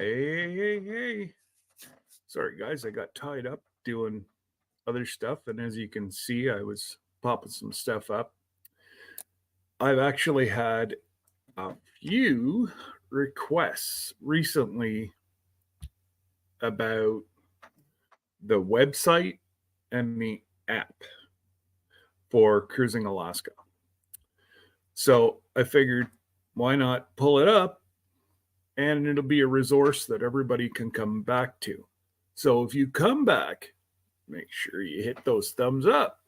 Hey. Sorry, guys, I got tied up doing other stuff. And as you can see, I was popping some stuff up. I've actually had a few requests recently about the website and the app for cruising Alaska. So I figured, why not pull it up and it'll be a resource that everybody can come back to. So if you come back, make sure you hit those thumbs up.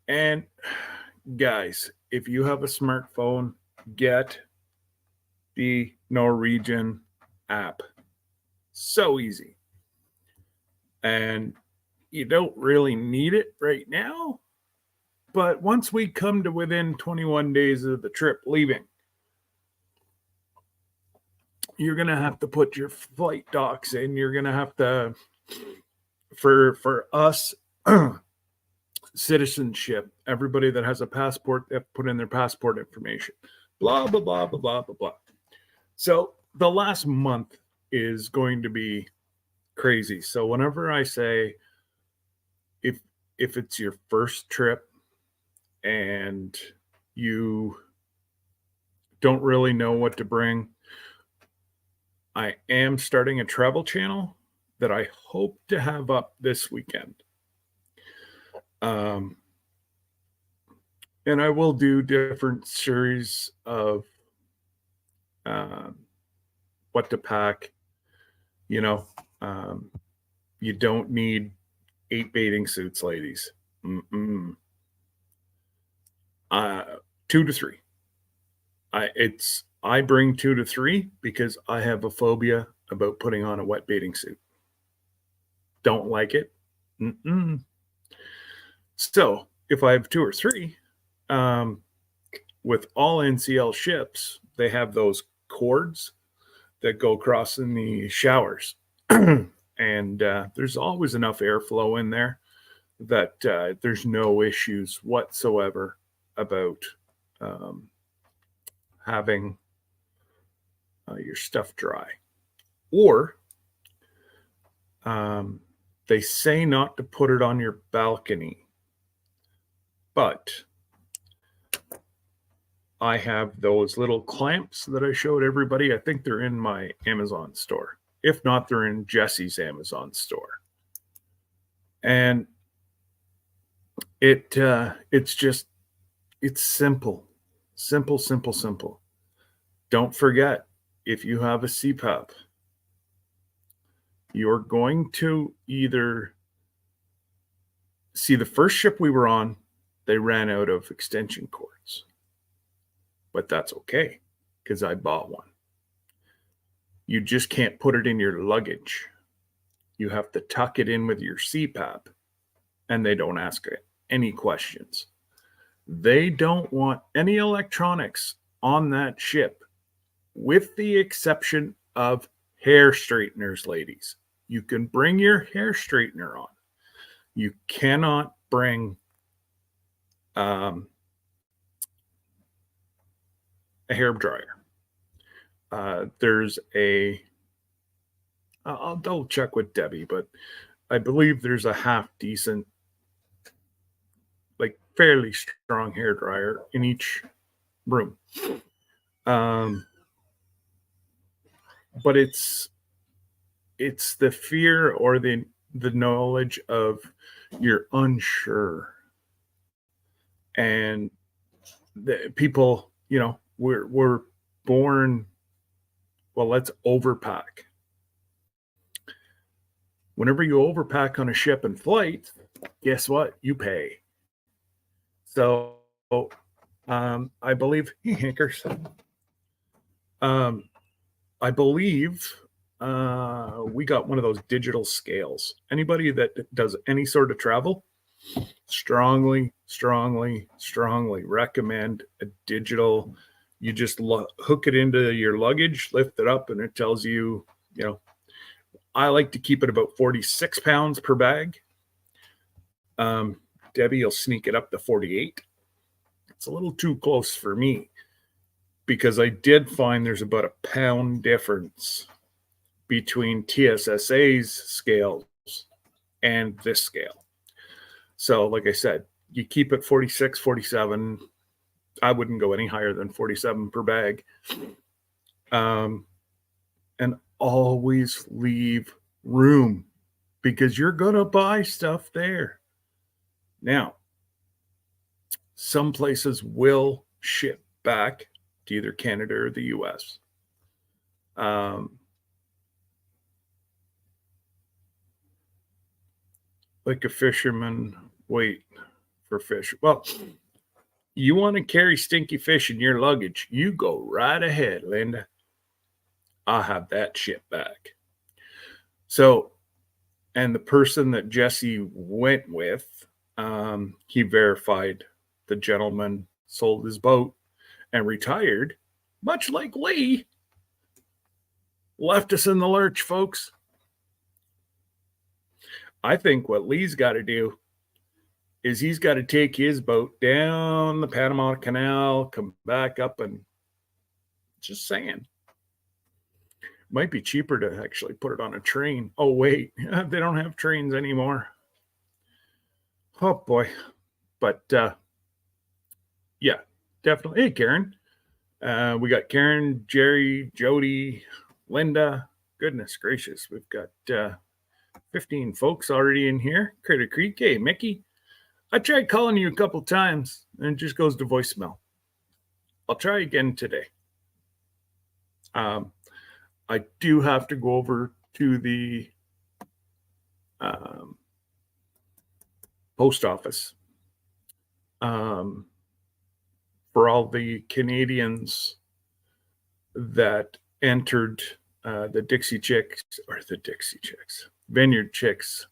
And guys, if you have a smartphone, get the Norwegian app. So easy. And you don't really need it right now. But once we come to within 21 days of the trip leaving, you're going to have to put your flight docs in. You're going to have to, for us, citizenship, everybody that has a passport, they have to put in their passport information. Blah, blah, blah, blah, blah, blah, blah. So the last month is going to be crazy. So whenever I say, if it's your first trip and you don't really know what to bring, I am starting a travel channel that I hope to have up this weekend. And I will do different series of what to pack. You know, you don't need 8 bathing suits, ladies. 2 to 3. I bring 2 to 3 because I have a phobia about putting on a wet bathing suit. Don't like it. So if I have 2 or 3, with all NCL ships, they have those cords that go across in the showers. And there's always enough airflow in there that there's no issues whatsoever about having your stuff dry. Or they say not to put it on your balcony, but I have those little clamps that I showed everybody. I think they're in my Amazon store. If not, they're in Jesse's Amazon store. And it's simple. Simple. Don't forget, if you have a CPAP, you're going to either see the first ship we were on, they ran out of extension cords. But that's okay, because I bought one. You just can't put it in your luggage. You have to tuck it in with your CPAP, and they don't ask any questions. They don't want any electronics on that ship, with the exception of hair straighteners, ladies. You can bring your hair straightener on. You cannot bring a hair dryer. There's I'll double check with Debbie, but I believe there's a half decent, like fairly strong hair dryer in each room. But it's the fear or the knowledge of you're unsure. And the people, we're born, well, let's overpack. Whenever you overpack on a ship in flight, guess what? You pay. So I believe, hey, Hankers, I believe we got one of those digital scales. Anybody that does any sort of travel, strongly recommend a digital. You just hook it into your luggage, lift it up, and it tells you, I like to keep it about 46 pounds per bag. Debbie will sneak it up to 48. It's a little too close for me. because I did find there's about a pound difference between TSSA's scales and this scale. So, like I said, you keep it 46, 47. I wouldn't go any higher than 47 per bag. And always leave room because you're going to buy stuff there. Now, some places will ship back to either Canada or the US. Like a fisherman wait for fish. Well, you want to carry stinky fish in your luggage, you go right ahead, Linda. I'll have that shipped back. So, and the person that Jesse went with, he verified the gentleman sold his boat and retired, much like Lee. Left us in the lurch, folks. I think what Lee's got to do is he's got to take his boat down the Panama Canal, come back up, and just saying. Might be cheaper to actually put it on a train. Oh, wait, they don't have trains anymore. Oh, boy. But, yeah, definitely. Hey, Karen. We got Karen, Jerry, Jody, Linda. Goodness gracious. We've got 15 folks already in here. Critter Creek. Hey, Mickey. I tried calling you a couple times and it just goes to voicemail. I'll try again today. I do have to go over to the post office for all the Canadians that entered the Vineyard Chicks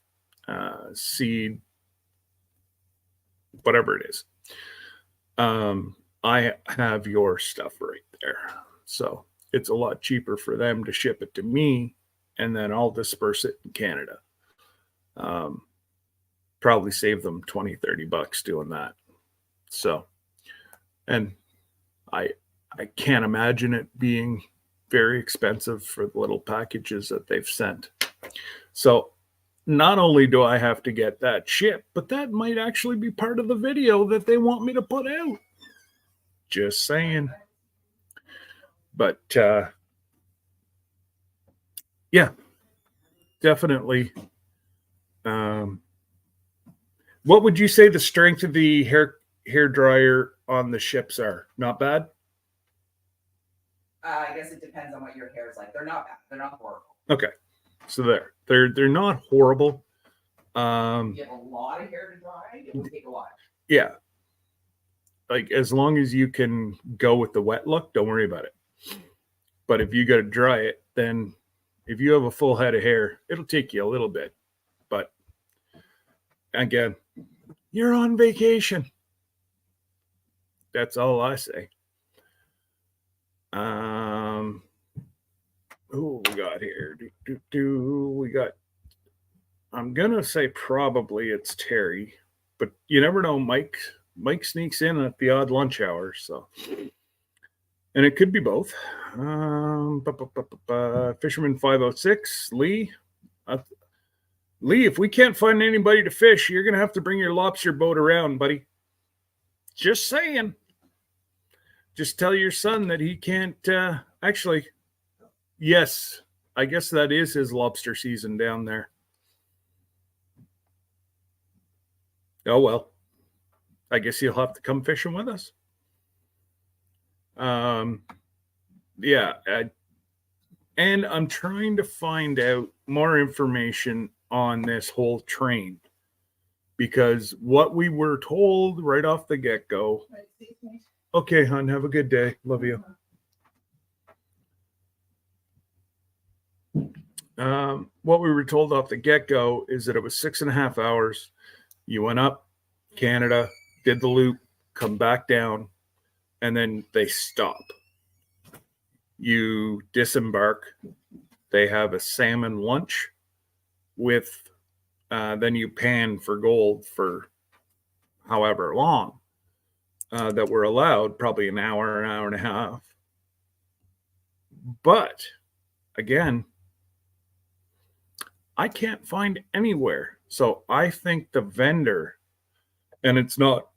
seed, whatever it is. I have your stuff right there. So it's a lot cheaper for them to ship it to me, and then I'll disperse it in Canada. Probably save them $20-$30 doing that. So, and I can't imagine it being very expensive for the little packages that they've sent. So not only do I have to get that shipped, but that might actually be part of the video that they want me to put out. Just saying. But yeah, definitely. What would you say the strength of the hair dryer on the ships are? Not bad? I guess it depends on what your hair is like. They're not bad. They're not horrible. Okay. So they're not horrible. If you have a lot of hair to dry, it will take a while. Yeah. Like as long as you can go with the wet look, don't worry about it. But if you got to dry it, then if you have a full head of hair, it'll take you a little bit. But again, you're on vacation. That's all I say. Who we got here? We got, I'm going to say probably it's Terry, but you never know. Mike sneaks in at the odd lunch hour. So, and it could be both. Fisherman 506, Lee. Lee, if we can't find anybody to fish, you're going to have to bring your lobster boat around, buddy. Just saying. Just tell your son that he can't actually. Yes, I guess that is his lobster season down there. Oh, well. I guess he'll have to come fishing with us. Yeah. And I'm trying to find out more information on this whole train. Because what we were told right off the get-go. Okay, hon, have a good day. Love you. What we were told off the get-go is that it was 6.5 hours. You went up Canada, did the loop, come back down, and then they stop. You disembark. They have a salmon lunch with, then you pan for gold for however long that we're allowed, probably an hour and a half. But again, I can't find anywhere. So I think the vendor, and it's not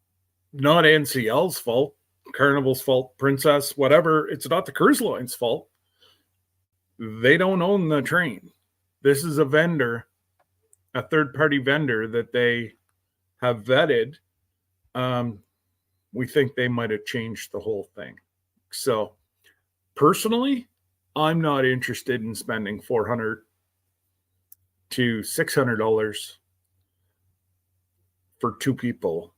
NCL's fault, Carnival's fault, Princess, whatever. It's not the cruise line's fault. They don't own the train. This is a vendor, a third-party vendor that they have vetted. We think they might have changed the whole thing. So personally, I'm not interested in spending $400 to $600 for two people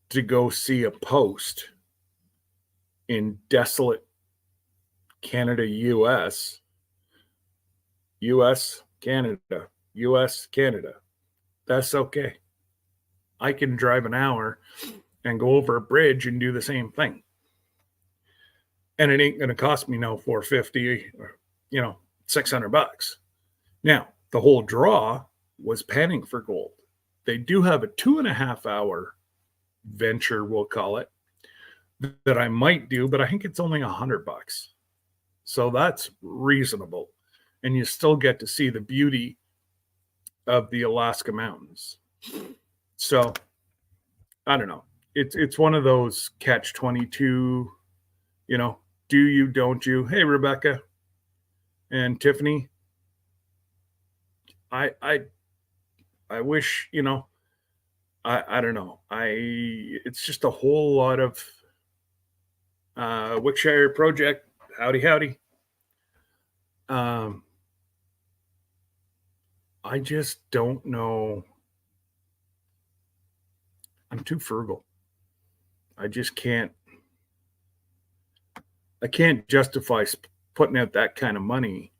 to go see a post in desolate Canada, US, Canada, US, Canada. That's okay. I can drive an hour and go over a bridge and do the same thing. And it ain't going to cost me no $450 or, $600. Now, the whole draw was panning for gold. They do have a 2.5 hour venture, we'll call it, that I might do, but I think it's only $100. So that's reasonable. And you still get to see the beauty of the Alaska mountains. So I don't know. It's one of those catch-22, do you, don't you? Hey, Rebecca and Tiffany. I wish, I don't know. It's just a whole lot of Wickshire project. Howdy. I just don't know. I'm too frugal. I just can't. I can't justify putting out that kind of money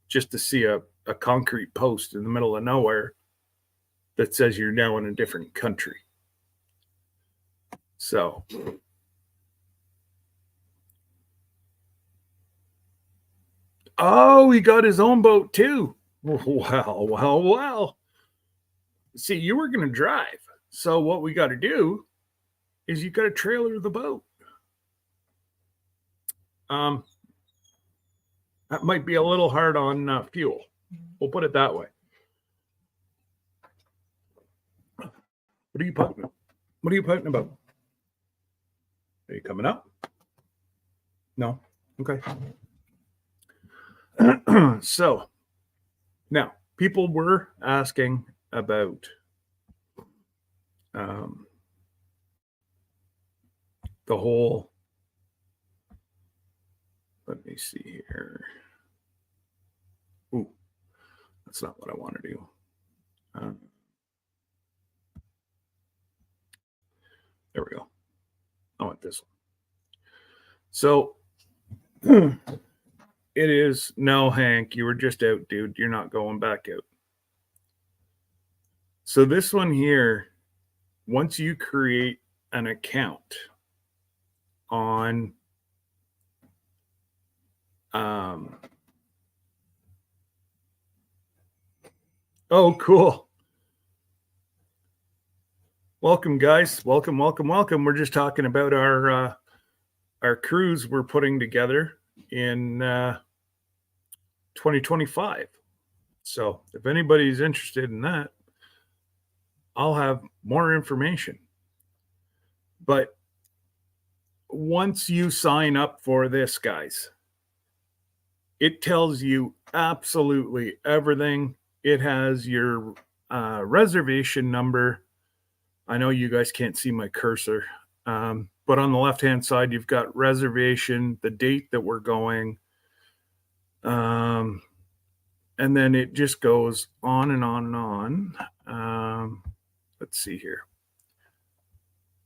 just to see a concrete post in the middle of nowhere that says you're now in a different country. So, he got his own boat too. Well. See, you were going to drive. So what we got to do is you got to trailer the boat. That might be a little hard on fuel. We'll put it that way. What are you pouting? What are you pouting about? Are you coming up? No? Okay. So, now, people were asking about the whole, let me see here. Ooh, that's not what I want to do. There we go. I want this one. So, it is, no, Hank, you were just out, dude. You're not going back out. So this one here, once you create an account on oh, cool. Welcome, guys. Welcome. We're just talking about our cruise we're putting together in 2025. So if anybody's interested in that, I'll have more information. But once you sign up for this, guys, it tells you absolutely everything. It has your reservation number. I know you guys can't see my cursor, but on the left-hand side, you've got reservation, the date that we're going, and then it just goes on and on and on. Let's see here.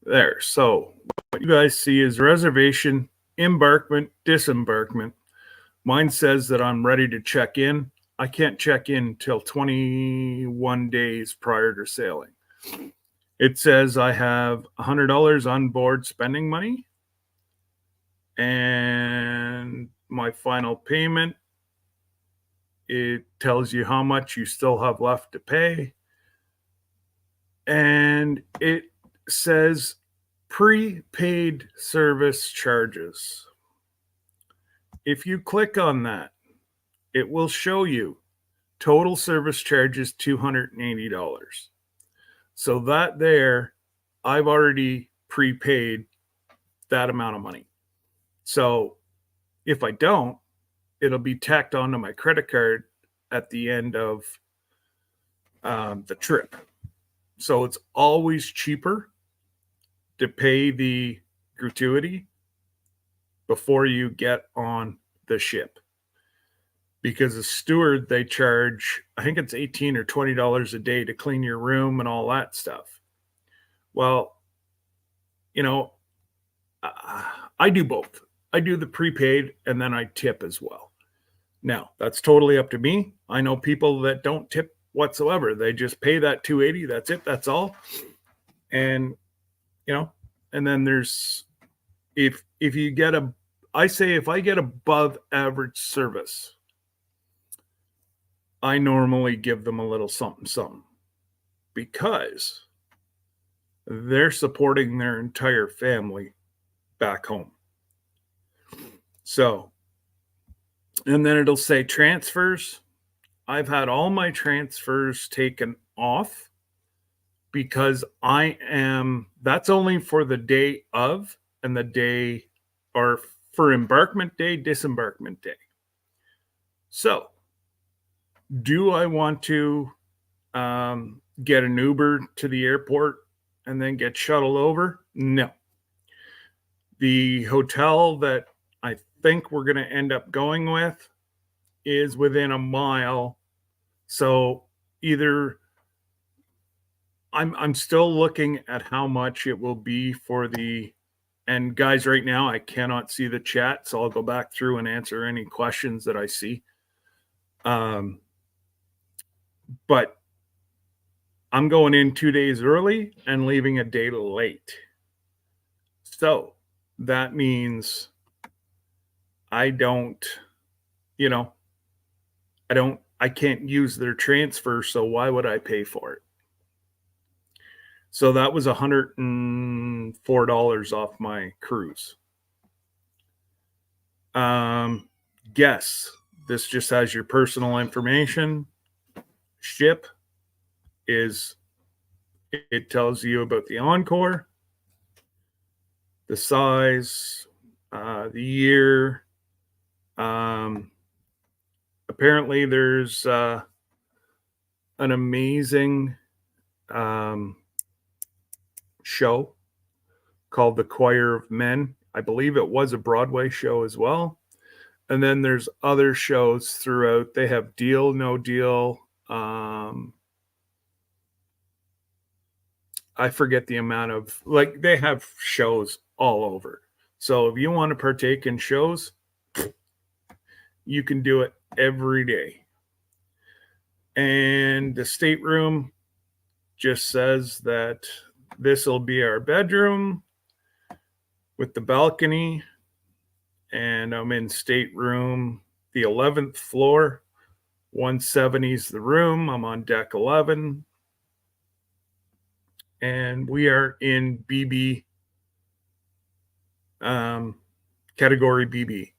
There. So what you guys see is reservation, embarkment, disembarkment. Mine says that I'm ready to check in. I can't check in until 21 days prior to sailing. It says I have $100 on board spending money. And my final payment, it tells you how much you still have left to pay. And it says prepaid service charges. if you click on that, it will show you total service charges $280. So that there, I've already prepaid that amount of money. So if I don't, it'll be tacked onto my credit card at the end of the trip. So it's always cheaper to pay the gratuity before you get on the ship. Because a steward, they charge, I think it's $18 or $20 a day to clean your room and all that stuff. Well, you know, I do both. I do the prepaid and then I tip as well. Now, that's totally up to me. I know people that don't tip whatsoever. They just pay that $280. That's it. That's all. And, you know, and then there's, if you get I say if I get above average service, I normally give them a little something, something, because they're supporting their entire family back home. So, and then it'll say transfers. I've had all my transfers taken off because that's only for the day of and the day, or for embarkment day, disembarkment day. So, do I want to get an Uber to the airport and then get shuttled over? No. The hotel that I think we're going to end up going with is within a mile. So either I'm still looking at how much it will be for and guys, right now I cannot see the chat, so I'll go back through and answer any questions that I see. But I'm going in 2 days early and leaving a day late. So that means I can't use their transfer. So why would I pay for it? So that was $104 off my cruise. Guess this just has your personal information. Ship it tells you about the Encore, the size, the year. Apparently there's an amazing show called The Choir of Men. I believe it was a Broadway show as well. And then there's other shows throughout. They have Deal, No Deal. I forget the amount of, they have shows all over. So if you want to partake in shows, you can do it every day. And the stateroom just says that this will be our bedroom with the balcony. And I'm in stateroom, the 11th floor. 170 is the room. I'm on deck 11. And we are in BB, category BB,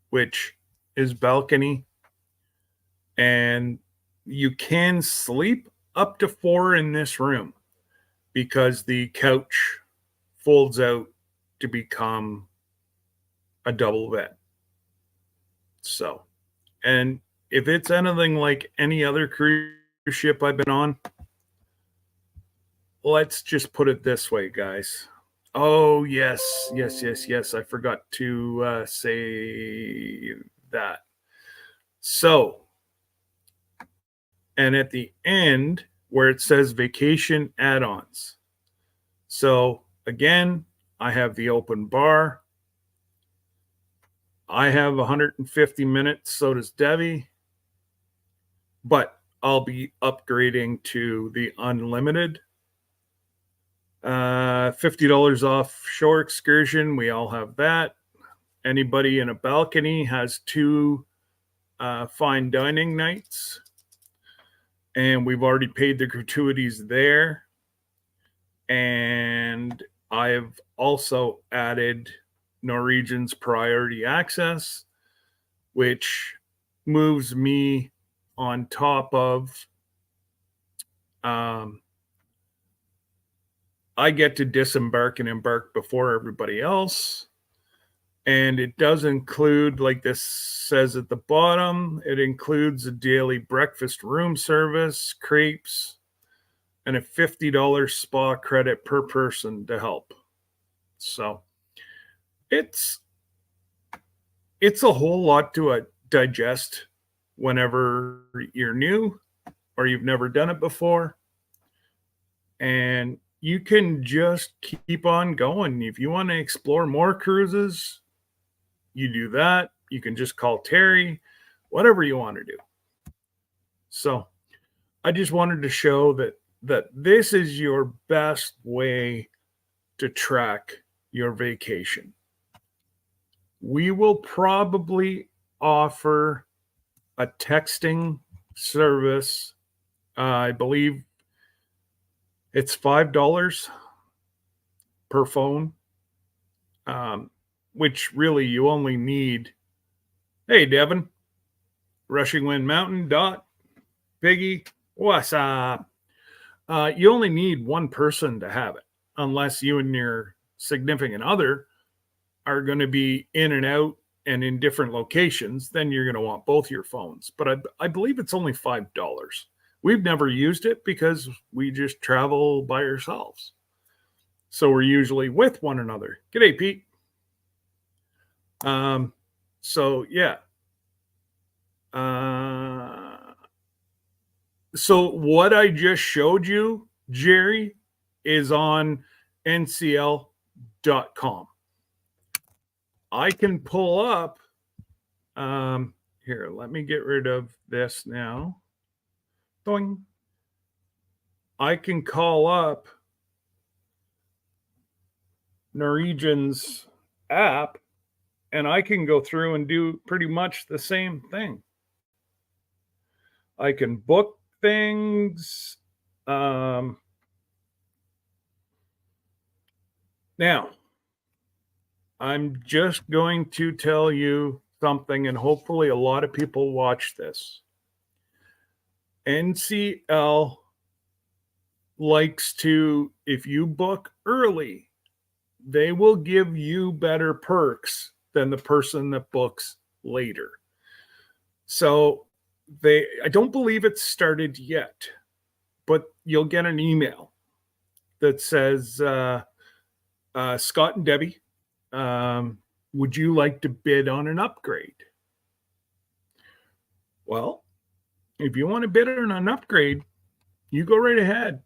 which is balcony. And you can sleep up to 4 in this room because the couch folds out to become a double bed. So, and if it's anything like any other cruise ship I've been on, let's just put it this way, guys. Oh, yes. I forgot to say that. So, and at the end where it says vacation add-ons. So, again, I have the open bar. I have 150 minutes, so does Debbie. But I'll be upgrading to the unlimited. $50 off shore excursion. We all have that. Anybody in a balcony has 2 fine dining nights. And we've already paid the gratuities there. And I've also added Norwegian's priority access, which moves me on top of, I get to disembark and embark before everybody else. And it does include, like this says at the bottom, it includes a daily breakfast room service, crepes, and a $50 spa credit per person to help. So it's a whole lot to digest whenever you're new or you've never done it before. And you can just keep on going. If you want to explore more cruises, you do that. You can just call Terry, whatever you want to do. So I just wanted to show that this is your best way to track your vacation. We will probably offer a texting service. I believe it's $5 per phone, which really you only need. Hey, Devin, Rushing Wind Mountain, Dot, Piggy, what's up? You only need one person to have it, unless you and your significant other are going to be in and out and in different locations. Then you're going to want both your phones. But I believe it's only $5. We've never used it because we just travel by ourselves. So we're usually with one another. G'day, Pete. So yeah. So what I just showed you, Jerry, is on ncl.com. I can pull up, here, let me get rid of this now. Doing. I can call up Norwegian's app and I can go through and do pretty much the same thing. I can book things. Now, I'm just going to tell you something, and hopefully a lot of people watch this. NCL likes to, if you book early, they will give you better perks than the person that books later. So I don't believe it's started yet, but you'll get an email that says, Scott and Debbie, would you like to bid on an upgrade? Well, if you want to bid on an upgrade, you go right ahead,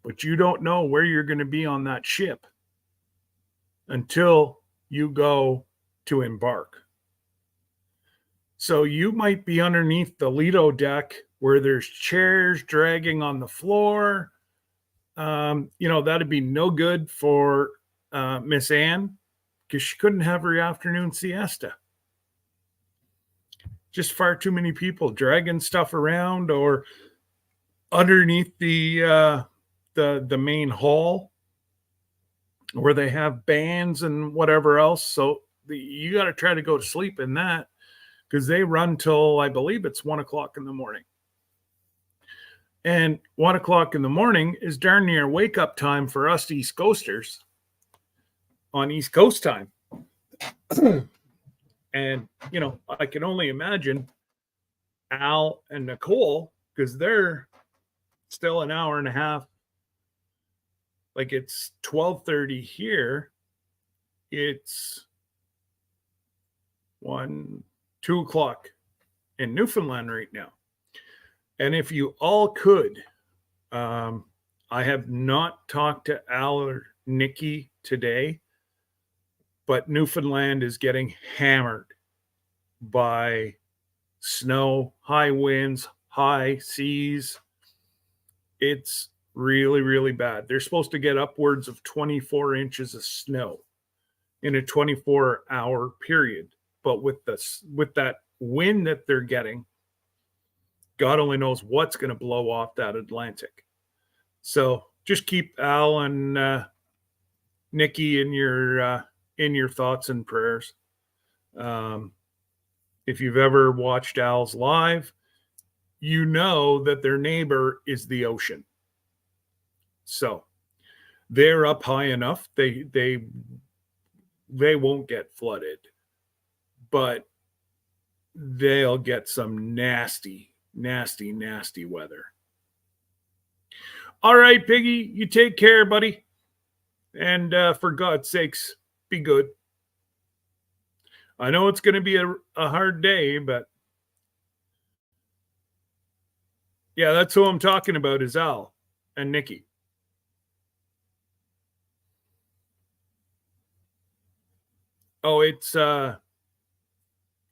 but you don't know where you're going to be on that ship until you go to embark. So you might be underneath the Lido deck where there's chairs dragging on the floor. That'd be no good for Miss Ann because she couldn't have her afternoon siesta. Just far too many people dragging stuff around or underneath the main hall where they have bands and whatever else. So you got to try to go to sleep in that because they run till, I believe it's 1 o'clock in the morning. And 1 o'clock in the morning is darn near wake up time for us East Coasters on East Coast time. And, I can only imagine Al and Nicole, because they're still an hour and a half. Like it's 12:30 here. It's 2 o'clock in Newfoundland right now. And if you all could, I have not talked to Al or Nikki today, but Newfoundland is getting hammered by snow, high winds, high seas. It's really, really bad. They're supposed to get upwards of 24 inches of snow in a 24-hour period. But with that wind that they're getting, God only knows what's going to blow off that Atlantic. So just keep Al and Nikki in your in your thoughts and prayers. If you've ever watched owls live, you know that their neighbor is the ocean. So they're up high enough. They won't get flooded, but they'll get some nasty, nasty, nasty weather. All right, Piggy, you take care, buddy. And for God's sakes, be good. I know it's going to be a hard day, but yeah, that's who I'm talking about is Al and Nikki. Oh, it's I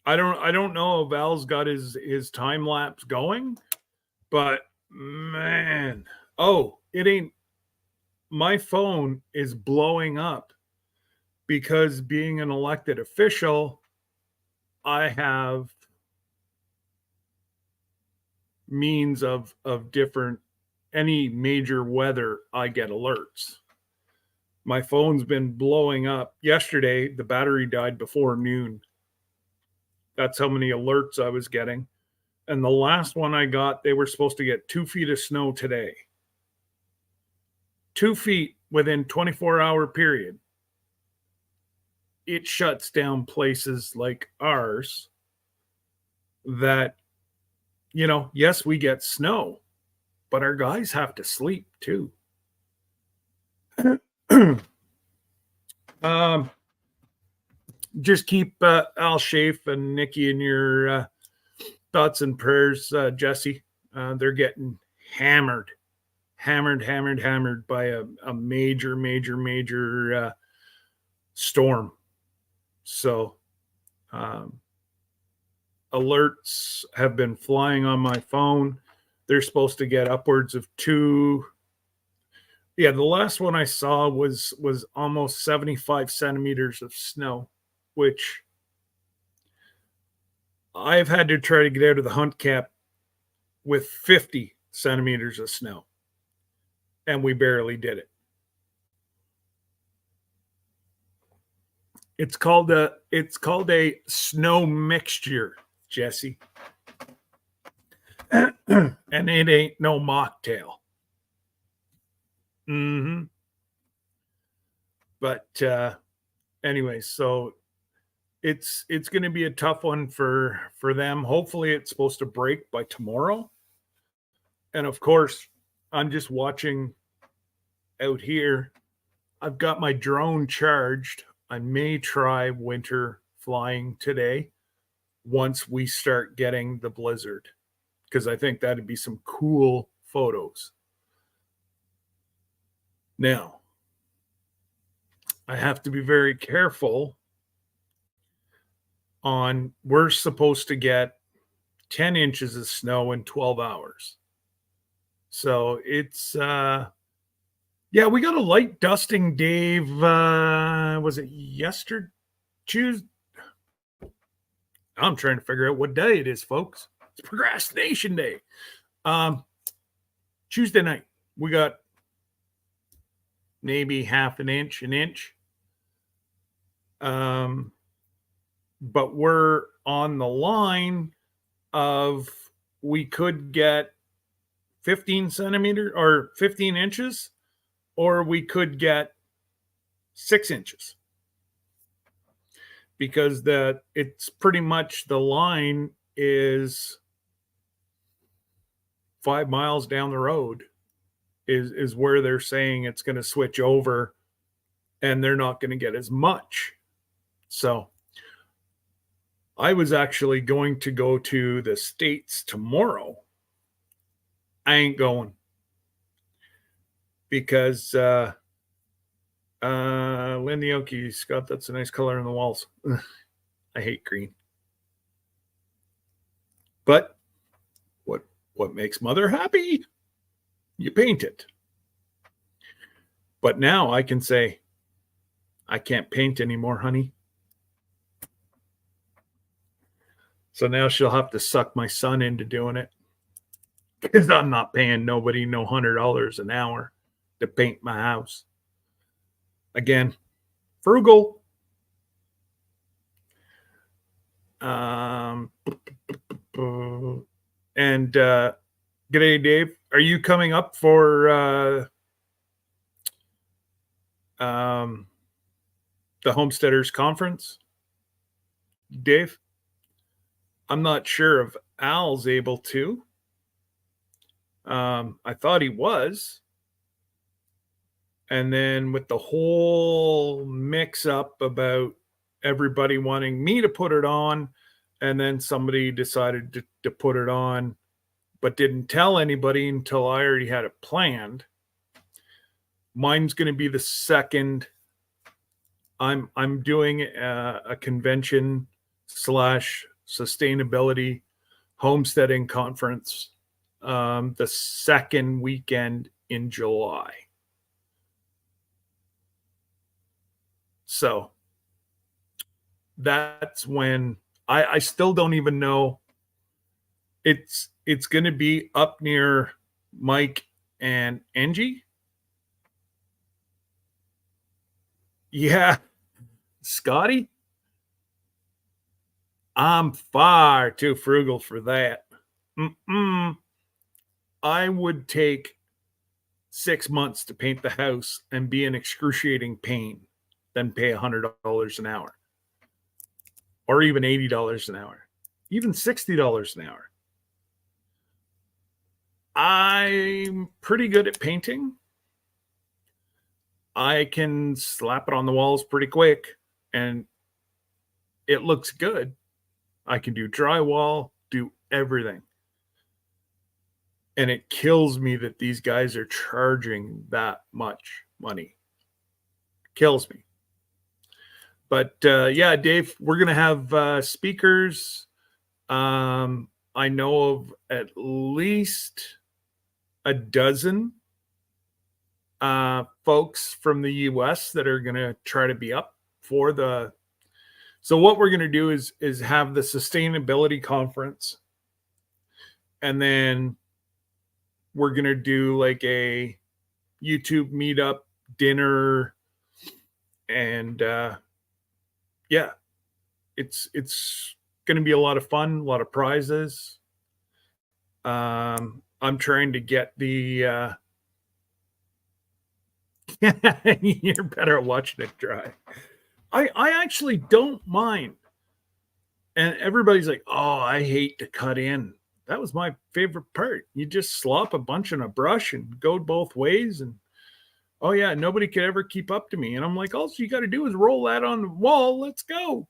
don't know if Al's got his time lapse going, but man, it ain't. My phone is blowing up because being an elected official, I have means of different any major weather, I get alerts. My phone's been blowing up. Yesterday, the battery died before noon. That's how many alerts I was getting. And the last one I got, they were supposed to get 2 feet of snow today. 2 feet within 24-hour period. It shuts down places like ours that, yes, we get snow, but our guys have to sleep too. Just keep Al Shafe and Nikki in your thoughts and prayers, Jesse. They're getting hammered by a major storm. So alerts have been flying on my phone. They're supposed to get upwards of 2. Yeah, the last one I saw was almost 75 centimeters of snow, which I've had to try to get out of the hunt camp with 50 centimeters of snow, and we barely did it. It's called a snow mixture, Jesse, and it ain't no mocktail. But anyway, so it's going to be a tough one for them. Hopefully it's supposed to break by tomorrow. And of course, I'm just watching out here. I've got my drone charged. I may try winter flying today once we start getting the blizzard, because I think that'd be some cool photos. Now, I have to be very careful on, we're supposed to get 10 inches of snow in 12 hours. So it's, yeah, we got a light dusting, Dave. Was it yesterday? Tuesday? I'm trying to figure out what day it is, folks. It's Procrastination Day. Tuesday night, we got maybe half an inch. But we're on the line of, we could get 15 centimeters or 15 inches, or we could get 6 inches, because it's pretty much, the line is 5 miles down the road is where they're saying it's going to switch over, and they're not going to get as much. So I was actually going to go to the States tomorrow. I ain't going, because Lindy Oki, Scott, that's a nice color in the walls. I hate green. But what makes mother happy? You paint it. But now I can say, I can't paint anymore, honey. So now she'll have to suck my son into doing it, because I'm not paying nobody no $100 an hour to paint my house. Again, frugal. And g'day, Dave. Are you coming up for the Homesteaders Conference, Dave? I'm not sure if Al's able to. I thought he was. And then with the whole mix up about everybody wanting me to put it on, and then somebody decided to put it on, but didn't tell anybody until I already had it planned. Mine's going to be the second. I'm doing a convention / sustainability homesteading conference the second weekend in July. So that's when I still don't even know. It's going to be up near Mike and Angie. Yeah, Scotty. I'm far too frugal for that. I would take 6 months to paint the house and be in excruciating pain than pay $100 an hour, or even $80 an hour, even $60 an hour. I'm pretty good at painting. I can slap it on the walls pretty quick and it looks good. I can do drywall, do everything. And it kills me that these guys are charging that much money. Kills me. But yeah, Dave, we're going to have speakers. I know of at least a dozen folks from the US that are going to try to be up for the. So what we're going to do is have the sustainability conference, and then we're going to do like a YouTube meetup dinner, and yeah, it's going to be a lot of fun, a lot of prizes. I'm trying to get the you're better at watching it dry. I actually don't mind. And everybody's like, oh, I hate to cut in. That was my favorite part. You just slop a bunch in a brush and go both ways. And oh yeah, nobody could ever keep up to me. And I'm like, all you got to do is roll that on the wall. Let's go.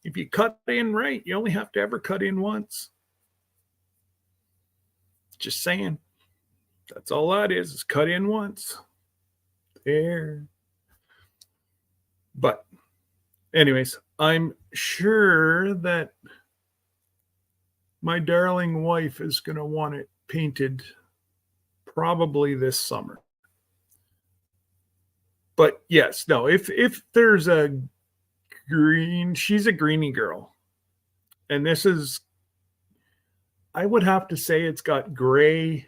If you cut in right, you only have to ever cut in once. Just saying. That's all that is cut in once. There. But anyways, I'm sure that my darling wife is going to want it painted probably this summer. But yes, no, if there's a green, she's a greeny girl. And this is, I would have to say it's got gray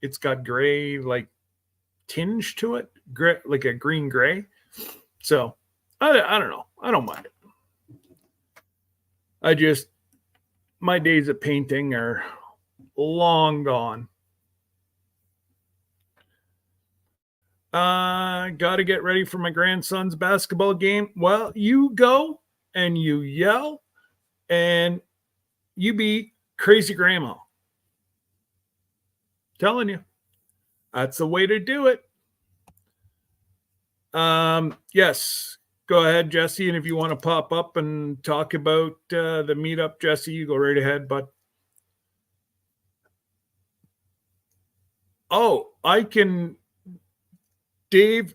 like tinge to it, gray, like a green gray. So I don't know. I don't mind it. My days of painting are long gone. Got to get ready for my grandson's basketball game. Well, you go and you yell and you be crazy grandma. Telling you, that's the way to do it. Yes, go ahead, Jesse. And if you want to pop up and talk about the meetup, Jesse, you go right ahead, bud. Oh, Dave,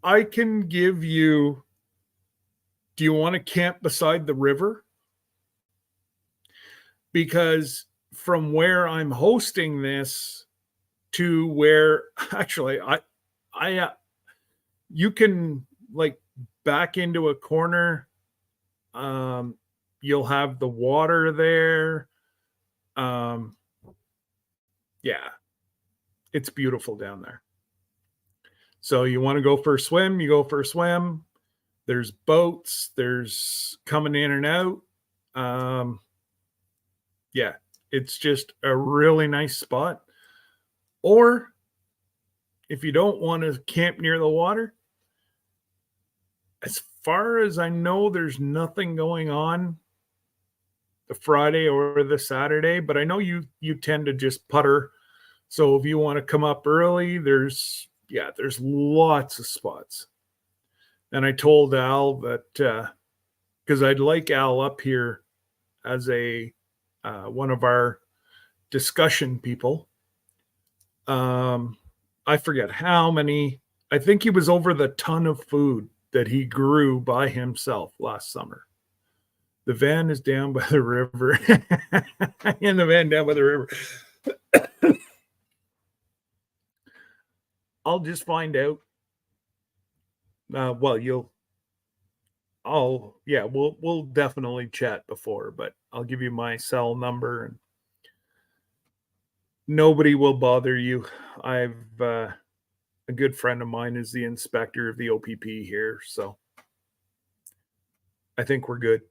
I can give you. Do you want to camp beside the river? Because from where I'm hosting this to where actually you can like back into a corner. You'll have the water there. Yeah, it's beautiful down there. So you want to go for a swim, you go for a swim. There's boats, there's coming in and out. Yeah, it's just a really nice spot. Or if you don't want to camp near the water, as far as I know, there's nothing going on the Friday or the Saturday, but I know you tend to just putter. So if you want to come up early, there's lots of spots. And I told Al that because I'd like Al up here as a one of our discussion people. I forget how many. I think he was over the ton of food that he grew by himself last summer. The van is down by the river. In the van down by the river. I'll just find out. Well, we'll definitely chat before, but I'll give you my cell number and nobody will bother you. I've a good friend of mine is the inspector of the OPP here, so I think we're good.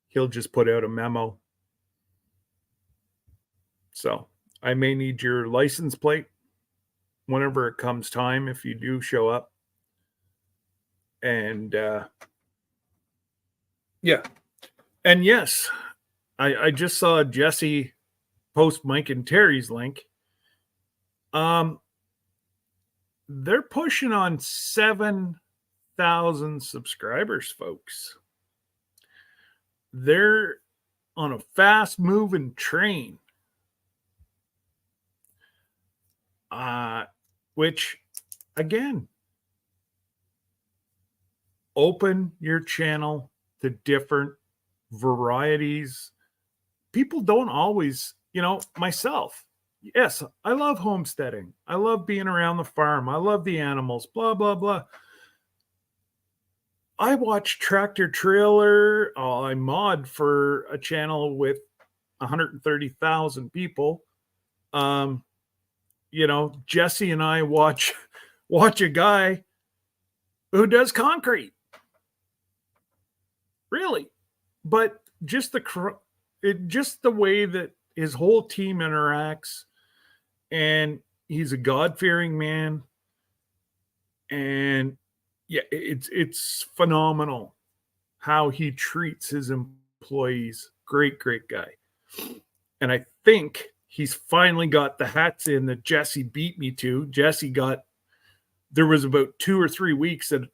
He'll just put out a memo. So I may need your license plate whenever it comes time if you do show up. And yeah. And yes, I just saw Jesse post Mike and Terry's link. They're pushing on 7,000 subscribers, folks. They're on a fast moving train. Which again, open your channel to different varieties. People don't always, myself. Yes, I love homesteading. I love being around the farm. I love the animals, blah, blah, blah. I watch Tractor Trailer. I mod for a channel with 130,000 people. Jesse and I watch a guy who does concrete. Really. But just the way that his whole team interacts, and he's a God-fearing man, and yeah, it's phenomenal how he treats his employees. Great guy. And I think he's finally got the hats in that Jesse beat me to. There was about 2 or 3 weeks that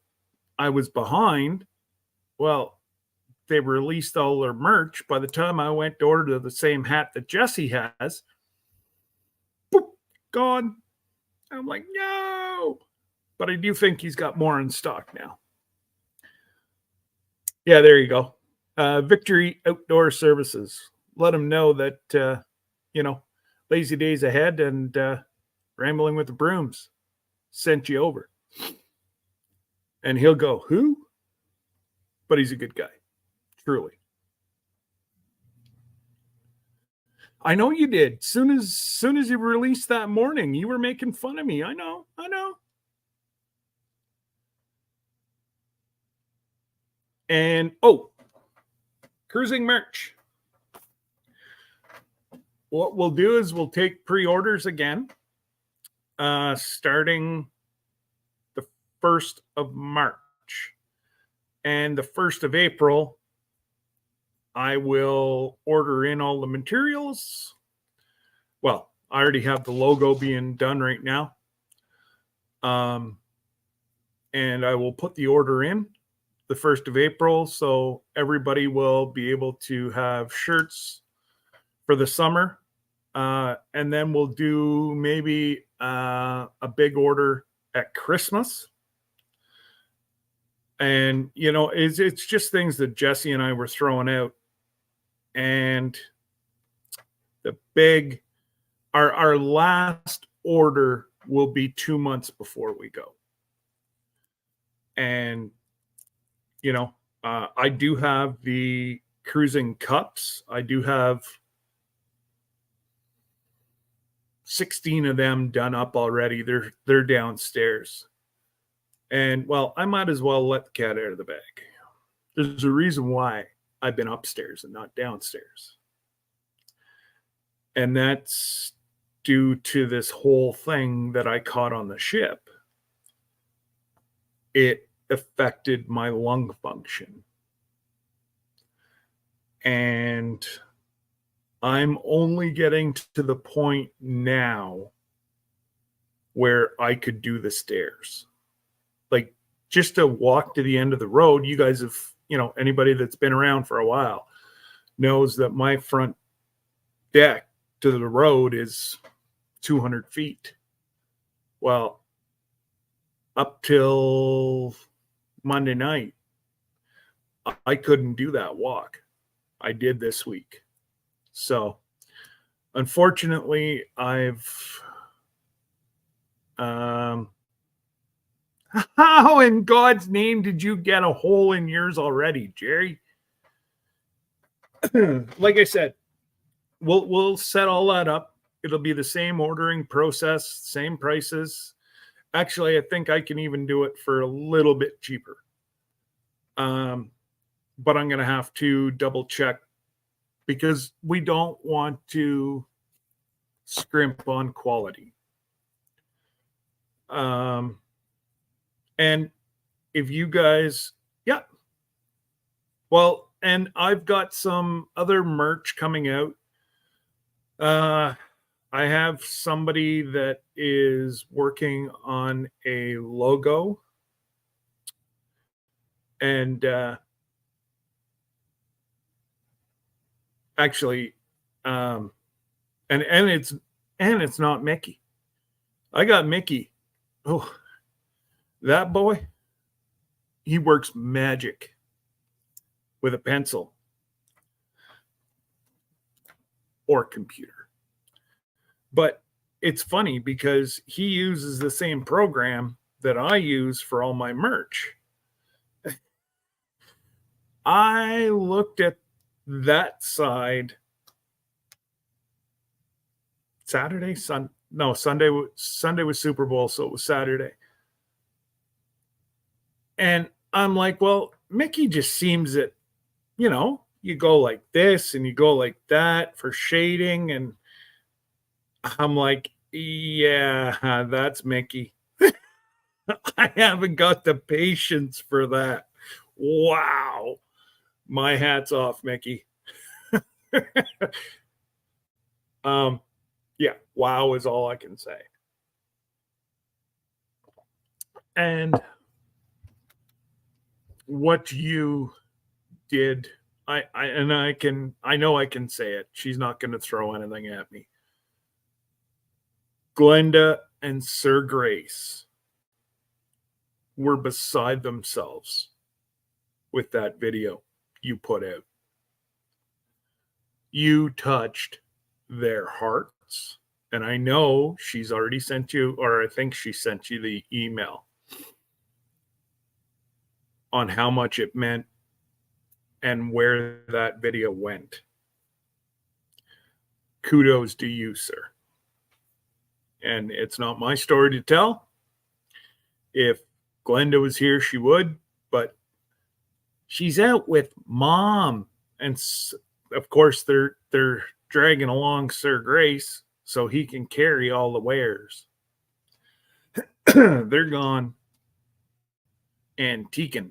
I was behind. Well, they released all their merch. By the time I went to order the same hat that Jesse has, boop, gone. I'm like, no. But I do think he's got more in stock now. Yeah, there you go. Victory Outdoor Services. Let him know that, lazy days ahead and rambling with the brooms sent you over. And he'll go, who? But he's a good guy. Truly. I know you did. Soon as you released that morning, you were making fun of me. I know. And cruising merch. What we'll do is we'll take pre-orders again, starting the 1st of March. And the 1st of April, I will order in all the materials. Well, I already have the logo being done right now. And I will put the order in the 1st of April. So everybody will be able to have shirts for the summer. And then we'll do maybe a big order at Christmas. And, it's just things that Jesse and I were throwing out. And our last order will be 2 months before we go. And, I do have the cruising cups. I do have 16 of them done up already. They're downstairs. And, well, I might as well let the cat out of the bag. There's a reason why I've been upstairs and not downstairs. And that's due to this whole thing that I caught on the ship. It affected my lung function. And I'm only getting to the point now where I could do the stairs. Like, just to walk to the end of the road, you guys have, anybody that's been around for a while knows that my front deck to the road is 200 feet. Well, up till Monday night, I couldn't do that walk. I did this week. So, unfortunately, how in God's name did you get a hole in yours already, Jerry? Like I said, we'll set all that up. It'll be the same ordering process, same prices. Actually, I think I can even do it for a little bit cheaper. But I'm going to have to double check because we don't want to scrimp on quality. And if you guys, well, and I've got some other merch coming out. I have somebody that is working on a logo, and actually, and it's not Mickey. I got Mickey. Oh, that boy, he works magic with a pencil or computer. But it's funny because he uses the same program that I use for all my merch. I looked at that side Sunday was Super Bowl, so it was Saturday. And I'm like, well, Mickey just seems that, you go like this and you go like that for shading. And I'm like, yeah, that's Mickey. I haven't got the patience for that. Wow. My hat's off, Mickey. Yeah, wow is all I can say. And what you did, I know I can say it. She's not going to throw anything at me. Glenda and Sir Grace were beside themselves with that video you put out. You touched their hearts. And I know she's already sent you, or I think she sent you the email on how much it meant and where that video went. Kudos to you, sir. And it's not my story to tell. If Glenda was here, she would, but she's out with Mom. And of course, they're dragging along Sir Grace so he can carry all the wares. They're gone antiquing.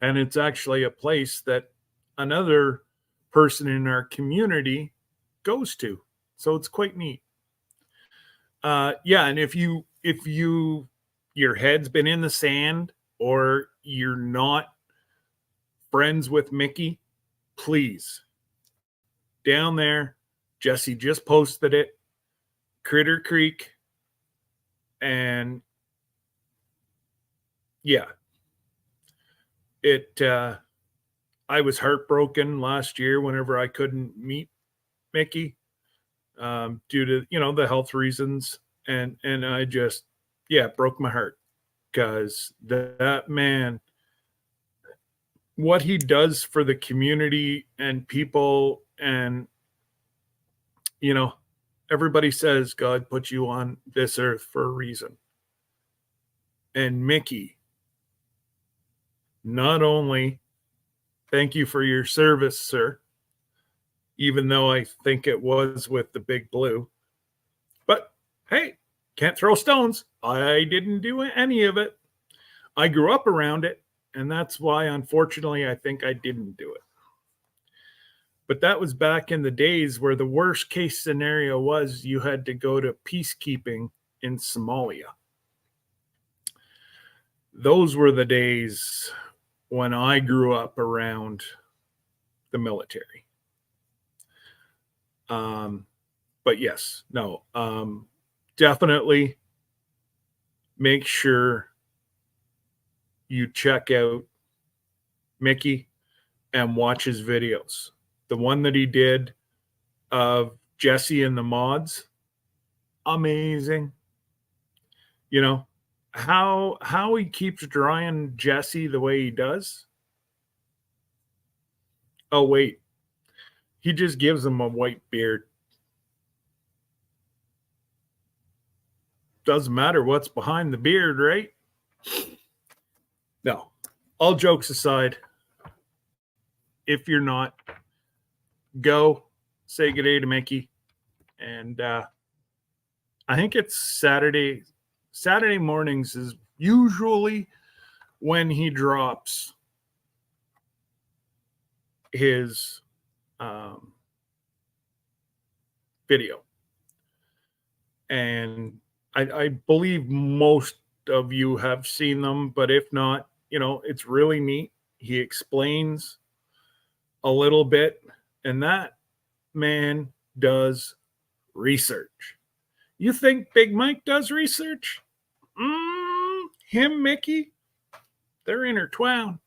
And it's actually a place that another person in our community goes to. So it's quite neat. And if your head's been in the sand or you're not friends with Mickey, please, down there, Jesse just posted it, Critter Creek, and yeah, I was heartbroken last year whenever I couldn't meet Mickey due to, the health reasons. And I just, broke my heart because that man, what he does for the community and people, and, everybody says God put you on this earth for a reason. And Mickey not only thank you for your service, sir, even though I think it was with the big blue, but hey, can't throw stones. I didn't do any of it. I grew up around it, and that's why, unfortunately, I think I didn't do it. But that was back in the days where the worst case scenario was you had to go to peacekeeping in Somalia. Those were the days when I grew up around the military. But yes, no, definitely make sure you check out Mickey and watch his videos. The one that he did of Jesse and the mods, amazing. You know, how he keeps drawing Jesse the way he does. Oh, wait. He just gives him a white beard. Doesn't matter what's behind the beard, right? No. All jokes aside, if you're not, go say good day to Mickey. And I think it's Saturday. Saturday mornings is usually when he drops his video. And I believe most of you have seen them, but if not, you know, it's really neat. He explains a little bit, and that man does research. You think Big Mike does research? Him, Mickey, they're intertwined.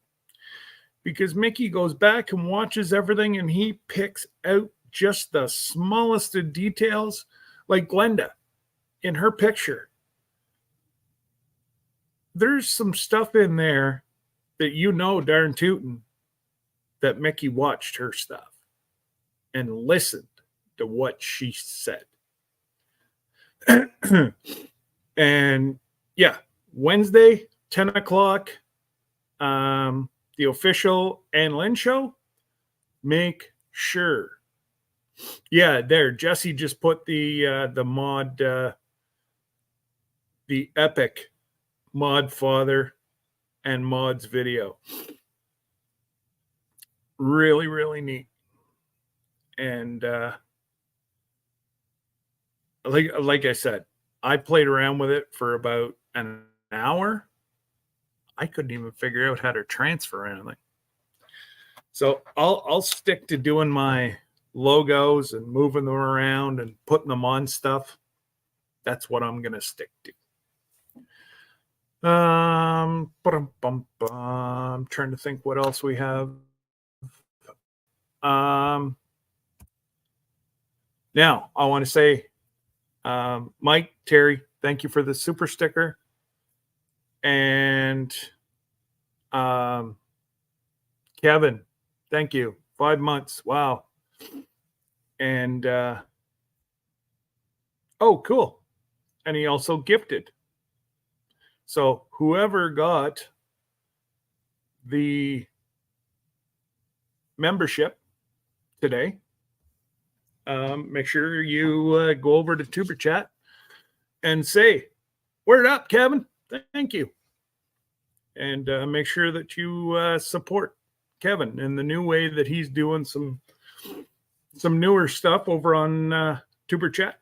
Because Mickey goes back and watches everything, and he picks out just the smallest of details, like Glenda in her picture. There's some stuff in there that you know darn tootin' that Mickey watched her stuff and listened to what she said. And yeah, Wednesday, 10 o'clock, the official Ann Lynn show. Make sure. Yeah, there. Jesse just put the mod, the epic mod father and mods video. Really, really neat. And like I said, I played around with it for about an hour. I couldn't even figure out how to transfer anything. So I'll stick to doing my logos and moving them around and putting them on stuff. That's what I'm gonna stick to. I'm trying to think what else we have. Now I want to say, Mike, Terry, thank you for the super sticker. And Kevin, thank you. 5 months. Wow. And oh, cool. And he also gifted. So whoever got the membership today, make sure you go over to Tuber Chat and say, word up, Kevin. Thank you. And make sure that you support Kevin in the new way that he's doing some newer stuff over on Tuber Chat.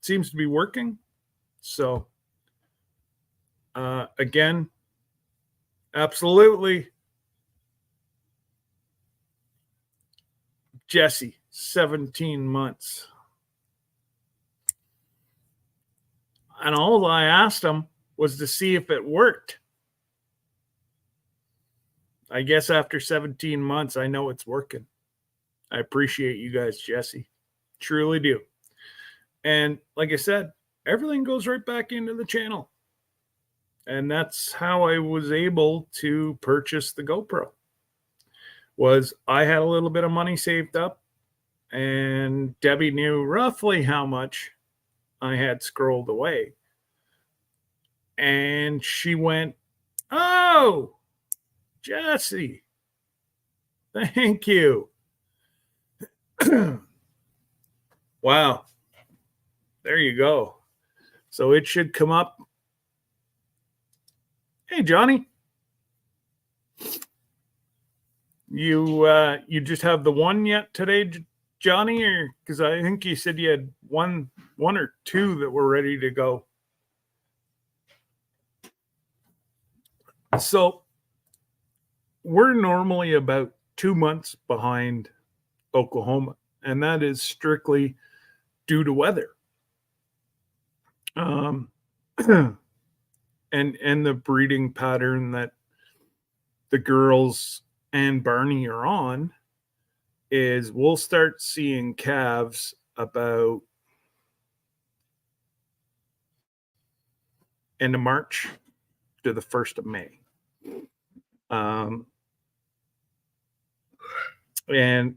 Seems to be working. So again, absolutely. Jesse, 17 months. And all I asked him was to see if it worked. I guess after 17 months, I know it's working. I appreciate you guys, Jesse. Truly do. And like I said, everything goes right back into the channel. And that's how I was able to purchase the GoPro. Was I had a little bit of money saved up, and Debbie knew roughly how much I had scrolled away. And she went, oh, Jesse, thank you. Wow. There you go. So it should come up. Hey, Johnny. You just have the one yet today, Johnny? Or because I think you said you had one or two that were ready to go. So we're normally about 2 months behind Oklahoma, and that is strictly due to weather. And the breeding pattern that the girls and Barney are on is we'll start seeing calves about end of March to the 1st of May. And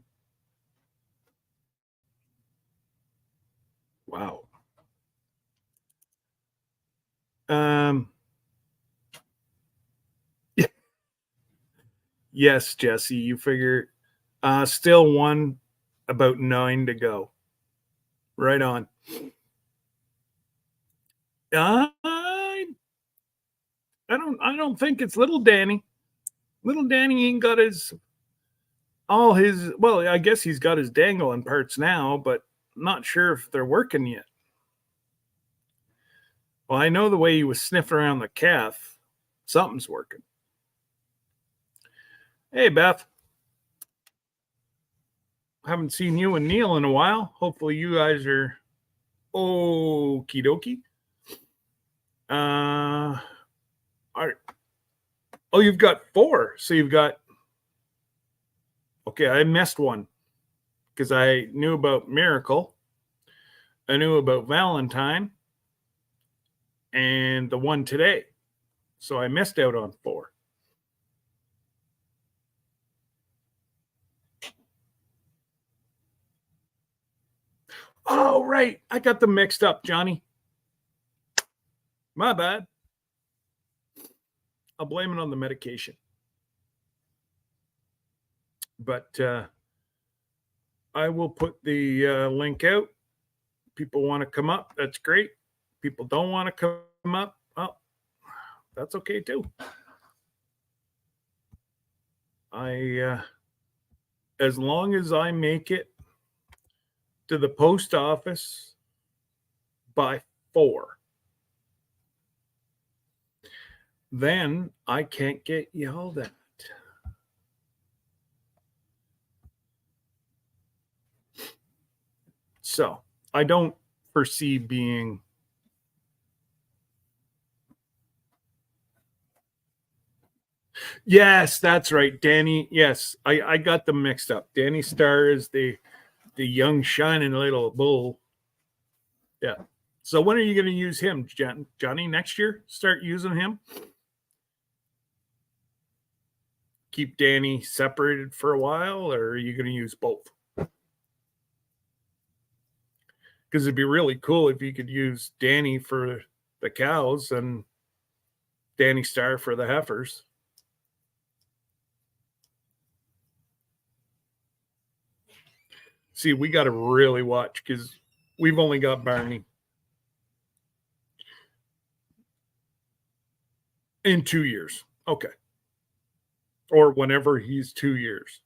wow. Yes, Jesse, you figure still one, about 9 to go. Right on. I don't think it's little Danny. Little Danny ain't got well, I guess he's got his dangling parts now, but I'm not sure if they're working yet. Well, I know the way he was sniffing around the calf, something's working. Hey, Beth. Haven't seen you and Neil in a while. Hopefully you guys are okie dokie. All right. Oh, you've got 4. So you've got, okay, I missed one because I knew about Miracle. I knew about Valentine and the one today. So I missed out on 4. Oh, right. I got them mixed up, Johnny. My bad. I'll blame it on the medication. But I will put the link out. People want to come up. That's great. People don't want to come up. Well, that's okay too. As long as I make it to the post office by 4, then I can't get yelled at. So I don't foresee being Yes, that's right. Danny. Yes, I got them mixed up. Danny Starr is the young shining little bull. Yeah. So when are you going to use him, Johnny? Next year, start using him. Keep Danny separated for a while, or are you going to use both? Because it'd be really cool if you could use Danny for the cows and Danny Starr for the heifers. See, we got to really watch because we've only got Barney. In 2 years. Okay. Or whenever he's 2 years.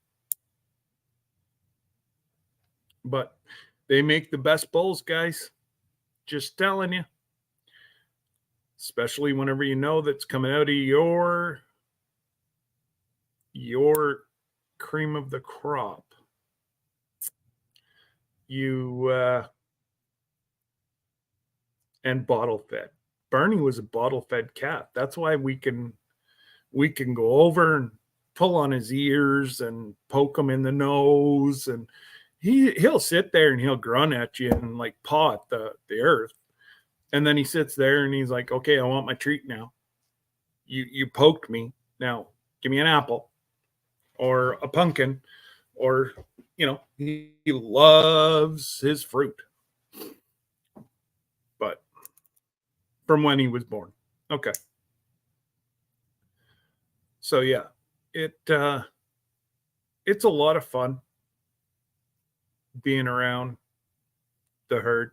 But they make the best bulls, guys. Just telling you. Especially whenever you know that's coming out of your cream of the crop. And bottle fed. Barney was a bottle fed calf. That's why we can go over and pull on his ears and poke him in the nose, and he'll sit there and he'll grunt at you and like paw at the earth. And then he sits there and he's like, okay, I want my treat now. You poked me. Now give me an apple or a pumpkin, or he loves his fruit. But from when he was born. Okay. So yeah. it's a lot of fun being around the herd.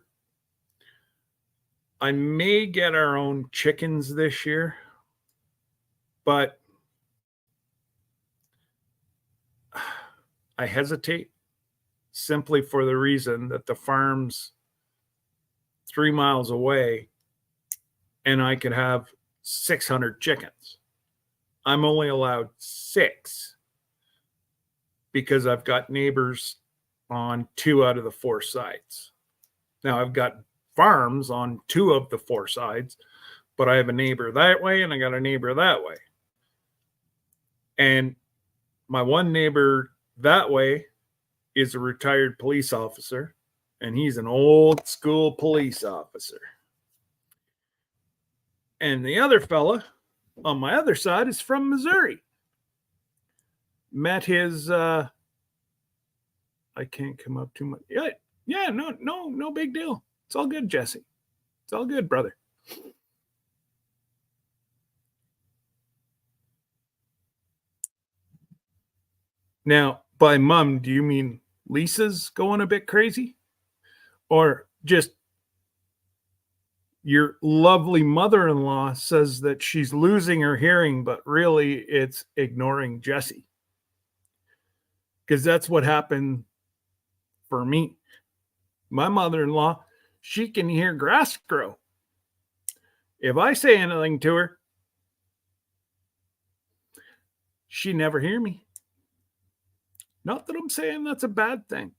I may get our own chickens this year, but I hesitate simply for the reason that the farm's 3 miles away and I could have 600 chickens. I'm only allowed 6 because I've got neighbors on 2 out of the 4 sides. Now I've got farms on 2 of the 4 sides, but I have a neighbor that way and I got a neighbor that way. And my one neighbor that way is a retired police officer, and he's an old school police officer. And the other fella on my other side is from Missouri. Met his I can't come up too much. Yeah, no big deal. It's all good, Jesse. It's all good, brother. Now, by mom, do you mean Lisa's going a bit crazy? Or just your lovely mother-in-law says that she's losing her hearing, but really it's ignoring Jesse? Because that's what happened for me. My mother-in-law, she can hear grass grow. If I say anything to her, she never hear me. Not that I'm saying that's a bad thing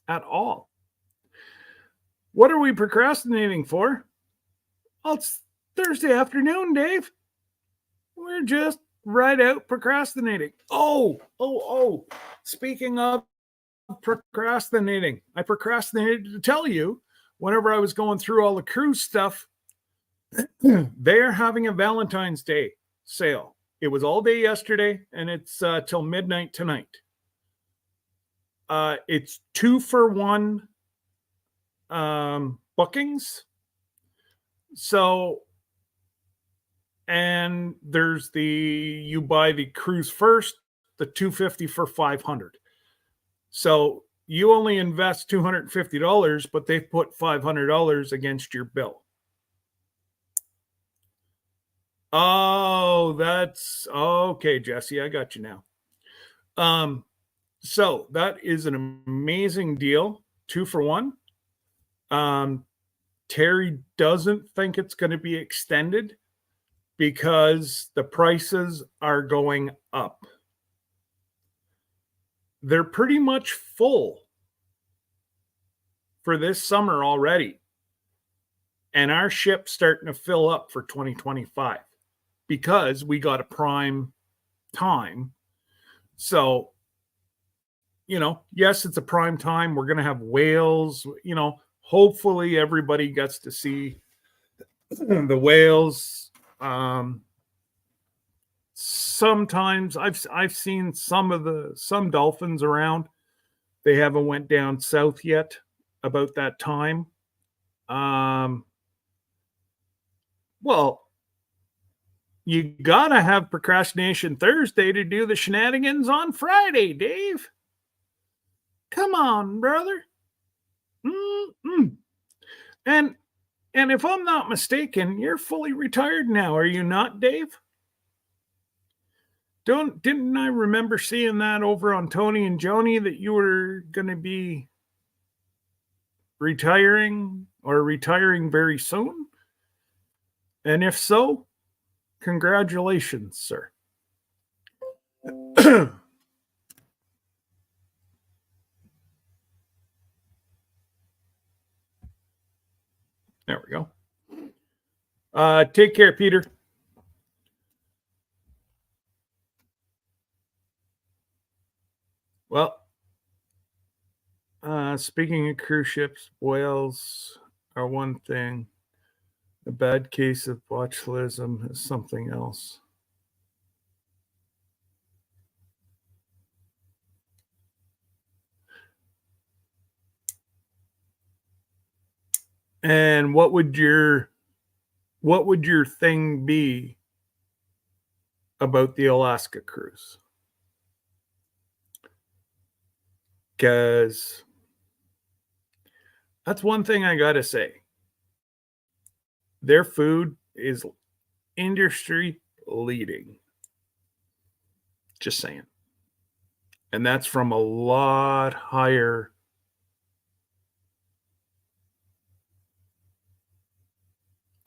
at all. What are we procrastinating for? Well, it's Thursday afternoon, Dave. We're just right out procrastinating. Oh. Speaking of procrastinating, I procrastinated to tell you whenever I was going through all the cruise stuff, they're having a Valentine's Day sale. It was all day yesterday and it's till midnight tonight. It's 2 for 1 bookings. So, and there's you buy the cruise first, the $250 for $500. So you only invest $250, but they put $500 against your bill. Oh, that's okay, Jesse. I got you now. So that is an amazing deal, 2 for 1. Terry doesn't think it's going to be extended because the prices are going up. They're pretty much full for this summer already. And our ship's starting to fill up for 2025 because we got a prime time. So, yes, it's a prime time. We're going to have whales, hopefully everybody gets to see the whales. Sometimes I've seen some dolphins around. They haven't went down south yet about that time. Well, you gotta have Procrastination Thursday to do the shenanigans on Friday, Dave. Come on, brother. And if I'm not mistaken, you're fully retired now, are you not, Dave? Didn't I remember seeing that over on Tony and Joni that you were going to be retiring very soon? And if so, congratulations, sir. There we go. Take care, Peter. Well, speaking of cruise ships, whales are one thing. A bad case of botulism is something else. And what would your thing be about the Alaska cruise. Because that's one thing I got to say. Their food is industry leading. Just saying. And that's from a lot higher.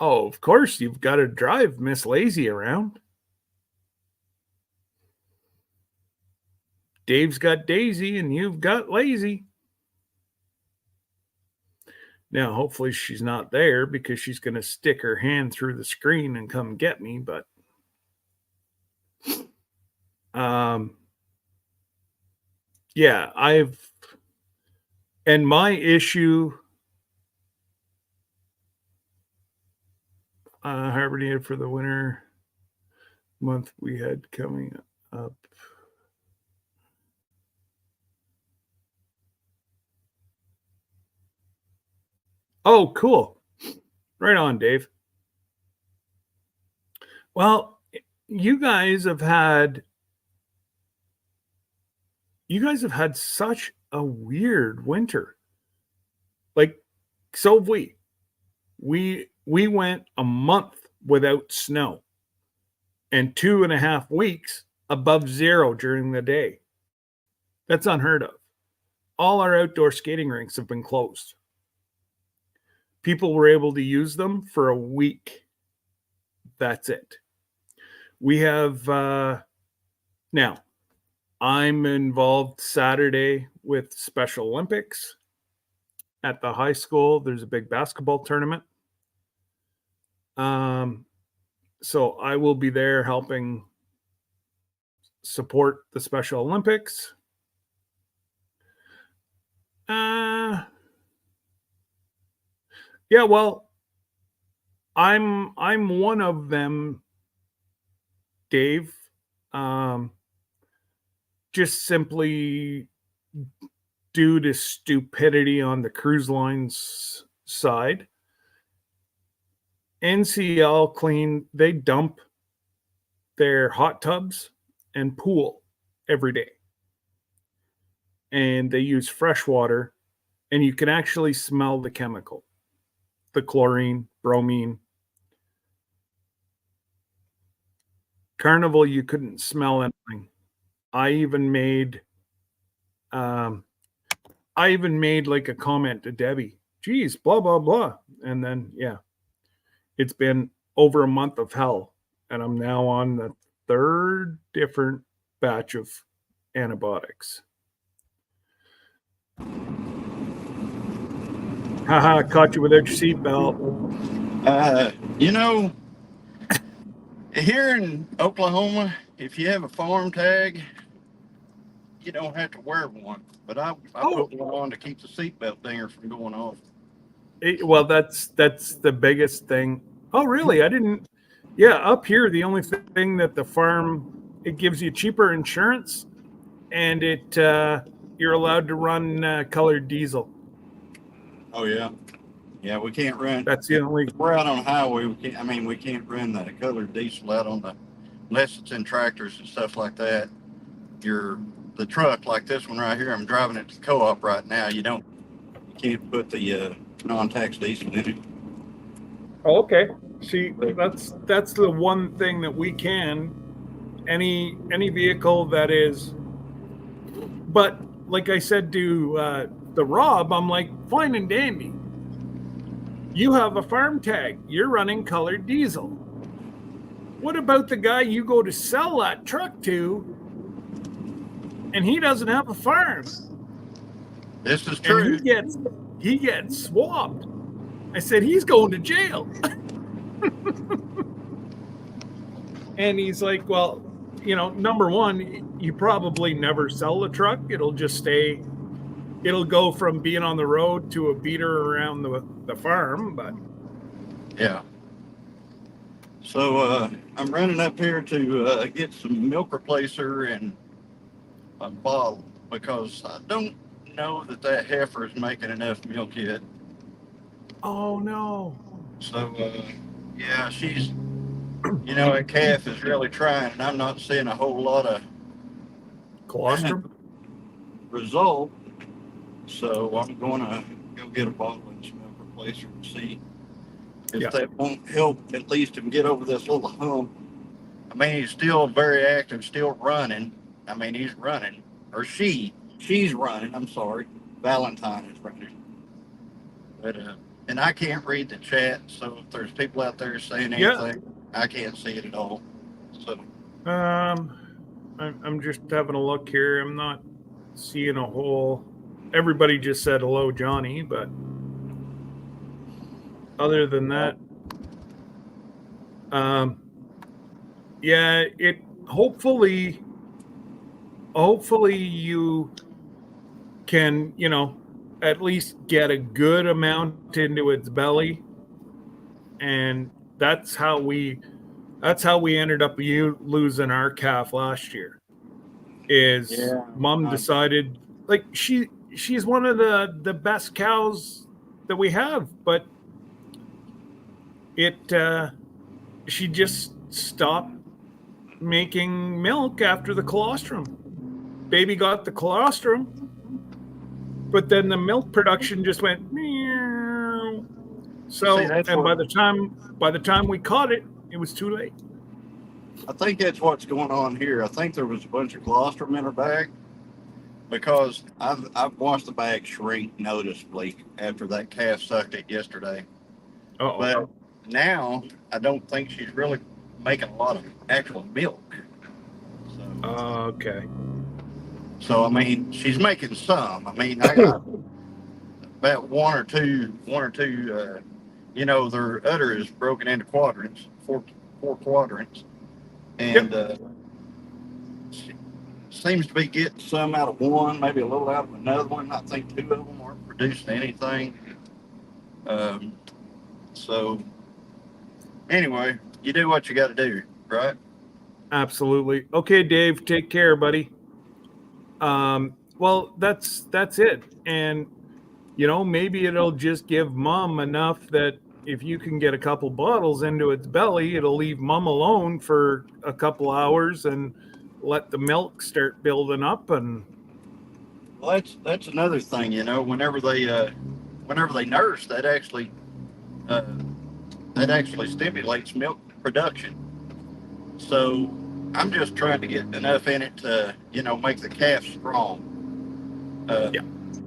Oh, of course, you've got to drive Miss Lazy around. Dave's got Daisy and you've got Lazy. Now, hopefully she's not there because she's going to stick her hand through the screen and come get me. But yeah, and my issue, hibernated for the winter month we had coming up. Oh, cool. Right on, Dave. Well, you guys have had such a weird winter. Like, so have we. We went a month without snow and 2.5 weeks above zero during the day. That's unheard of. All our outdoor skating rinks have been closed. People were able to use them for a week. That's it. We have now, I'm involved Saturday with Special Olympics at the high school. There's a big basketball tournament. So I will be there helping support the Special Olympics. Yeah, well, I'm one of them, Dave. Just simply due to stupidity on the cruise line's side. NCL Clean, they dump their hot tubs and pool every day. And they use fresh water, and you can actually smell the chemical, the chlorine, bromine. Carnival, you couldn't smell anything. I even made like a comment to Debbie, geez, blah, blah, blah. And then, yeah, it's been over a month of hell. And I'm now on the 3rd different batch of antibiotics. Haha, caught you without your seatbelt. Here in Oklahoma, if you have a farm tag, you don't have to wear one. But I put one on to keep the seatbelt dinger from going off. Well, that's the biggest thing. Oh, really? I didn't. Yeah, up here, the only thing that the farm, it gives you cheaper insurance, and you're allowed to run colored diesel. Oh yeah, yeah. We can't run. That's the only. We're out on the highway. We can't run the colored diesel out on unless it's in tractors and stuff like that. The truck like this one right here. I'm driving it to co-op right now. You can't put the non-tax diesel in it. Oh, okay. See, that's the one thing that we can. Any vehicle that is. But like I said to the Rob, I'm like, fine and dandy. You have a farm tag. You're running colored diesel. What about the guy you go to sell that truck to, and he doesn't have a farm? This is true. And he gets swabbed. I said, he's going to jail. And he's like, well, number one, you probably never sell the truck. It'll go from being on the road to a beater around the farm. But yeah. So I'm running up here to get some milk replacer and a bottle because I don't know that heifer is making enough milk yet. Oh no. So yeah, she's you know, a calf is really trying, and I'm not seeing a whole lot of Colostrum? result. So I'm going to go get a bottle and some milk replacer and see if Yeah. that won't help at least him get over this little hump. I mean, he's still very active, still running. I mean, he's running, or she's running. I'm sorry, Valentine is running. But and I can't read the chat, so if there's people out there saying Yeah. anything, I can't see it at all. So I'm just having a look here. I'm not seeing a whole. Everybody just said hello, Johnny, but other than that, yeah, it hopefully you can, at least get a good amount into its belly, and that's how we ended up losing our calf last year. Is Mom decided, like, she's one of the best cows that we have, but she just stopped making milk after the colostrum. Baby got the colostrum, but then the milk production just went meow. So, and by the time we caught it, it was too late. I think that's what's going on here. I think there was a bunch of colostrum in her bag because I've watched the bag shrink noticeably after that calf sucked it yesterday. Uh-oh. But now I don't think she's really making a lot of actual milk. Okay. So I mean, she's making some. I mean, I got about one or two. You know, their udder is broken into quadrants, four quadrants, and she seems to be getting some out of one, maybe a little out of another one. I think two of them aren't producing anything. So anyway, you do what you got to do, right? Absolutely. Okay, Dave, take care, buddy. Well, that's it. And maybe it'll just give Mom enough that if you can get a couple bottles into its belly, it'll leave Mom alone for a couple hours and let the milk start building up. And well, that's another thing, whenever they nurse, that actually stimulates milk production. So I'm just trying to get enough in it to, make the calf strong,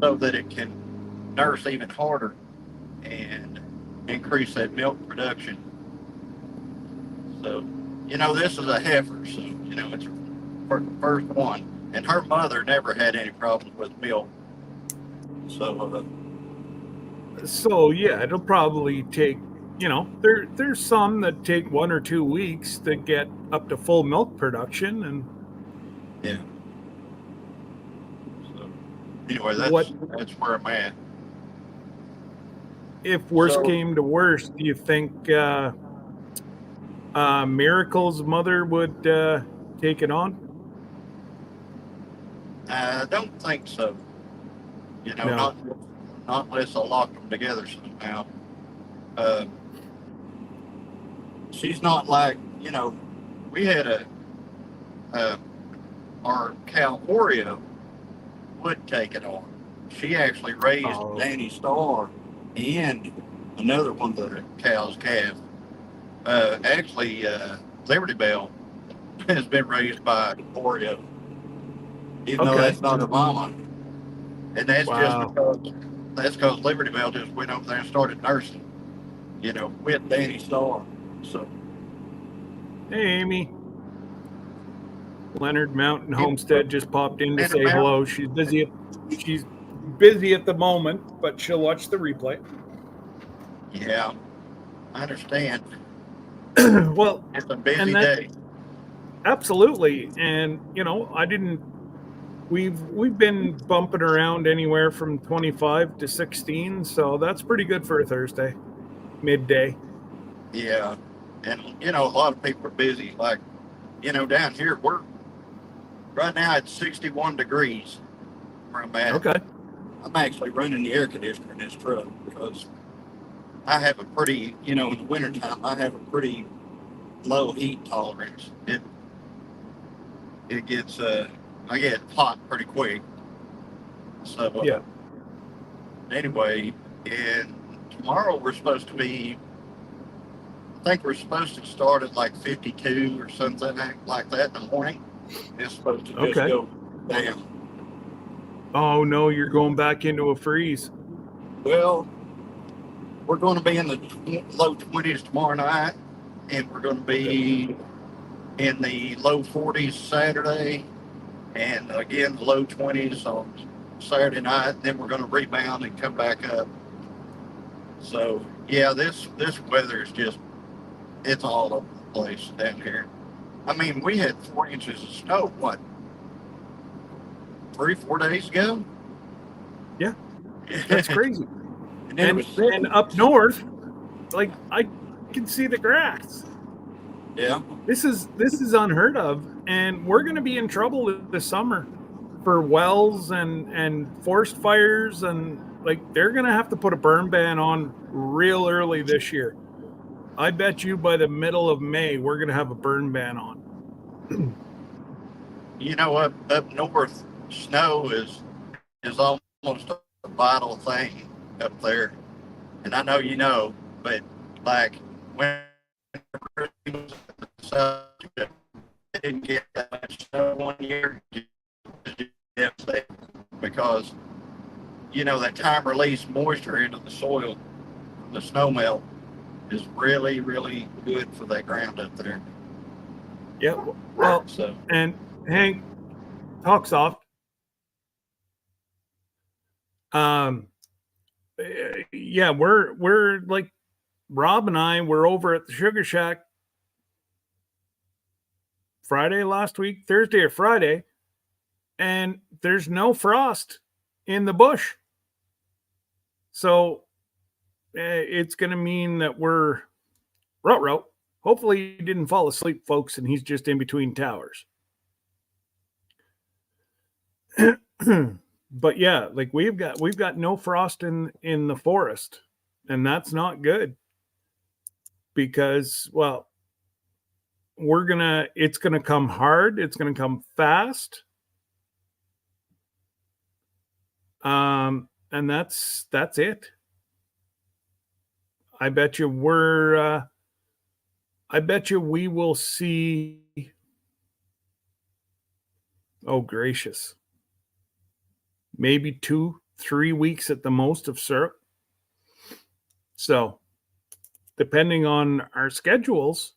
so that it can nurse even harder and increase that milk production. So, this is a heifer, so, it's her first one. And her mother never had any problems with milk. So, yeah, it'll probably take, there's some that take 1 or 2 weeks to get up to full milk production. And yeah. So, anyway, that's where I'm at. If worst came to worst, do you think Miracle's mother would take it on? I don't think so. No. Not unless I lock them together somehow. She's not like, we had our cow Oreo would take it on. She actually raised Danny Star and another one of the cow's calf. Actually, Liberty Bell has been raised by Oreo, even though that's not a mama. And that's just because Liberty Bell just went over there and started nursing, with Danny Star. So, hey, Amy. Leonard Mountain Homestead just popped in to say hello. She's busy at the moment, but she'll watch the replay. Yeah, I understand. Well, it's a busy day. Absolutely. And, we've been bumping around anywhere from 25 to 16. So that's pretty good for a Thursday, midday. Yeah. And, a lot of people are busy. Like, down here, right now it's 61 degrees where I'm at. Okay. I'm actually running the air conditioner in this truck because I have a pretty, in the wintertime, I have a pretty low heat tolerance. It gets I get hot pretty quick. So Yeah. anyway, and tomorrow we're supposed to be. I think we're supposed to start at like 52 or something like that in the morning. It's supposed to just Okay. go down. Oh no, you're going back into a freeze. Well, we're going to be in the low 20s tomorrow night, and we're going to be in the low 40s Saturday, and again the low 20s on Saturday night. Then we're going to rebound and come back up. So yeah, this weather is just, it's all over the place down here. I mean, we had 4 inches of snow, what, 3-4 days ago? Yeah, that's crazy. And then it was sick. And up north, like I can see the grass. Yeah. This is unheard of, and we're going to be in trouble this summer for wells and forest fires, and like they're going to have to put a burn ban on real early this year. I bet you by the middle of May we're going to have a burn ban on. You know, up north, snow is almost a vital thing up there. And I know you know, but like when it was at the south, they didn't get that much snow one year because you know that time release moisture into the soil, the snow melt is really, really good for that ground up there. Yeah, well, So and Hank, talk soft. Yeah, we're like Rob and I were over at the Sugar Shack Friday last week, Thursday or Friday, and there's no frost in the bush. So it's going to mean that we're route. Hopefully he didn't fall asleep, folks, and he's just in between towers. But yeah, like we've got no frost in the forest, and that's not good because, well, it's gonna come hard, it's gonna come fast, and that's it. I bet you we will see. Oh gracious, maybe 2-3 weeks at the most of syrup. So depending on our schedules,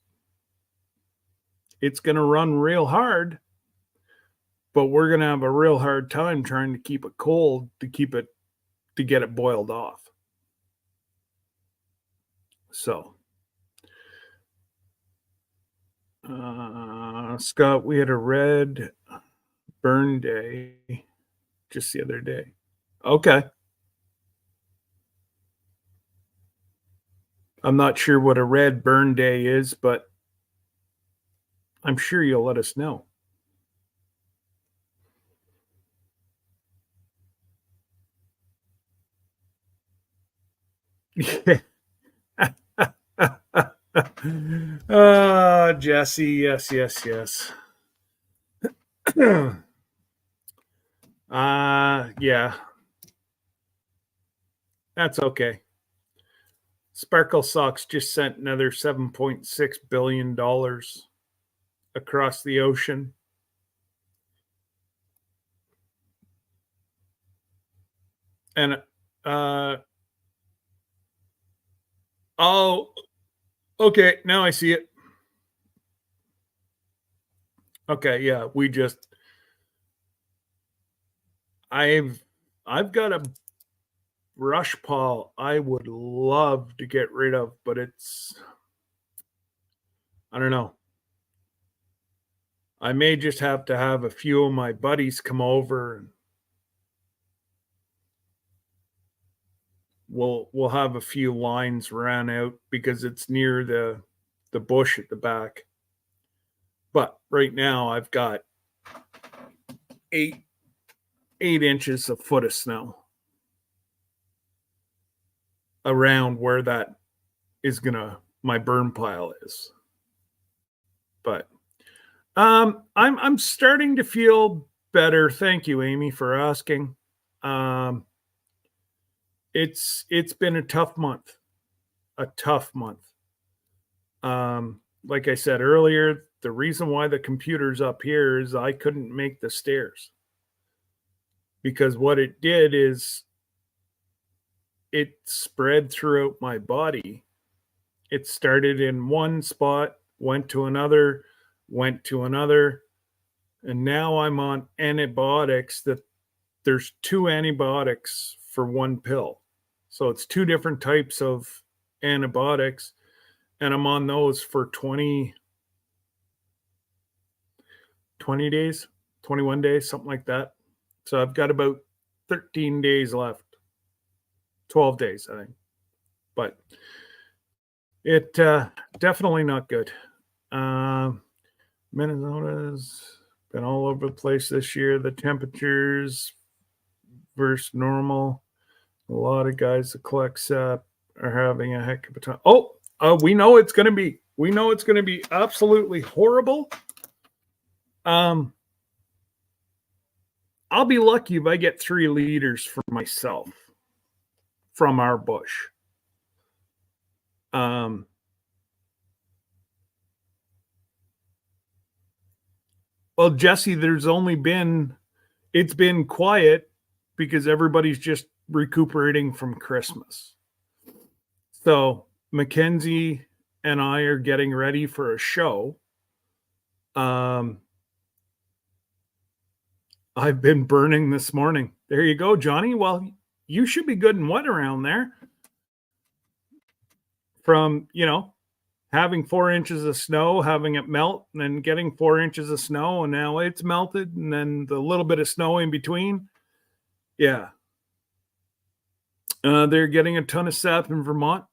it's going to run real hard, but we're going to have a real hard time trying to keep it cold to get it boiled off. So, Scott, we had a red burn day just the other day. Okay. I'm not sure what a red burn day is, but I'm sure you'll let us know. Jesse, yes. Yeah. That's okay. Sparkle Socks just sent another $7.6 billion across the ocean. And oh, okay, now I see it. Okay, yeah, I've got a brush pile I would love to get rid of, but I don't know. I may just have to have a few of my buddies come over and we'll have a few lines ran out because it's near the bush at the back. But right now I've got 8 inches of foot of snow around where that is my burn pile is. But I'm starting to feel better. Thank you, Amy, for asking. It's been a tough month. A tough month. Like I said earlier, the reason why the computer's up here is I couldn't make the stairs. Because what it did is it spread throughout my body. It started in one spot, went to another, and now I'm on antibiotics that there's 2 antibiotics for one pill. So it's 2 different types of antibiotics, and I'm on those for 20 days, 21 days, something like that. So I've got about 13 days left. 12 days, I think. But it definitely not good. Minnesota's been all over the place this year. The temperatures versus normal. A lot of guys that collect sap are having a heck of a time. We know it's going to be. We know it's going to be absolutely horrible. I'll be lucky if I get 3 liters for myself from our bush. Well, Jesse, it's been quiet because everybody's just recuperating from Christmas. So Mackenzie and I are getting ready for a show. I've been burning this morning. There you go, Johnny. Well, you should be good and wet around there. From, having 4 inches of snow, having it melt, and then getting 4 inches of snow, and now it's melted, and then the little bit of snow in between. Yeah. They're getting a ton of sap in Vermont.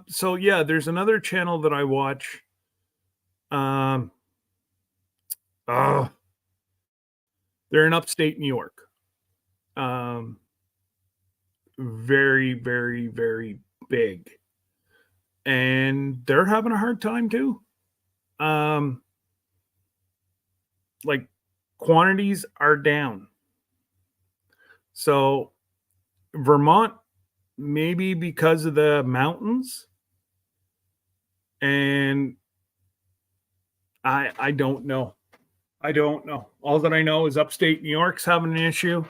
So yeah, there's another channel that I watch. They're in upstate New York. Very, very, very big. And they're having a hard time too. Like quantities are down. So Vermont, maybe because of the mountains, and I don't know. I don't know. All that I know is upstate New York's having an issue.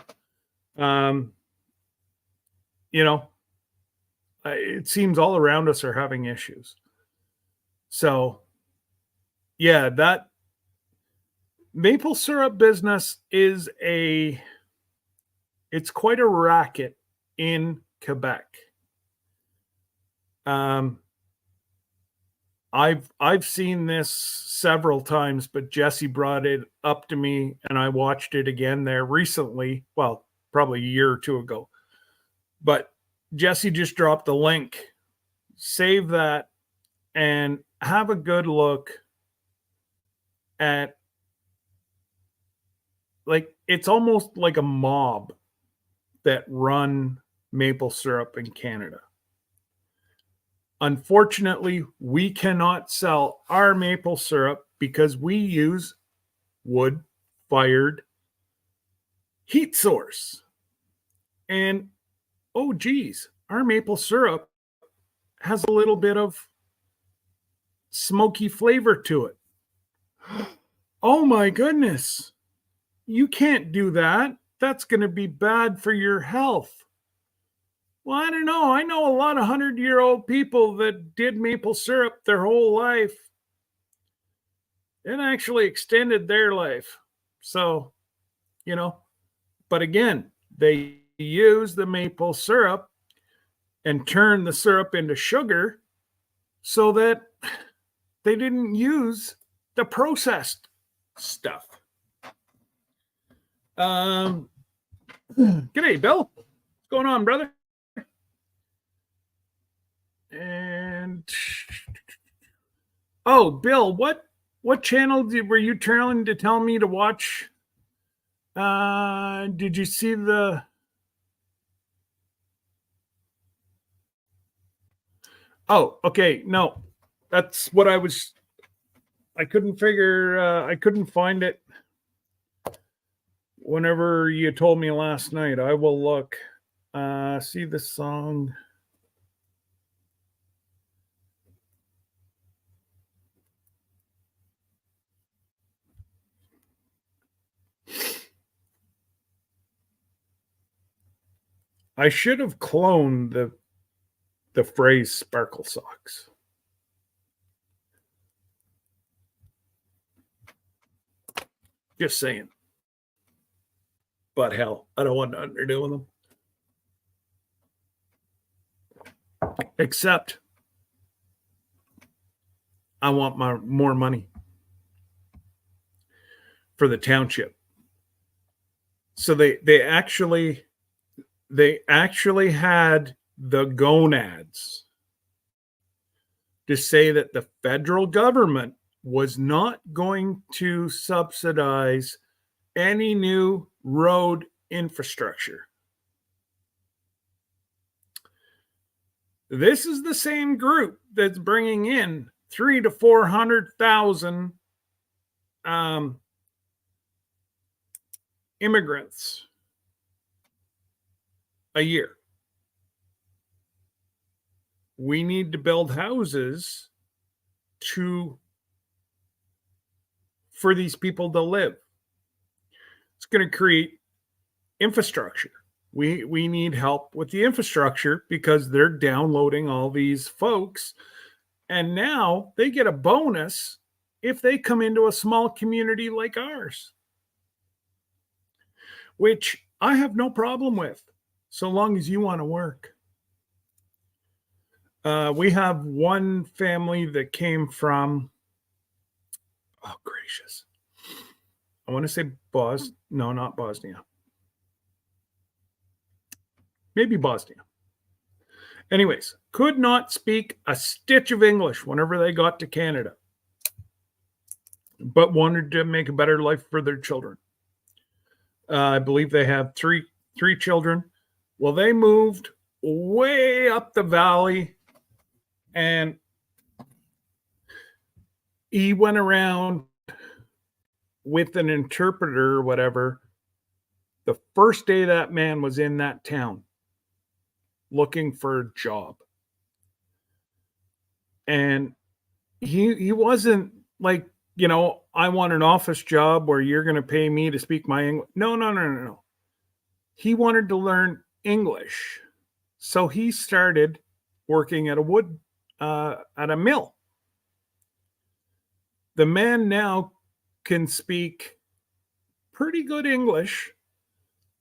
It seems all around us are having issues. So, yeah, that maple syrup business it's quite a racket in Quebec. I've seen this several times, but Jesse brought it up to me and I watched it again there recently. Well, probably a year or 2 ago. But Jesse just dropped the link. Save that and have a good look at, like, it's almost like a mob that run maple syrup in Canada. Unfortunately, we cannot sell our maple syrup because we use wood-fired heat source. And, oh geez, our maple syrup has a little bit of smoky flavor to it. Oh my goodness. You can't do that. That's going to be bad for your health. Well, I don't know. I know a lot of 100-year-old people that did maple syrup their whole life. It actually extended their life. So, but again, they use the maple syrup and turn the syrup into sugar so that they didn't use the processed stuff. G'day, Bill. What's going on, brother? And Bill, what channel were you trying to tell me to watch? Did you see the? Oh, okay. No, that's what I I couldn't find it whenever you told me last night. I will look. See the song. I should have cloned the phrase sparkle socks. Just saying. But hell, I don't want nothing to do with them. Except I want more money for the township. So they actually had the gonads to say that the federal government was not going to subsidize any new road infrastructure. This is the same group that's bringing in 300,000 to 400,000 immigrants a year. We need to build houses for these people to live. It's going to create infrastructure. We need help with the infrastructure because they're downloading all these folks, and now they get a bonus if they come into a small community like ours, which I have no problem with, so long as you want to work. We have one family that came from, oh gracious, I want to say no, not Bosnia. Maybe Bosnia. Anyways, could not speak a stitch of English whenever they got to Canada, but wanted to make a better life for their children. I believe they have three children. Well, they moved way up the valley, and he went around with an interpreter or whatever. The first day that man was in that town looking for a job. And he wasn't like, I want an office job where you're going to pay me to speak my English. No. He wanted to learn English. So he started working at a mill. The man now can speak pretty good English.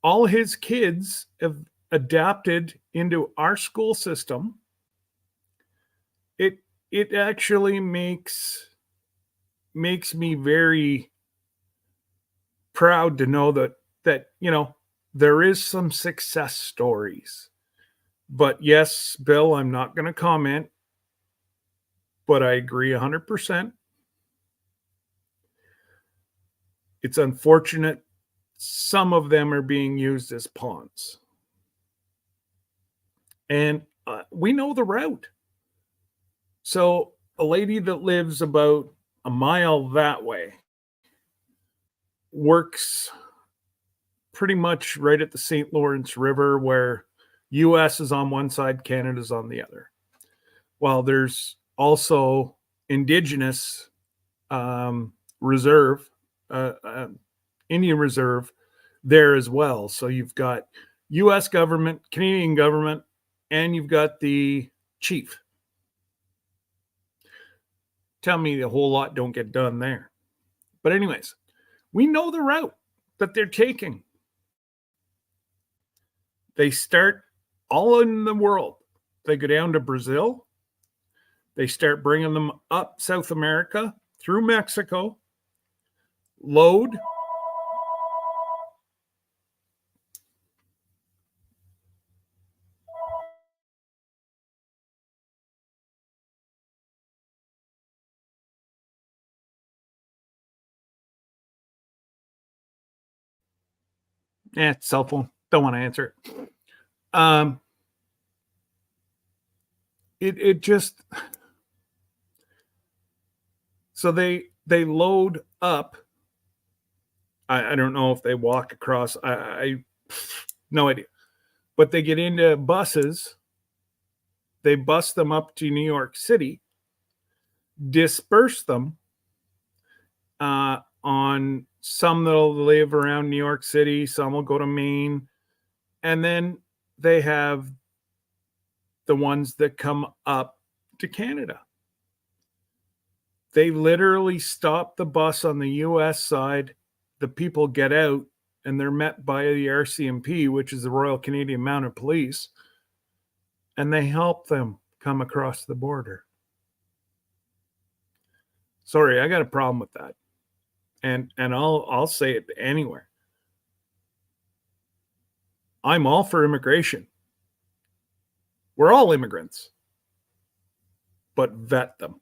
All his kids have adapted into our school system. It actually makes me very proud to know that there is some success stories. But yes, Bill, I'm not going to comment, but I agree 100%. It's unfortunate some of them are being used as pawns. And we know the route. So a lady that lives about a mile that way works pretty much right at the St. Lawrence River, where US is on one side, Canada's on the other. Well, there's also Indigenous reserve, Indian reserve there as well. So you've got US government, Canadian government, and you've got the chief. Tell me a whole lot don't get done there. But anyways, we know the route that they're taking. They start all in the world. They go down to Brazil. They start bringing them up South America through Mexico, load. It's cell phone. Don't want to answer it. It just, so they they load up. I don't know if they walk across. I no idea. But they get into buses. They bus them up to New York City, disperse them on some that'll live around New York City, some will go to Maine, and then they have the ones that come up to Canada. They literally stop the bus on the US side. The people get out and they're met by the RCMP, which is the Royal Canadian Mounted Police, and they help them come across the border. Sorry, I got a problem with that. And I'll say it anywhere. I'm all for immigration. We're all immigrants. But vet them.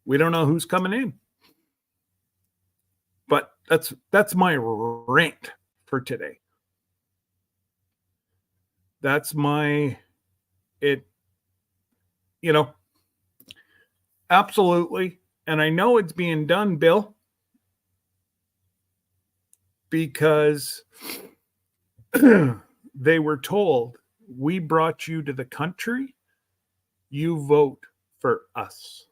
We don't know who's coming in. But that's my rant for today. That's my absolutely. And I know it's being done, Bill, because they were told, we brought you to the country, you vote for us.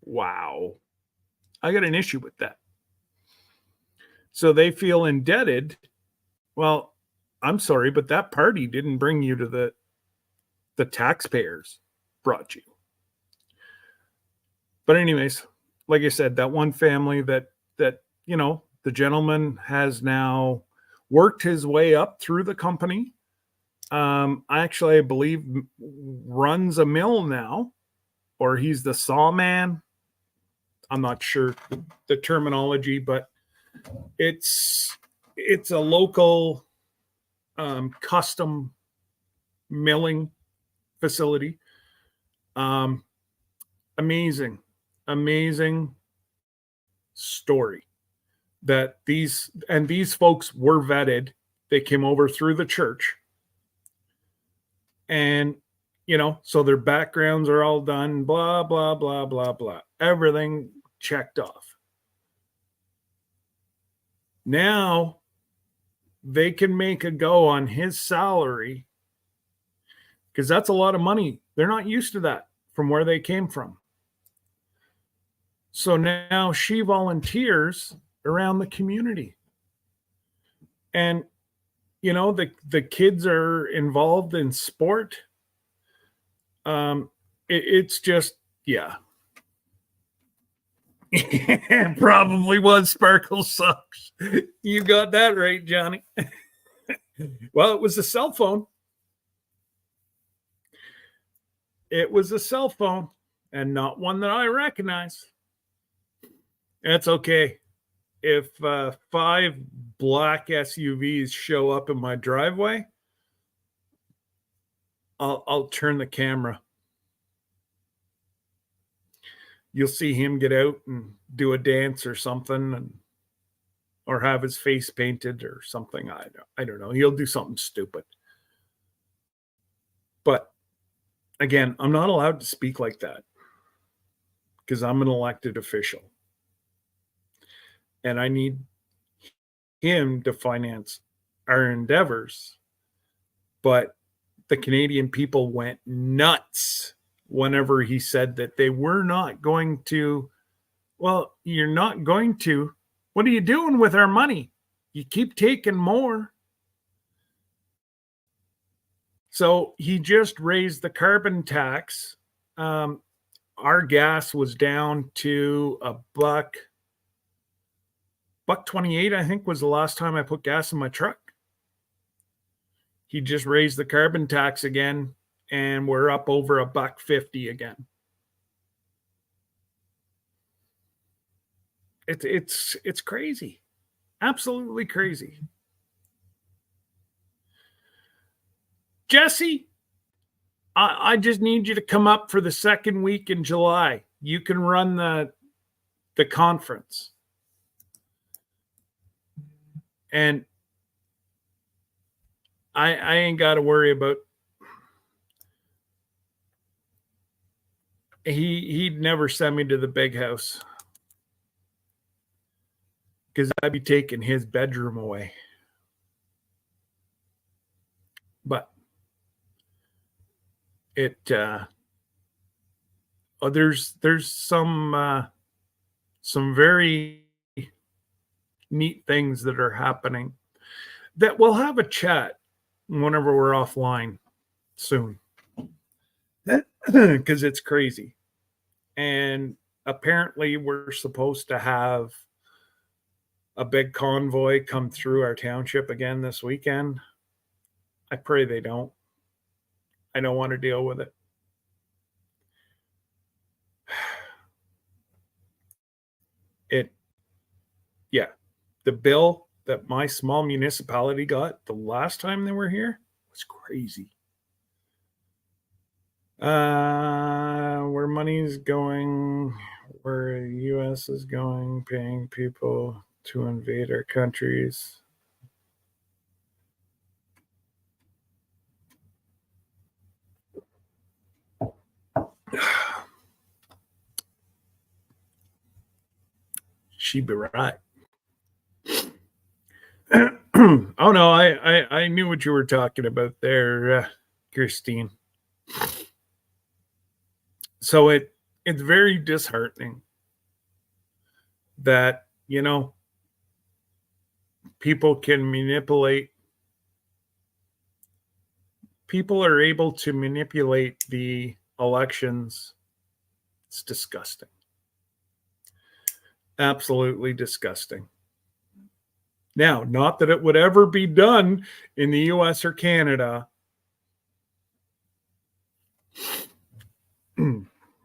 Wow. I got an issue with that. So they feel indebted. Well, I'm sorry, but that party didn't bring you to the taxpayers brought you. But anyways, like I said, that one family that the gentleman has now worked his way up through the company. I believe runs a mill now, or he's the sawman. I'm not sure the terminology, but it's a local custom milling facility. Amazing story that these folks were vetted. They came over through the church, and so their backgrounds are all done, blah blah blah blah blah, everything checked off. Now they can make a go on his salary, because that's a lot of money. They're not used to that from where they came from. So now she volunteers around the community. And, the kids are involved in sport. It's just, yeah. Probably was Sparkle Sucks. You got that right, Johnny. Well, it was a cell phone. It was a cell phone, and not one that I recognize. That's okay. If 5 black SUVs show up in my driveway, I'll turn the camera. You'll see him get out and do a dance or something, or have his face painted or something. I don't know. He'll do something stupid. But again, I'm not allowed to speak like that because I'm an elected official. And I need him to finance our endeavors. But the Canadian people went nuts whenever he said that they were not going to. Well, you're not going to. What are you doing with our money? You keep taking more. So he just raised the carbon tax. Our gas was down to $1.28, I think, was the last time I put gas in my truck. He just raised the carbon tax again, and we're up over $1.50 again. It's crazy. Absolutely crazy. Jesse, I just need you to come up for the second week in July. You can run the conference. And I ain't got to worry about he'd never send me to the big house because I'd be taking his bedroom away. But there's some very neat things that are happening that we'll have a chat whenever we're offline soon because it's crazy. And apparently we're supposed to have a big convoy come through our township again this weekend. I pray they don't. I don't want to deal with it. Yeah, the bill that my small municipality got the last time they were here was crazy. Where money's going, where U.S. is going, paying people to invade our countries. She'd be right. Oh no, I knew what you were talking about there, Christine. So it's very disheartening that, people can manipulate. People are able to manipulate the elections. It's disgusting. Absolutely disgusting. Now, not that it would ever be done in the US or Canada,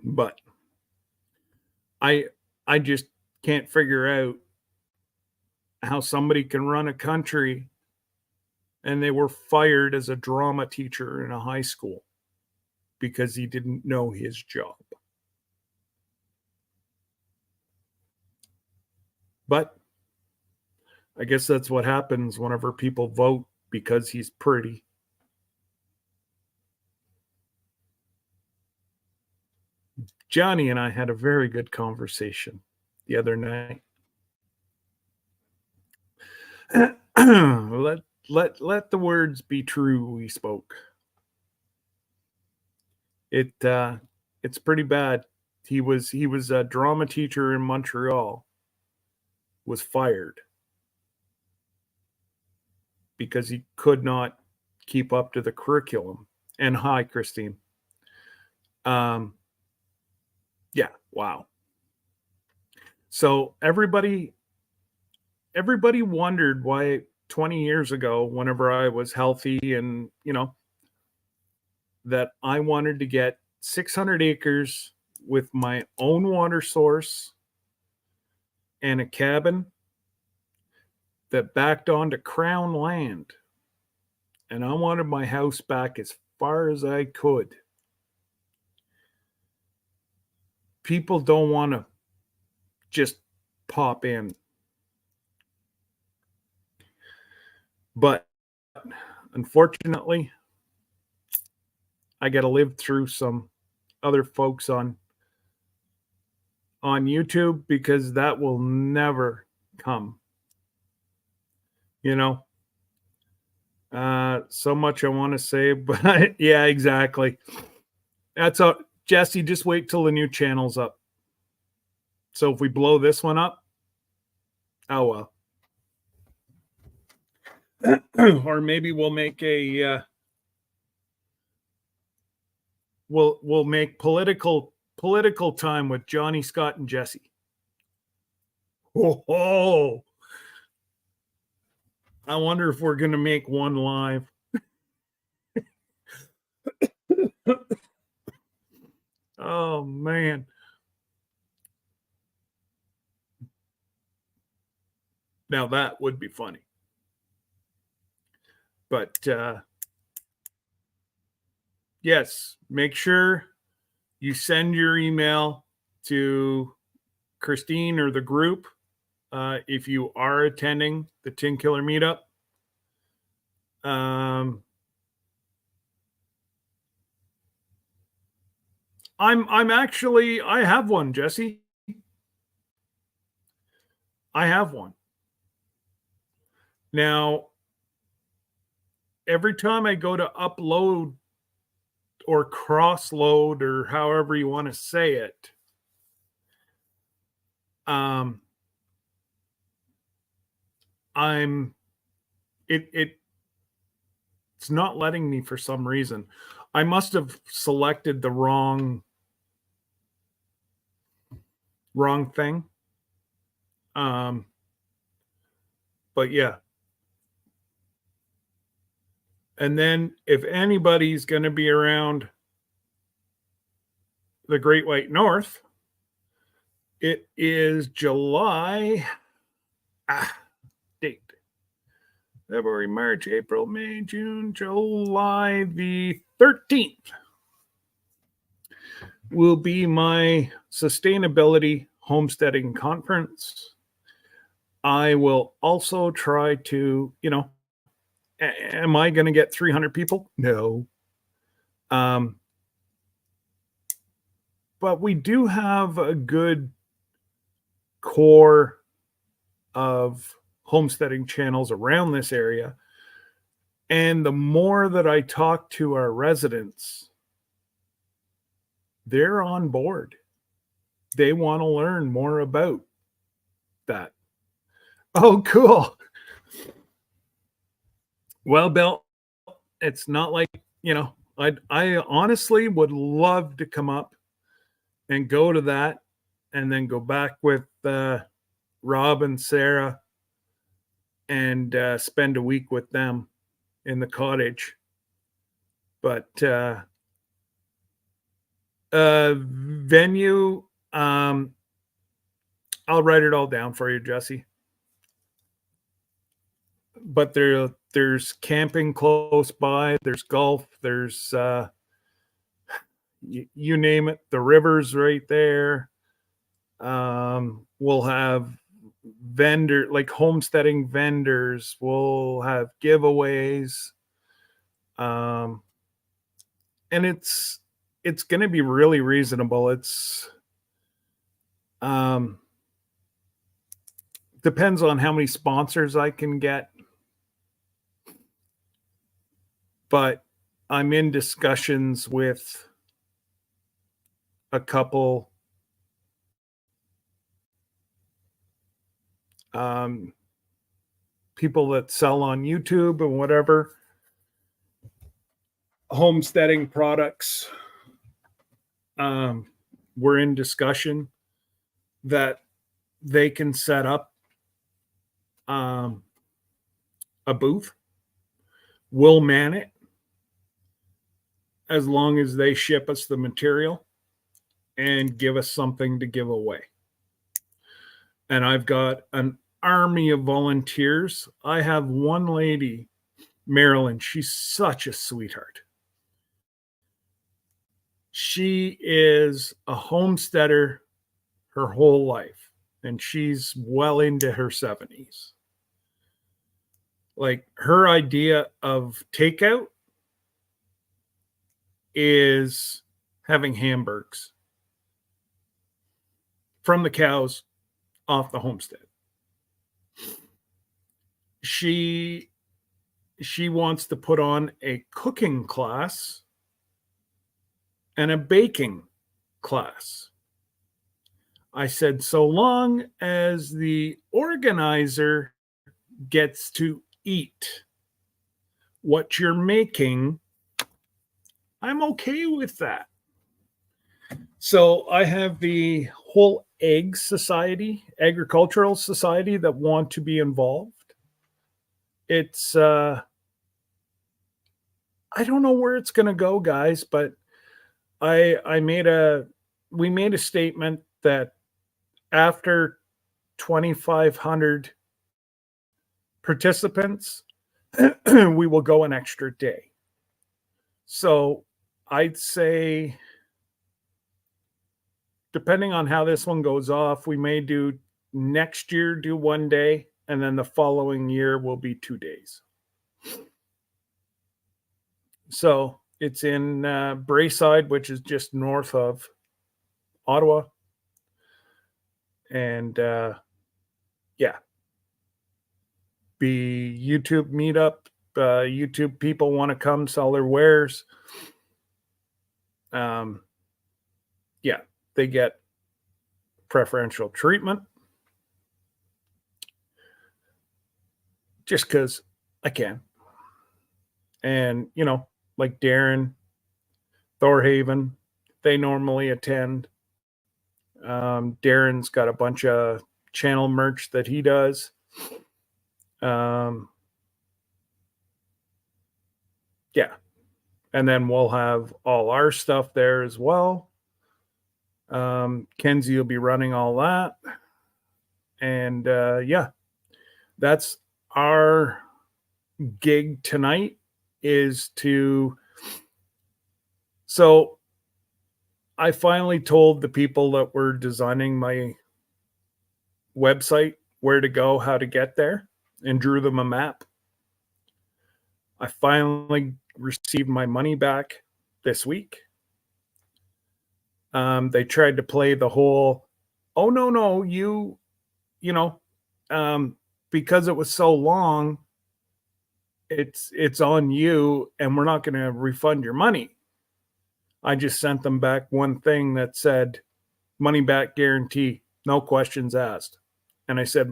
but I just can't figure out how somebody can run a country and they were fired as a drama teacher in a high school because he didn't know his job. But I guess that's what happens whenever people vote because he's pretty. Johnny and I had a very good conversation the other night. Let the words be true, we spoke. It's pretty bad. He was a drama teacher in Montreal, was fired because he could not keep up to the curriculum. And hi, Christine. Yeah, wow. So everybody wondered why 20 years ago, whenever I was healthy and, that I wanted to get 600 acres with my own water source and a cabin that backed onto Crown land. And I wanted my house back as far as I could. People don't want to just pop in. But unfortunately, I got to live through some other folks on YouTube because that will never come. So much I want to say, but yeah, exactly. That's all. Jesse, just wait till the new channel's up. So if we blow this one up, oh well. Or maybe we'll make we'll make political time with Johnny, Scott, and Jesse. Oh, I wonder if we're gonna make one live. Oh man. Now that would be funny. But yes, make sure you send your email to Christine or the group if you are attending the Tin Killer meetup. I have one, Jesse. I have one. Now, every time I go to upload or cross load or however you want to say it, I'm it's not letting me for some reason. I must have selected the wrong thing. But yeah. And then if anybody's going to be around the Great White North, it is July date. February, March, April, May, June, July the 13th will be my sustainability homesteading conference. I will also try to, am I going to get 300 people? No. But we do have a good core of homesteading channels around this area. And the more that I talk to our residents, they're on board. They want to learn more about that. Oh, cool. Well, Bill, it's not like, I honestly would love to come up and go to that and then go back with Rob and Sarah and spend a week with them in the cottage. But venue, I'll write it all down for you, Jesse. But there's camping close by, there's golf, there's you name it, the river's right there. We'll have homesteading vendors, we'll have giveaways. And it's going to be really reasonable. It's depends on how many sponsors I can get. But I'm in discussions with a couple people that sell on YouTube and whatever, homesteading products. We're in discussion that they can set up a booth. We'll man it as long as they ship us the material and give us something to give away. And I've got an army of volunteers. I have one lady, Marilyn. She's such a sweetheart. She is a homesteader her whole life, and she's well into her 70s. Like, her idea of takeout is having hamburgers from the cows off the homestead. She wants to put on a cooking class and a baking class. I said, so long as the organizer gets to eat what you're making, I'm okay with that. So I have the whole agricultural society that want to be involved. It's I don't know where it's going to go, guys, but we made a statement that after 2,500 participants, we will go an extra day. So I'd say, depending on how this one goes off, we may do next year, do 1 day, and then the following year will be 2 days. So It's in Brayside, which is just north of Ottawa. And yeah, be YouTube meetup. YouTube people want to come sell their wares. Yeah, they get preferential treatment. Just because I can. And, you know, like Darren, Thorhaven, they normally attend. Darren's got a bunch of channel merch that he does. Yeah. And then we'll have all our stuff there as well. Kenzie will be running all that. And yeah, that's our gig tonight is to. So I finally told the people that were designing my website where to go, how to get there, and drew them a map. I finally received my money back this week. They tried to play the whole, oh, no, you know, because it was so long, it's on you and we're not going to refund your money. I just sent them back one thing that said money back guarantee, no questions asked. And I said,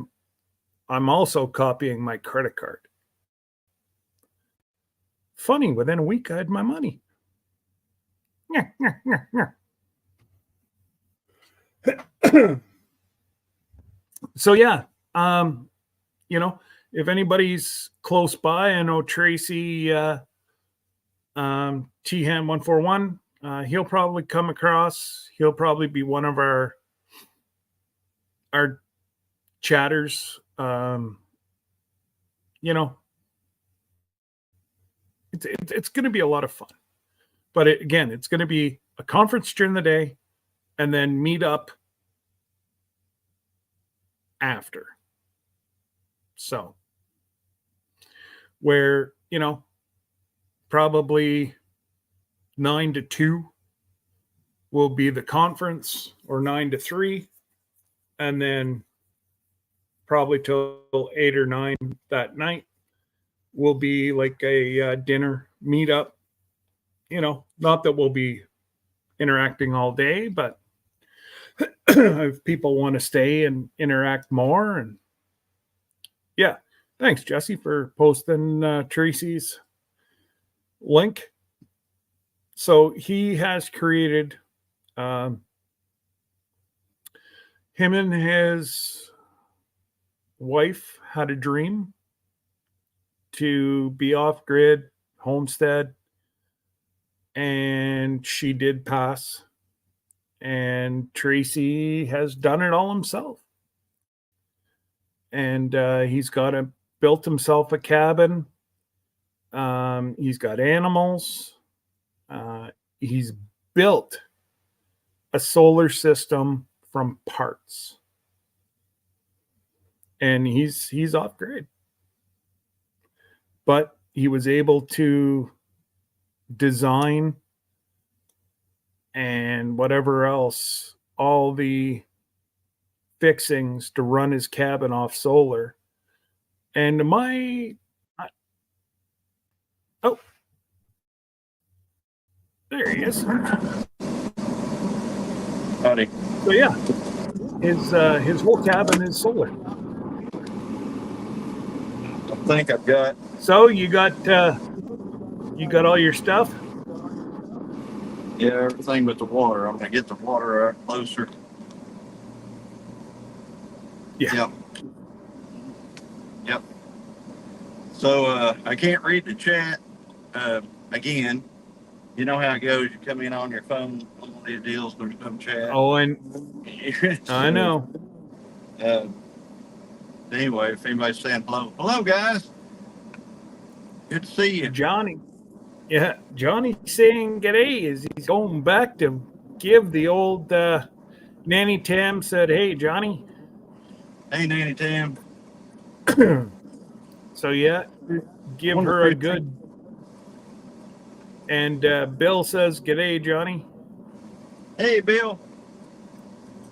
I'm also copying my credit card. Funny, within a week I had my money. So yeah, you know, if anybody's close by, I know Tracy T-Ham141, he'll probably come across. He'll probably be one of our chatters. You know, it's going to be a lot of fun. But again, it's going to be a conference during the day and then meet up after. So, where, you know, probably 9 to 2 will be the conference, or 9 to 3. And then probably till 8 or 9 that night will be like a dinner meetup. You know, not that we'll be interacting all day, but if people want to stay and interact more. And yeah, thanks, Jesse, for posting Tracy's link. So he has created, him and his wife had a dream to be off grid, homestead, and she did pass. And Tracy has done it all himself. And he's built himself a cabin. He's got animals. He's built a solar system from parts. And he's off grid. But he was able to design and whatever else, all the fixings to run his cabin off solar. And oh, there he is. Howdy. So yeah, his whole cabin is solar. I think I've got. So you got all your stuff? Yeah, everything but the water. I'm gonna get the water out closer. Yeah. Yep. So I can't read the chat. Again, you know how it goes. You come in on your phone, on one of these deals, there's no chat. Oh, and So, I know. Anyway, if anybody's saying hello guys. Good to see you. Johnny. Yeah, Johnny saying g'day is he's going back to give the old Nanny Tam said, hey, Johnny. Hey, Nanny Tam. So yeah, give her a good And Bill says, "G'day, Johnny." Hey, Bill.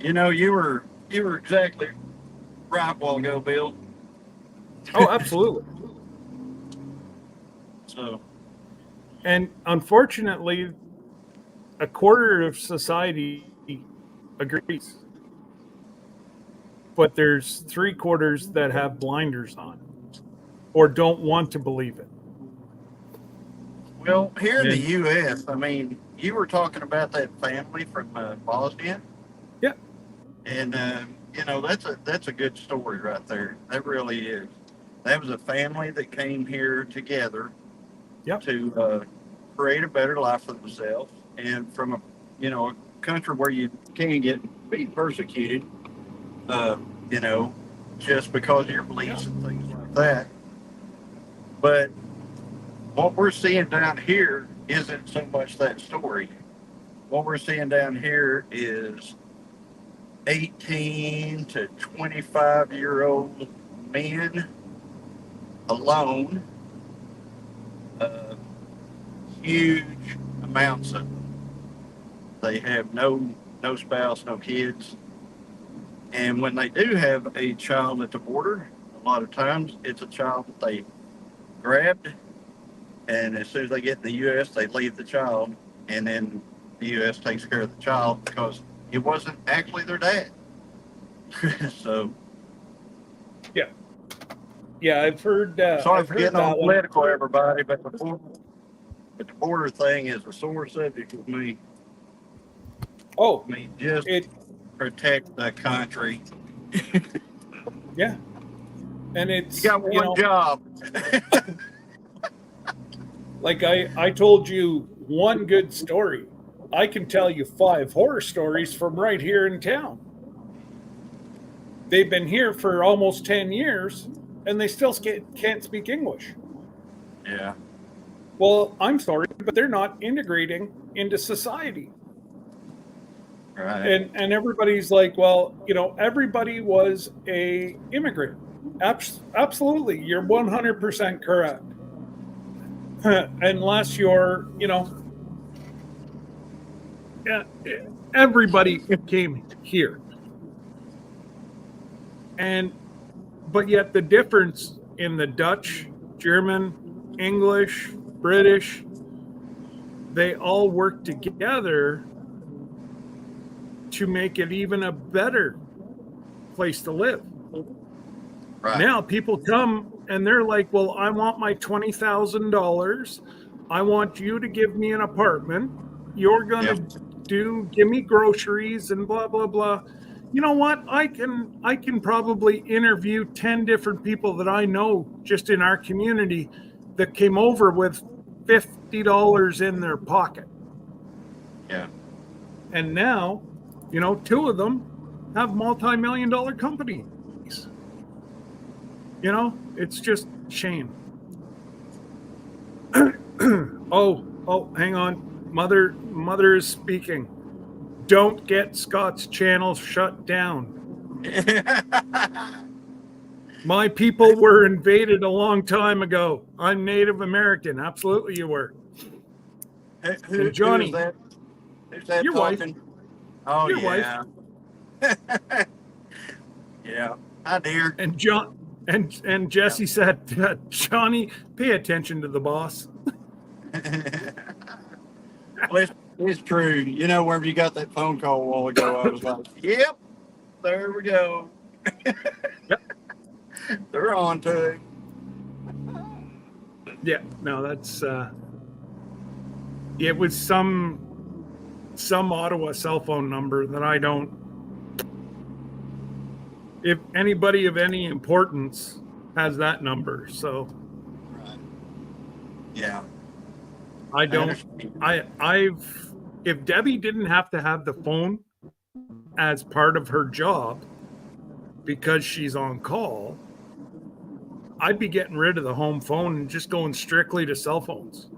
You know, you were exactly right a while ago, Bill. Oh, absolutely. So, And unfortunately, a quarter of society agrees, but there's 3/4 that have blinders on or don't want to believe it. well, here in the And U.S., I mean, you were talking about that family from Bosnia, yeah, and you know, that's a good story right there. That really is. That was a family that came here together yep, to create a better life for themselves, and from a a country where you can be persecuted, uh, you know, just because of your beliefs and things like that. But what we're seeing down here isn't so much that story. What we're seeing down here is 18 to 25-year-old men alone, uh, huge amounts of them. They have no spouse, no kids, and when they do have a child at the border, a lot of times it's a child that they grabbed, and as soon as they get in the U.S., they leave the child, and then the U.S. takes care of the child because it wasn't actually their dad. So, yeah, I've heard. sorry I've for heard getting on that one. political, everybody, but the border thing is a sore subject with me. Oh, I mean, just it protect the country. yeah, and You it's got one job. like I told you one good story. I can tell you 5 horror stories from right here in town. They've been here for almost 10 years and they still can't speak English. Yeah, Well, I'm sorry, but they're not integrating into society. right. And everybody's like, well, everybody was a immigrant. Absolutely, you're 100% correct. Unless you're, yeah, everybody came here. But yet the difference in the Dutch, German, English, British, they all work together to make it even a better place to live. Right. Now people come and they're like, well, I want my $20,000. I want you to give me an apartment. You're going to give me groceries and blah, blah, blah. You know what? I can probably interview 10 different people that I know just in our community that came over with $50 in their pocket. Yeah. And now, 2 of them have multi-million-dollar companies. It's just shame. oh, hang on. Mother is speaking. Don't get Scott's channel shut down. My people were invaded a long time ago. I'm Native American. Absolutely you were. And Johnny, who is that? Who's that your talking? wife. Oh, Your yeah. Yeah. Hi, dear. And John and Jesse said, Johnny, pay attention to the boss. Well, it's true. You know, whenever you got that phone call a while ago, I was like, yep, there we go. Yep. They're on to it. Yeah, no, that's it was some Ottawa cell phone number that I don't. If anybody of any importance has that number, so Right. Yeah. I don't. I've if Debbie didn't have to have the phone as part of her job because she's on call, I'd be getting rid of the home phone and just going strictly to cell phones.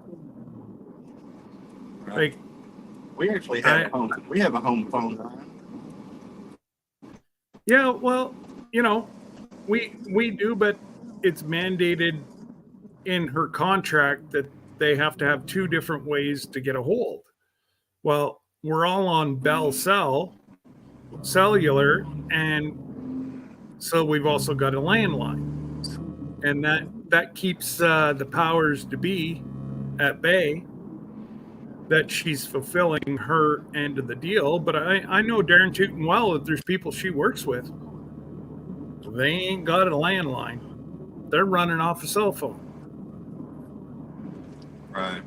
Right. Like We actually have a home phone line. Yeah, well, we do, but it's mandated in her contract that they have to have 2 different ways to get a hold. Well, we're all on Bell cellular, and so we've also got a landline, and that keeps the powers to be at bay, that she's fulfilling her end of the deal. But I know darn tootin' well that there's people she works with, they ain't got a landline. They're running off a cell phone. Right.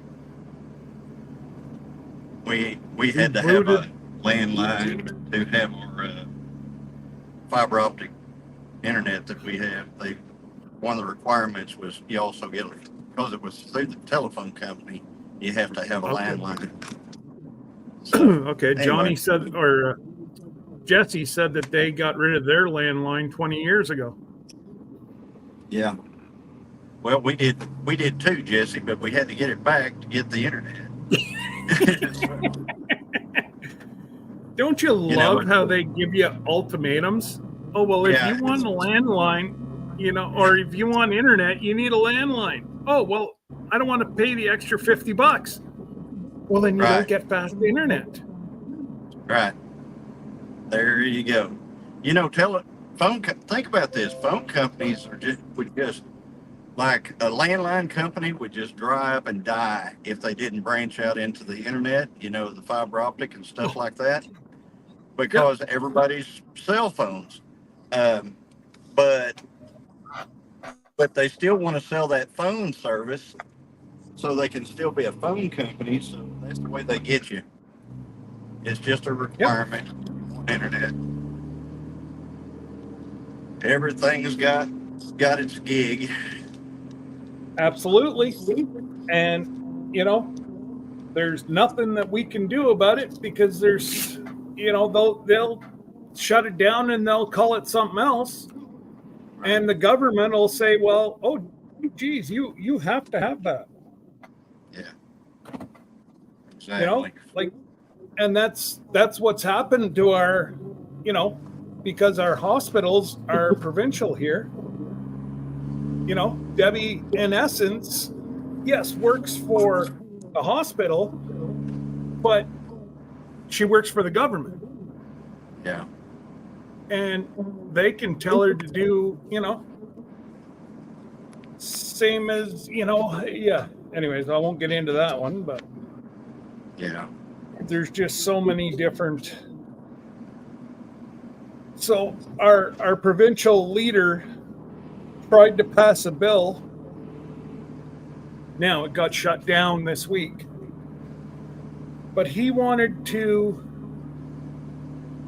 We had to have a landline to have our fiber optic internet that we have. One of the requirements was you also get, because it was through the telephone company, you have to have a landline. So, okay, anyway. Johnny said, or Jesse said that they got rid of their landline 20 years ago. Yeah. Well, we did too, Jesse, but we had to get it back to get the internet. Don't you love how they give you ultimatums? Oh, well, if you want a landline, or if you want internet, you need a landline. Oh, well, I don't want to pay the extra $50. Well, then you don't get fast internet. Right. There you go. Think about this. Phone companies would just, like a landline company would just dry up and die if they didn't branch out into the internet, the fiber optic and stuff like that, because everybody's cell phones. But they still want to sell that phone service so they can still be a phone company. So that's the way they get you. It's just a requirement on internet. Everything's got its gig. Absolutely. And, there's nothing that we can do about it, because there's, they'll shut it down and they'll call it something else. And the government will say, well, oh, geez, you have to have that. Yeah. Exactly. And that's what's happened to our, because our hospitals are provincial here. Debbie, in essence, yes, works for the hospital, but she works for the government. Yeah. And they can tell her to do, same as, Anyways, I won't get into that one, but there's just so many different. So our provincial leader tried to pass a bill. Now it got shut down this week. But he wanted to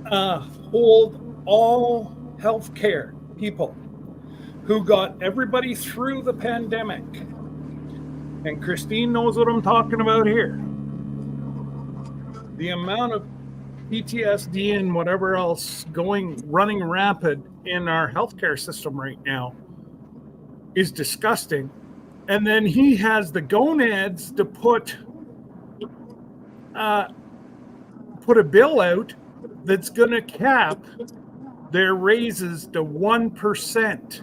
hold all healthcare people who got everybody through the pandemic. And Christine knows what I'm talking about here. The amount of PTSD and whatever else running rampant in our healthcare system right now is disgusting. And then he has the gonads to put a bill out that's going to cap their raises to 1%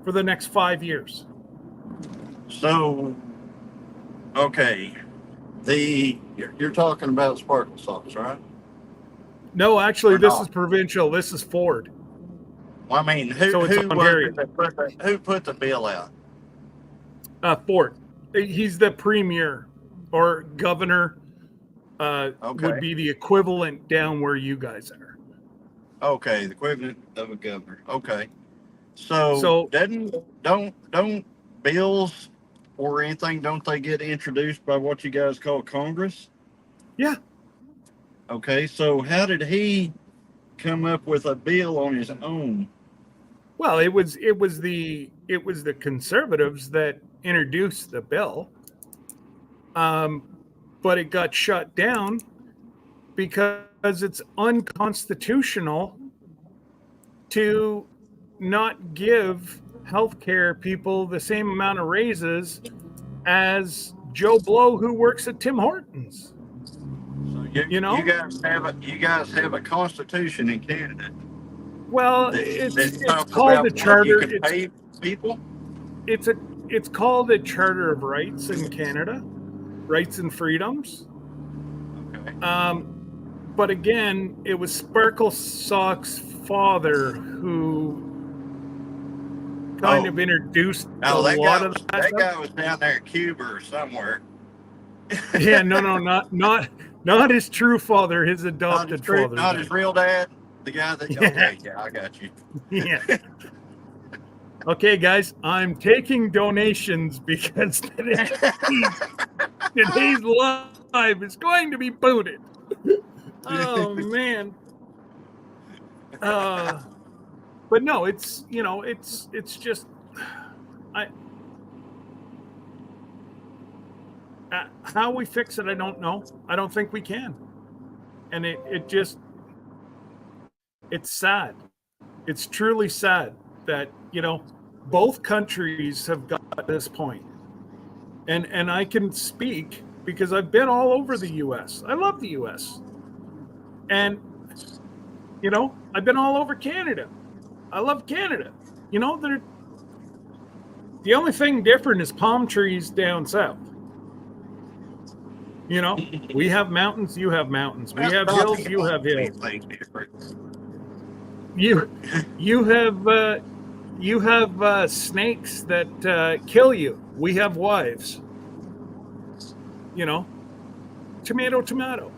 for the next 5 years. So, okay, you're talking about Sparkle Sauce, right? No, actually, this is provincial. This is Ford. Well, I mean, who put the bill out? Ford. He's the premier or governor. Would be the equivalent down where you guys are. Okay, the equivalent of a governor. Okay, so don't bills or anything, don't they get introduced by what you guys call Congress? Yeah. Okay, so how did he come up with a bill on his own? Well, it was the conservatives that introduced the bill. But it got shut down because it's unconstitutional to not give healthcare people the same amount of raises as Joe Blow, who works at Tim Hortons. So you guys have a constitution in Canada. Well, it's called the charter. You can pay people. It's it's called a Charter of Rights in Canada, Rights and Freedoms. Okay. But again, it was Sparkle Sock's father who kind of introduced a lot of that stuff. Guy was down there in Cuba or somewhere. Yeah, no, not his true father, his adopted father. Not his real dad. The guy that. Okay, yeah, I got you. Yeah. Okay, guys, I'm taking donations because today's live is going to be booted. Oh man. But no, it's just how we fix it, I don't know. I don't think we can. And it's sad. It's truly sad that, both countries have got to this point. And I can speak because I've been all over the US. I love the US. And I've been all over Canada. I love Canada. The only thing different is palm trees down south. We have mountains, you have mountains. We have hills, you have hills. You have snakes that kill you. We have wives. Tomato, tomato.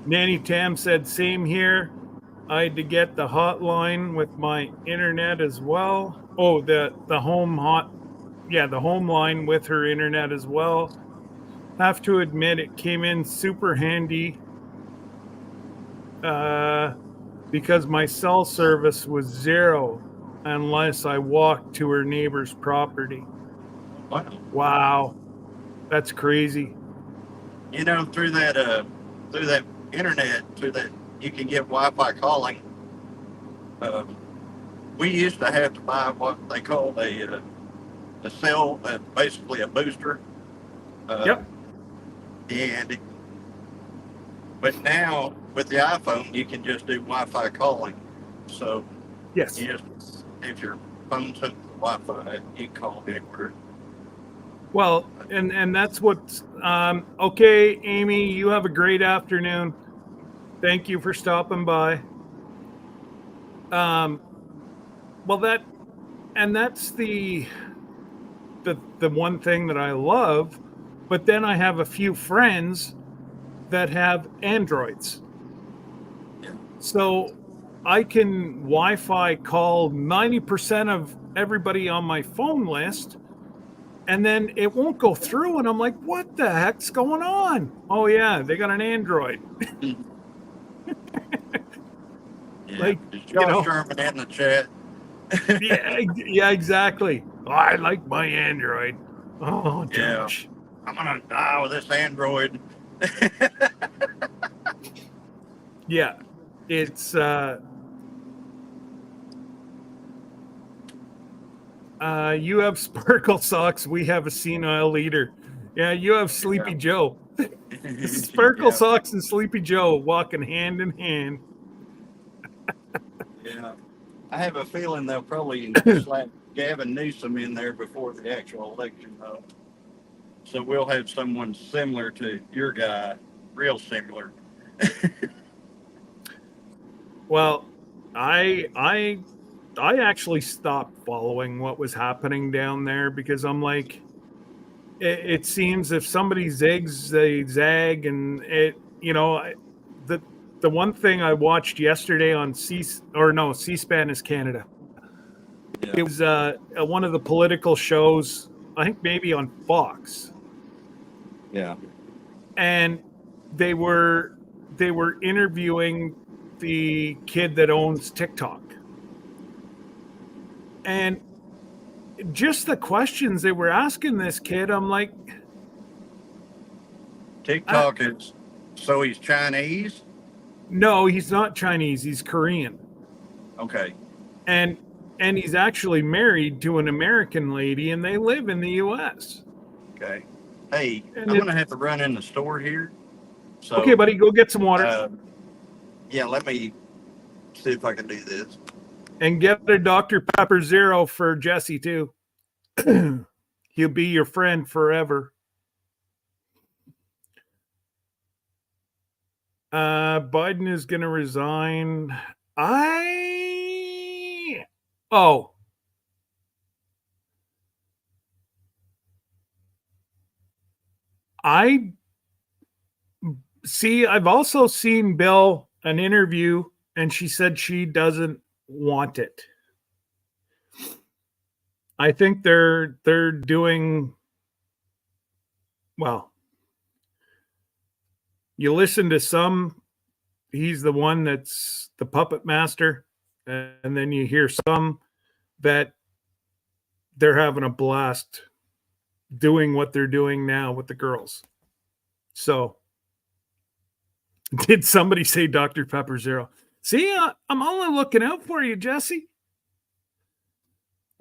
Nanny Tam said, same here. I had to get the hotline with my internet as well. Oh, the home the home line with her internet as well. Have to admit it came in super handy because my cell service was zero unless I walked to her neighbor's property. Wow. That's crazy. Through that internet, you can get Wi-Fi calling. We used to have to buy what they call a cell, basically a booster. Yep. But now with the iPhone, you can just do Wi-Fi calling. So yes, if your phone's hooked to Wi-Fi, you can call anywhere. Well, and that's what. Okay, Amy, you have a great afternoon. Thank you for stopping by. Well, that's the one thing that I love. But then I have a few friends that have Androids. Yeah. So I can Wi-Fi call 90% of everybody on my phone list, and then it won't go through. And I'm like, what the heck's going on? Oh, yeah, they got an Android. Yeah, Sherman in the chat. yeah, exactly. Oh, I like my Android. Oh, gosh. Yeah. I'm gonna die with this Android. Yeah, it's you have Sparkle Socks, we have a senile leader. Yeah, you have Sleepy Joe. Sparkle Socks and Sleepy Joe walking hand in hand. Yeah, I have a feeling they'll probably slap Gavin Newsom in there before the actual election, though. So we'll have someone similar to your guy, real similar. Well, I actually stopped following what was happening down there because I'm like, it seems if somebody zigs, they zag, and the one thing I watched yesterday on C-SPAN is Canada. Yeah. It was one of the political shows, I think maybe on Fox. Yeah. And they were interviewing the kid that owns TikTok. And just the questions they were asking this kid, I'm like, TikTok is, so he's Chinese? No, he's not Chinese. He's Korean. Okay. And he's actually married to an American lady, and they live in the U.S. Okay. Hey, I'm going to have to run in the store here. So, okay, buddy, go get some water. Yeah, let me see if I can do this. And get a Dr. Pepper Zero for Jesse too. He'll be your friend forever. Biden is going to resign. I see. I've also seen Bill an interview, and she said she doesn't want it. I think they're doing well. You listen to some, he's the one that's the puppet master, and then you hear some that they're having a blast doing what they're doing now with the girls. So, did somebody say Dr. Pepper Zero? See, I'm only looking out for you, Jesse.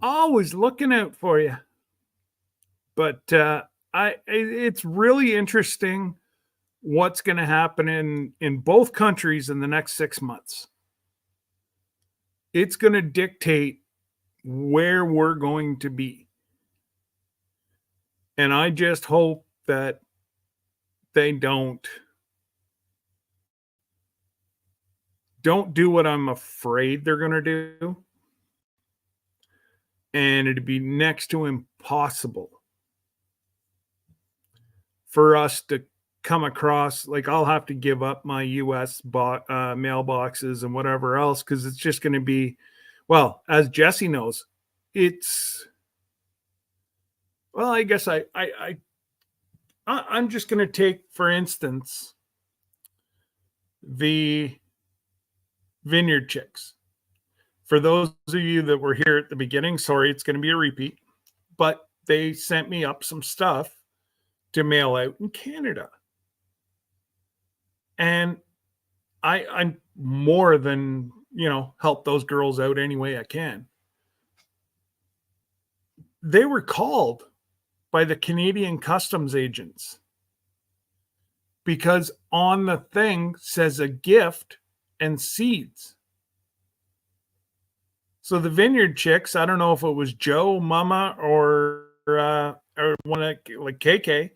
Always looking out for you. But it's really interesting what's going to happen in both countries in the next 6 months. It's going to dictate where we're going to be. And I just hope that they don't do what I'm afraid they're going to do. And it'd be next to impossible for us to come across, like I'll have to give up my US mailboxes and whatever else, because it's just going to be, well, as Jesse knows, I guess I'm just going to take, for instance, the Vineyard Chicks. For those of you that were here at the beginning, sorry, it's going to be a repeat, but they sent me up some stuff to mail out in Canada. And I'm more than, help those girls out any way I can. They were called by the Canadian customs agents because on the thing says a gift and seeds. So the Vineyard Chicks, I don't know if it was Joe, Mama, or one like KK,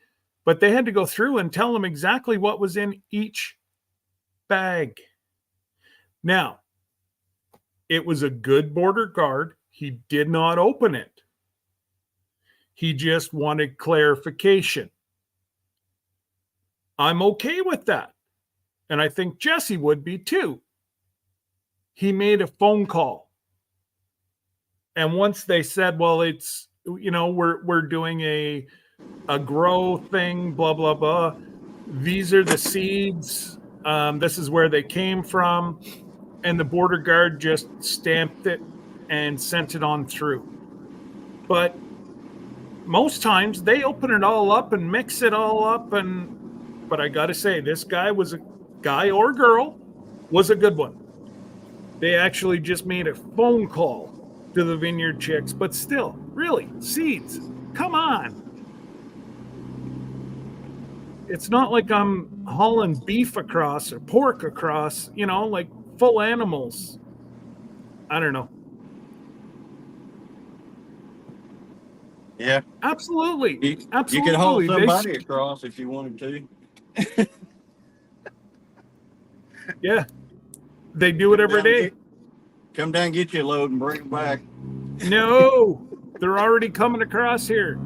but they had to go through and tell them exactly what was in each bag. Now, it was a good border guard. He did not open it. He just wanted clarification. I'm okay with that. And I think Jesse would be too. He made a phone call. And once they said, well, it's, we're doing a grow thing, blah, blah, blah. These are the seeds. This is where they came from. And the border guard just stamped it and sent it on through. But most times they open it all up and mix it all up. But I got to say, this guy was a guy or girl was a good one. They actually just made a phone call to the Vineyard Chicks, but still, really, seeds. Come on. It's not like I'm hauling beef across or pork across, like full animals. I don't know. Yeah. Absolutely. Absolutely. You could haul somebody across if you wanted to. Yeah. They do it every day. Come down, get you a load, and bring it back. No, they're already coming across here.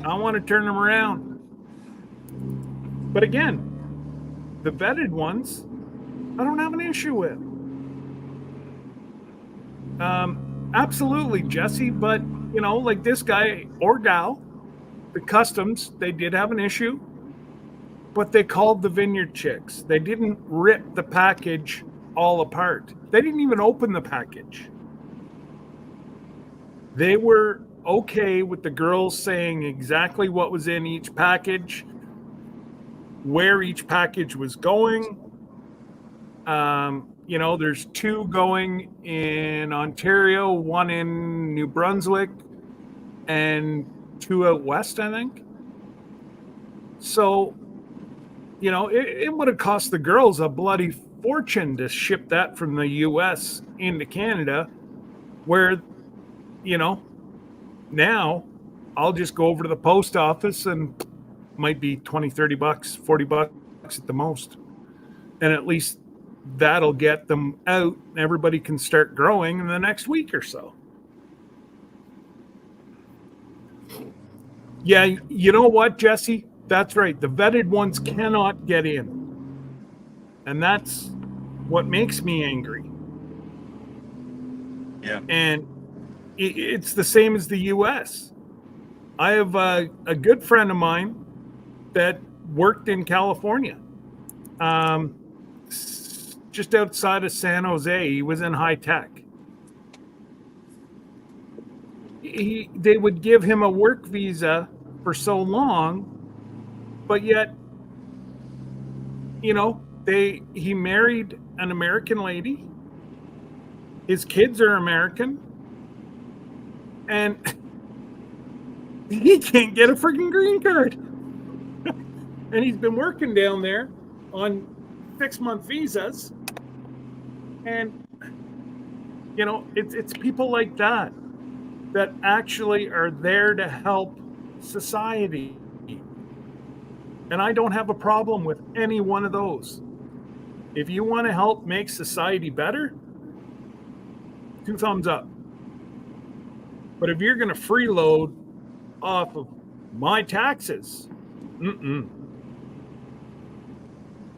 I want to turn them around. But again, the vetted ones, I don't have an issue with. Absolutely, Jesse. But, like this guy or gal, the customs, they did have an issue. But they called the Vineyard Chicks. They didn't rip the package all apart. They didn't even open the package. They were okay with the girls saying exactly what was in each package, where each package was going. There's 2 going in Ontario, 1 in New Brunswick, and 2 out west, I think. So, it would have cost the girls a bloody fortune to ship that from the US into Canada, where, now I'll just go over to the post office and might be 20, 30 bucks, 40 bucks at the most. And at least that'll get them out and everybody can start growing in the next week or so. Yeah, you know what, Jesse? That's right. The vetted ones cannot get in. And that's what makes me angry. Yeah. And it's the same as the US. I have a good friend of mine that worked in California, just outside of San Jose. He was in high tech. They would give him a work visa for so long, but yet, he married an American lady. His kids are American, and he can't get a freaking green card. And he's been working down there on 6-month visas. And, it's people like that actually are there to help society. And I don't have a problem with any one of those. If you want to help make society better, 2 thumbs up. But if you're going to freeload off of my taxes,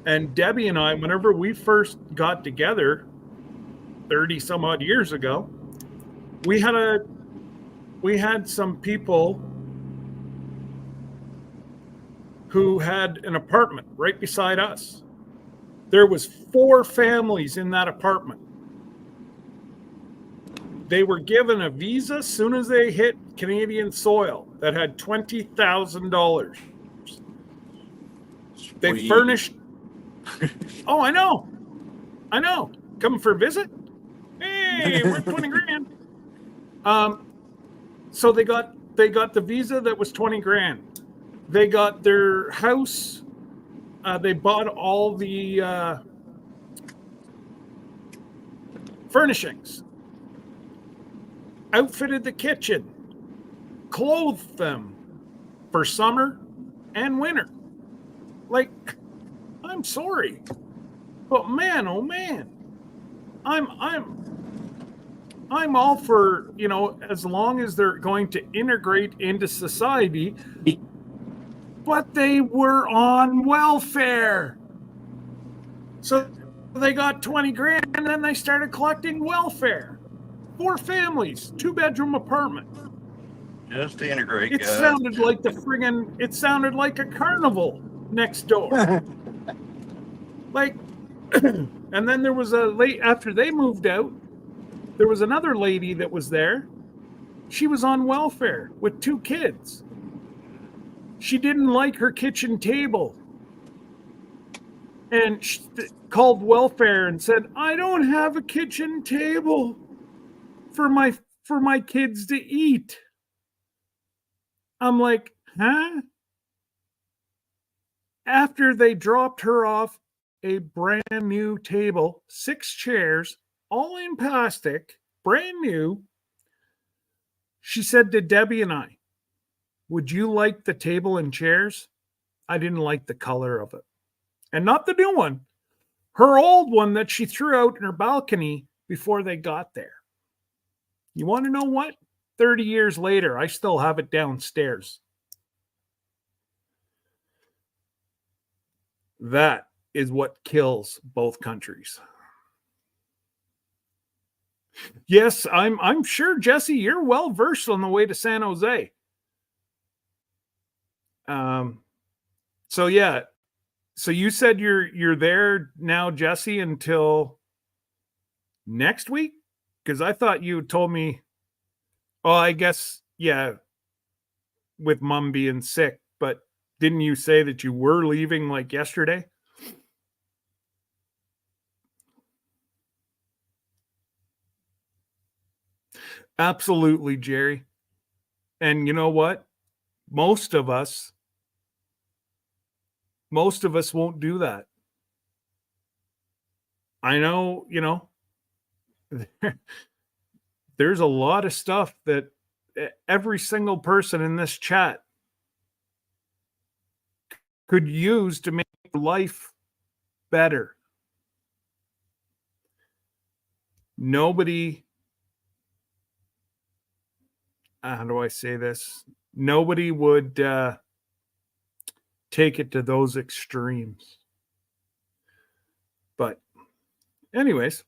And Debbie and I, whenever we first got together 30 some odd years ago, we had some people who had an apartment right beside us. There was 4 families in that apartment. They were given a visa as soon as they hit Canadian soil that had $20,000. They furnished. Oh, I know. Coming for a visit? Hey, we're 20 grand. So they got the visa that was 20 grand. They got their house. They bought all the furnishings, outfitted the kitchen, clothed them for summer and winter. Like, I'm sorry, but man, oh man, I'm all for, as long as they're going to integrate into society, but they were on welfare. So they got 20 grand and then they started collecting welfare. 4 families, 2-bedroom apartment. Just to integrate. It sounded like it sounded like a carnival next door. Like, and then there was after they moved out, there was another lady that was there. She was on welfare with 2 kids. She didn't like her kitchen table. And she called welfare and said, "I don't have a kitchen table for my kids to eat." I'm like, huh? After they dropped her off a brand new table, 6 chairs, all in plastic, brand new, she said to Debbie and I, "Would you like the table and chairs?" I didn't like the color of it. And not the new one, her old one that she threw out in her balcony before they got there. You want to know what? 30 years later, I still have it downstairs. That is what kills both countries. Yes, I'm sure, Jesse, you're well versed on the way to San Jose. So yeah. So you said you're there now, Jesse, until next week? Because I thought you told me, oh, I guess, yeah, with Mom being sick, but didn't you say that you were leaving like yesterday? Absolutely, Jerry. And you know what? Most of us won't do that. I know, there's a lot of stuff that every single person in this chat could use to make life better. Nobody, how do I say this? Nobody would take it to those extremes. But anyways,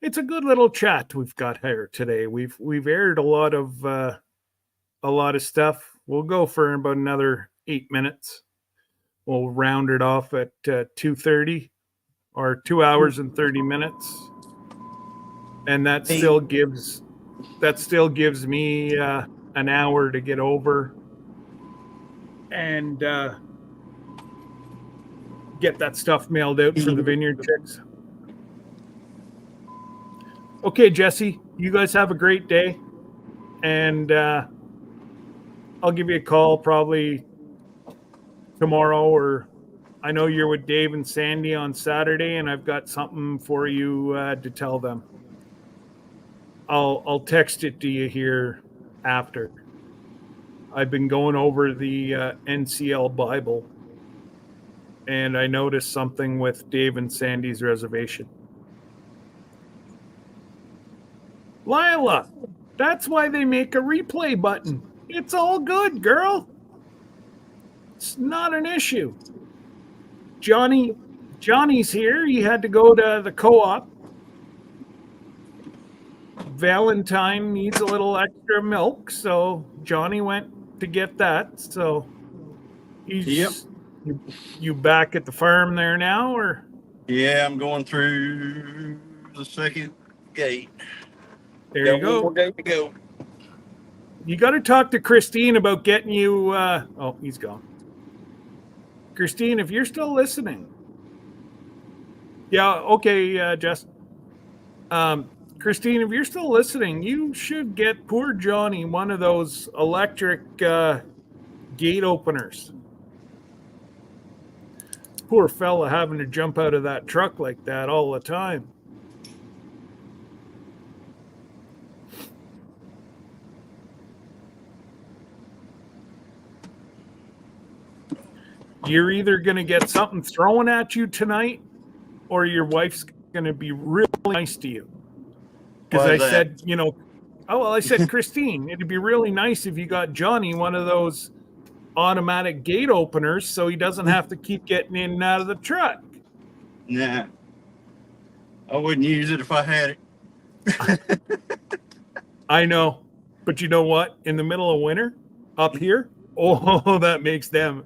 it's a good little chat we've got here today. We've aired a lot of stuff. We'll go for about another 8 minutes. We'll round it off at 2:30 or 2 hours and 30 minutes, and that still gives me an hour to get over and get that stuff mailed out for the Vineyard Chicks. Okay, Jesse, you guys have a great day, and I'll give you a call probably tomorrow, or I know you're with Dave and Sandy on Saturday, and I've got something for you to tell them. I'll text it to you here after. I've been going over the NCL Bible, and I noticed something with Dave and Sandy's reservation. Lila, that's why they make a replay button. It's all good, girl. It's not an issue. Johnny's here. He had to go to the co-op. Valentine needs a little extra milk, so Johnny went to get that. So he's you back at the farm there now, or? Yeah, I'm going through the second gate. There you go. One more gate to go. You got to talk to Christine about getting you. Oh, he's gone. Christine, if you're still listening. Yeah, okay, Jess. Christine, if you're still listening, you should get poor Johnny one of those electric gate openers. Poor fella having to jump out of that truck like that all the time. You're either going to get something thrown at you tonight, or your wife's going to be really nice to you. Because I said, I said, Christine, it'd be really nice if you got Johnny one of those automatic gate openers so he doesn't have to keep getting in and out of the truck. Nah. I wouldn't use it if I had it. I know. But you know what? In the middle of winter, up here, oh, that makes them...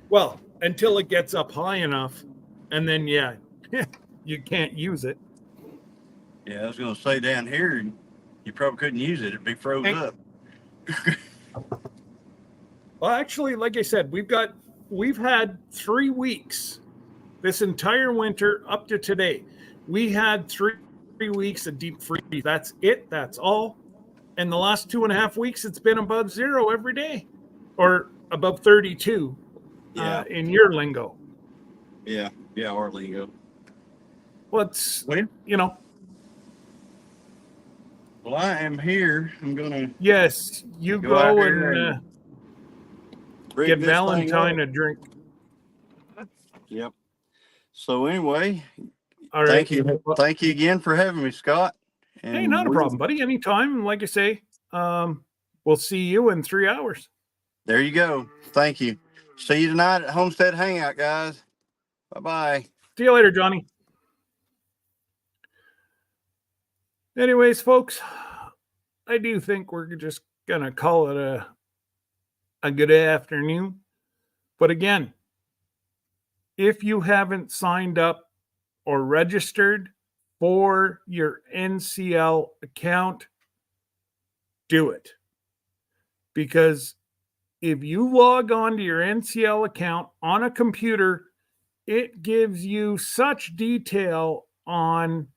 Well, until it gets up high enough, and then, yeah, you can't use it. Yeah, I was going to say down here, you probably couldn't use it. It'd be froze up. Well, actually, like I said, we've had 3 weeks this entire winter up to today. We had 3 weeks of deep freeze. That's it. That's all. And the last 2.5 weeks, it's been above zero every day, or above 32. Yeah. In your lingo. Yeah, our lingo. Well, Well, I am here. I'm gonna. Yes, you go and get Valentine a drink. Yep. So anyway, all right. Thank you again for having me, Scott. And hey, not a problem, buddy. Anytime. Like I say, we'll see you in 3 hours. There you go. Thank you. See you tonight at Homestead Hangout, guys. Bye-bye. See you later, Johnny. Anyways, folks, I do think we're just going to call it a good afternoon. But again, if you haven't signed up or registered for your NCL account, do it. Because if you log on to your NCL account on a computer, it gives you such detail on,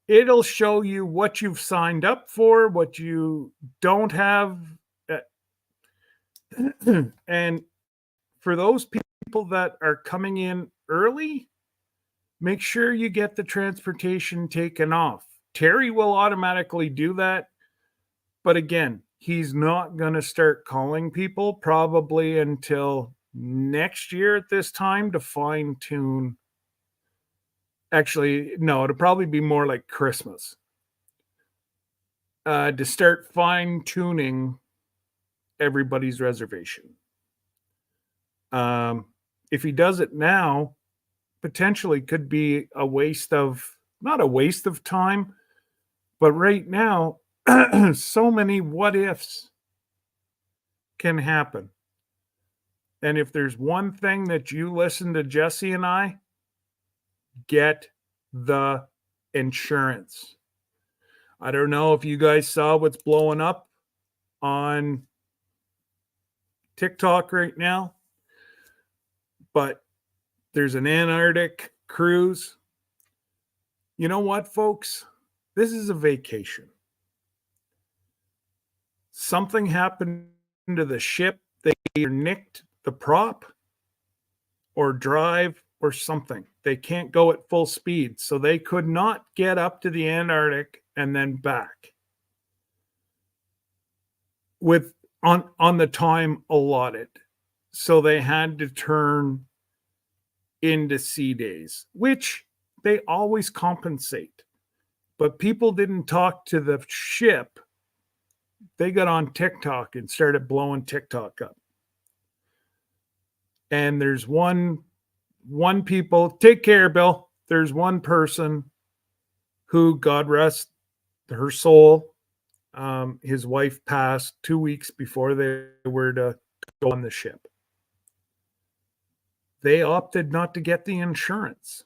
it'll show you what you've signed up for, what you don't have. And for those people that are coming in early, make sure you get the transportation taken off. Terry will automatically do that. But again, he's not going to start calling people probably until next year at this time to fine tune. Actually, no, it'll probably be more like Christmas to start fine tuning everybody's reservation. If he does it now, potentially could be a waste of, not a waste of time, but right now, so many what ifs can happen. And if there's one thing that you listen to Jesse and I, get the insurance. I don't know if you guys saw what's blowing up on TikTok right now, but there's an Antarctic cruise. You know what, folks? This is a vacation. Something happened to the ship. They either nicked the prop or drive or something. They can't go at full speed, so they could not get up to the Antarctic and then back with on the time allotted. So they had to turn into sea days, which they always compensate. But people didn't talk to the ship. They got on TikTok and started blowing TikTok up. And there's one people, take care, Bill. There's one person who, God rest her soul, his wife passed 2 weeks before they were to go on the ship. They opted not to get the insurance.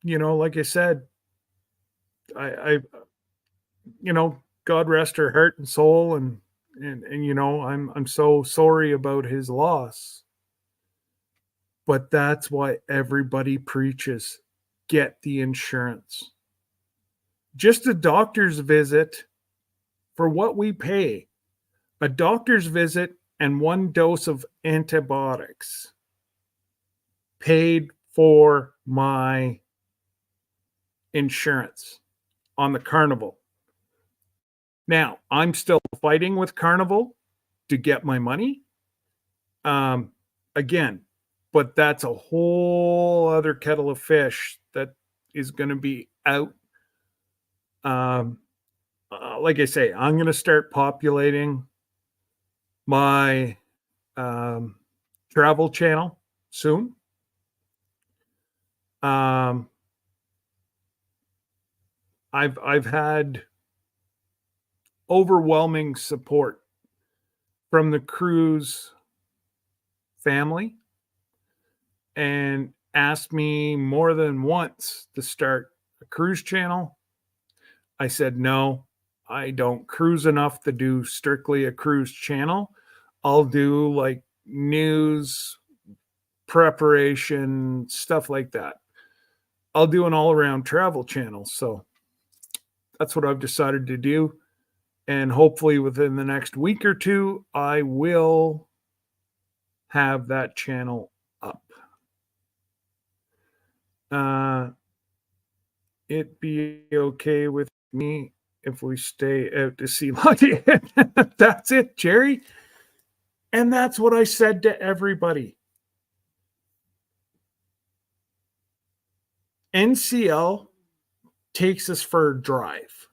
You know, like I said, I you know, God rest her heart and soul, and you know, I'm so sorry about his loss. But that's why everybody preaches, get the insurance. Just a doctor's visit for what we pay. A doctor's visit and one dose of antibiotics paid for my insurance on the Carnival. Now, I'm still fighting with Carnival to get my money. Again, but that's a whole other kettle of fish that is going to be out. Like I say, I'm going to start populating my travel channel soon. I've had overwhelming support from the cruise family and asked me more than once to start a cruise channel. I said, no, I don't cruise enough to do strictly a cruise channel. I'll do like news, preparation, stuff like that. I'll do an all-around travel channel. So that's what I've decided to do. And hopefully within the next week or two, I will have that channel up. It'd be okay with me if we stay out to sea life. That's it, Jerry. And that's what I said to everybody. NCL takes us for a drive.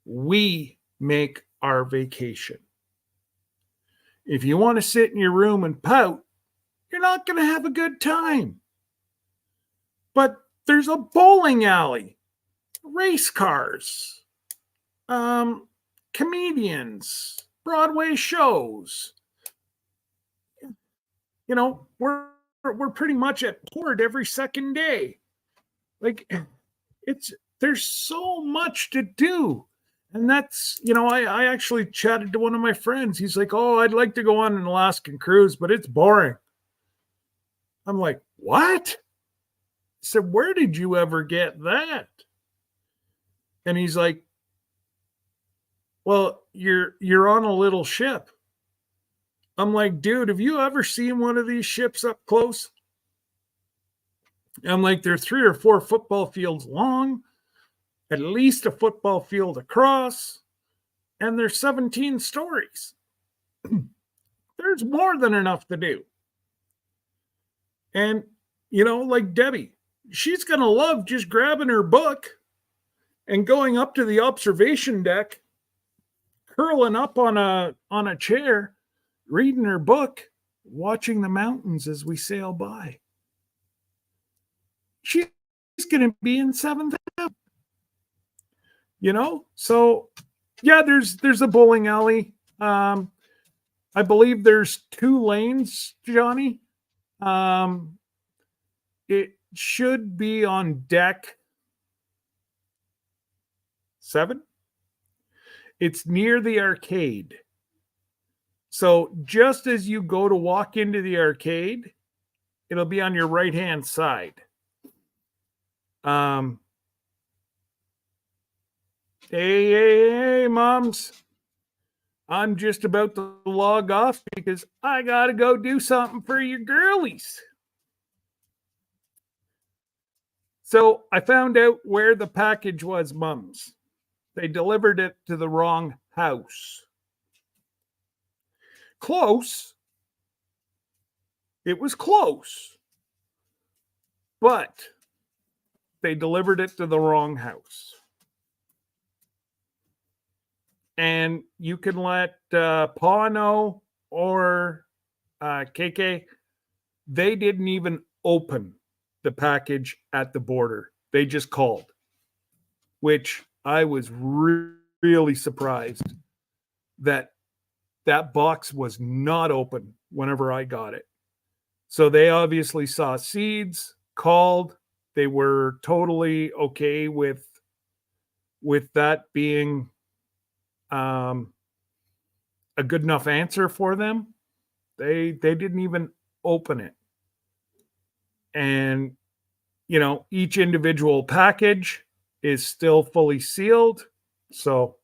We make our vacation. If you want to sit in your room and pout, you're not going to have a good time. But there's a bowling alley, race cars, comedians, Broadway shows. You know, we're pretty much at port every second day. Like, there's so much to do. And that's, you know, I actually chatted to one of my friends. He's like, oh, I'd like to go on an Alaskan cruise, but it's boring. I'm like, what? I said, where did you ever get that? And he's like, well, you're on a little ship. I'm like, dude, have you ever seen one of these ships up close? I'm like, they're 3 or 4 football fields long, at least a football field across, and there's 17 stories. There's more than enough to do. And, like Debbie, she's going to love just grabbing her book and going up to the observation deck, curling up on a chair, reading her book, watching the mountains as we sail by. She's going to be in 7th heaven. So yeah, there's a bowling alley. I believe there's 2 lanes, Johnny. It should be on deck 7. It's near the arcade. So just as you go to walk into the arcade, it'll be on your right-hand side. Hey, moms. I'm just about to log off because I got to go do something for your girlies. So I found out where the package was, mums. They delivered it to the wrong house. Close. It was close. But they delivered it to the wrong house. And you can let Pa know or KK. They didn't even open the package at the border. They just called, which I was really surprised that box was not open whenever I got it. So they obviously saw seeds, called. They were totally okay with that being a good enough answer for them. They didn't even open it. And, each individual package is still fully sealed. So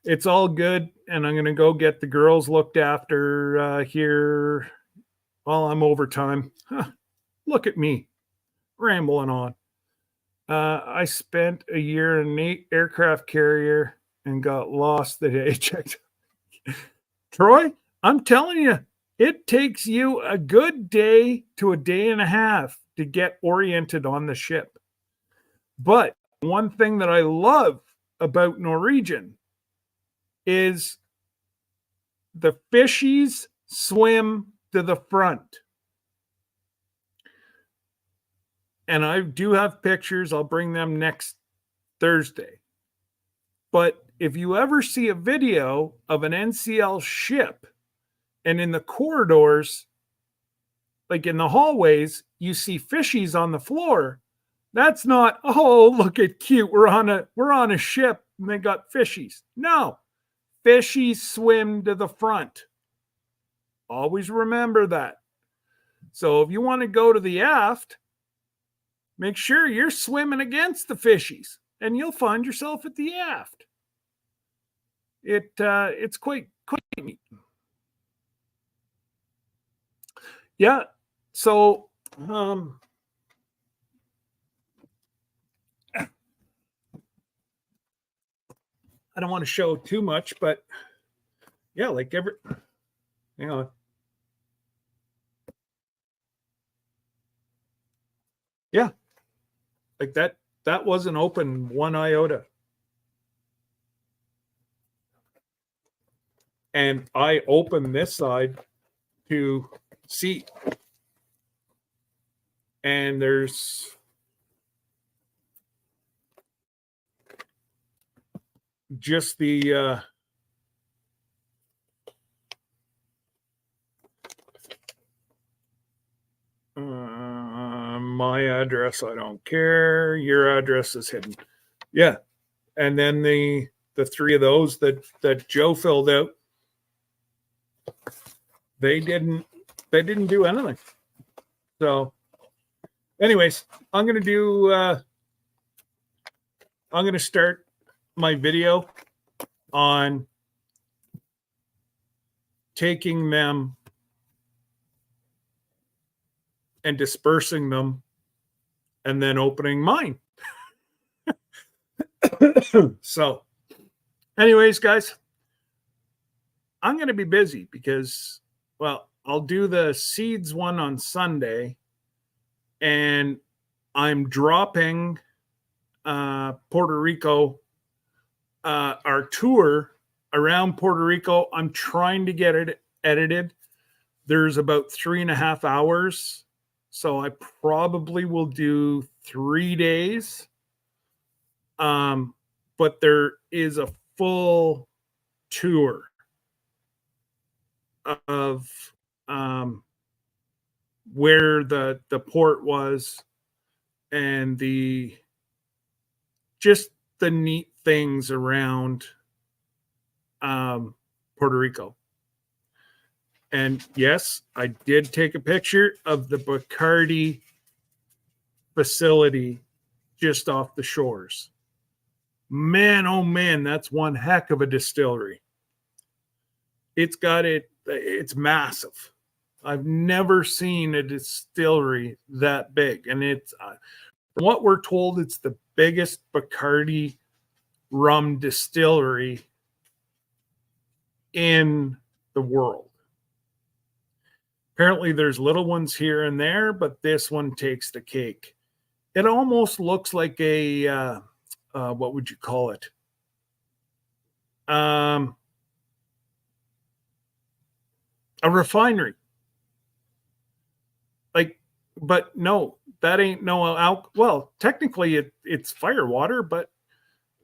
it's all good. And I'm going to go get the girls looked after here while I'm overtime. Look at me rambling on. I spent a year in an aircraft carrier and got lost the day I checked. Troy, I'm telling you, it takes you a good day to a day and a half to get oriented on the ship. But one thing that I love about Norwegian is the fishies swim to the front. And I do have pictures. I'll bring them next Thursday. But if you ever see a video of an NCL ship and in the corridors, like in the hallways, you see fishies on the floor, that's not, oh, look at cute. We're on a ship and they got fishies. No, fishies swim to the front. Always remember that. So if you want to go to the aft, make sure you're swimming against the fishies and you'll find yourself at the aft. It's quite neat. Yeah. So, I don't want to show too much, but yeah, like hang on. Yeah. Like that wasn't open one iota. And I opened this side to see. And there's just the my address, I don't care. Your address is hidden. Yeah. And then the 3 of those that Joe filled out, they didn't do anything. So anyways, I'm going to start my video on taking them and dispersing them and then opening mine. So, anyways, guys, I'm going to be busy because, well, I'll do the seeds one on Sunday, and I'm dropping Puerto Rico, our tour around Puerto Rico. I'm trying to get it edited. There's about 3.5 hours. So I probably will do 3 days. But there is a full tour of where the port was and just the neat things around Puerto Rico. And yes, I did take a picture of the Bacardi facility just off the shores. Man, oh man, that's one heck of a distillery. It's massive. I've never seen a distillery that big. And it's, from what we're told, it's the biggest Bacardi rum distillery in the world. Apparently there's little ones here and there, but this one takes the cake. It almost looks like a, what would you call it? A refinery. Like, but no, that ain't no well, technically it's fire water, but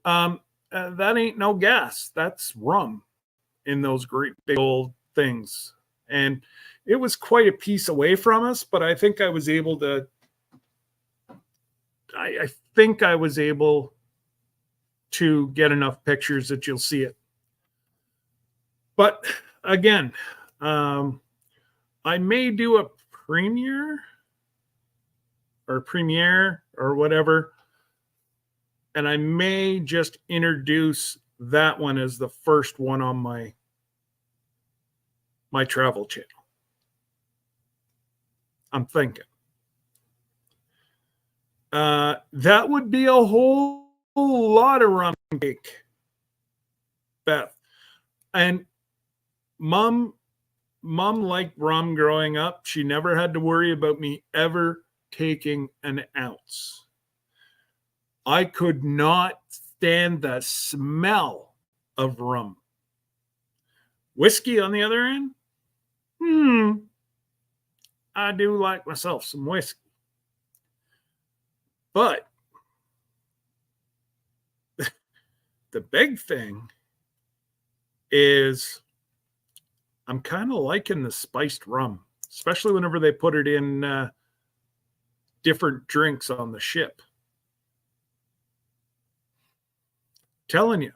that ain't no gas. That's rum in those great big old things. And it was quite a piece away from us, but I think I was able to get enough pictures that you'll see it. But again, I may do a premiere or whatever, and I may just introduce that one as the first one on my travel channel. I'm thinking. That would be a whole lot of rum cake, Beth. And mom liked rum growing up. She never had to worry about me ever taking an ounce. I could not stand the smell of rum. Whiskey, on the other hand, I do like myself some whiskey. But the big thing is I'm kind of liking the spiced rum, especially whenever they put it in different drinks on the ship. Telling you.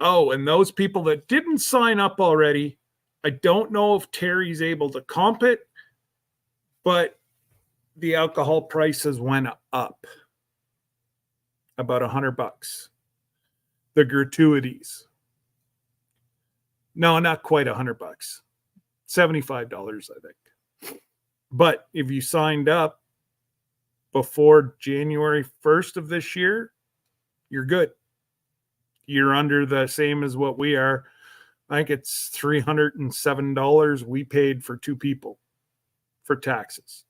Oh, and those people that didn't sign up already, I don't know if Terry's able to comp it, but the alcohol prices went up about $100. The gratuities. No, not quite $100. $75, I think. But if you signed up before January 1st of this year, you're good. You're under the same as what we are. I think it's $307 we paid for 2 people for taxes.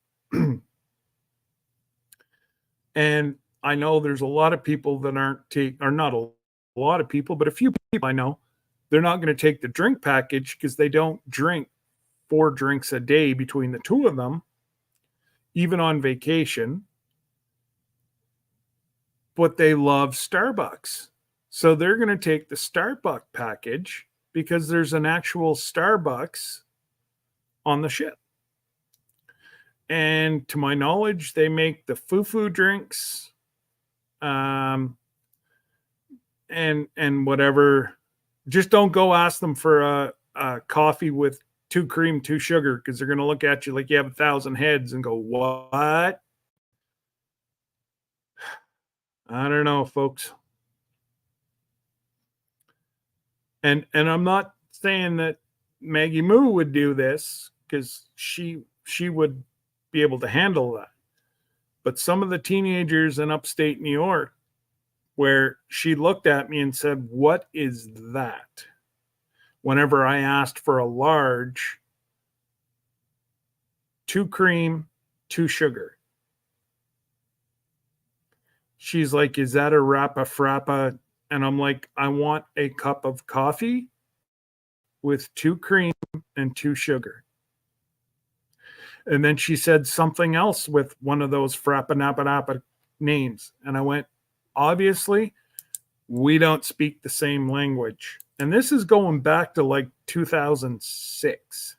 And I know there's a lot of people that are not a lot of people, but a few people I know, they're not going to take the drink package because they don't drink 4 drinks a day between the 2 of them, even on vacation. But they love Starbucks. So they're going to take the Starbucks package because there's an actual Starbucks on the ship. And to my knowledge, they make the foo-foo drinks and whatever. Just don't go ask them for a coffee with 2 cream, 2 sugar, because they're going to look at you like you have 1,000 heads and go, what? I don't know, folks. And I'm not saying that Maggie Moo would do this, because she would be able to handle that. But some of the teenagers in upstate New York, where she looked at me and said, "What is that?" Whenever I asked for a large, 2 cream, 2 sugar. She's like, "Is that a Rappa Frappa?" And I'm like, "I want a cup of coffee with 2 cream and 2 sugar." And then she said something else with one of those Frappa Nappa Nappa names. And I went, "Obviously, we don't speak the same language." And this is going back to like 2006.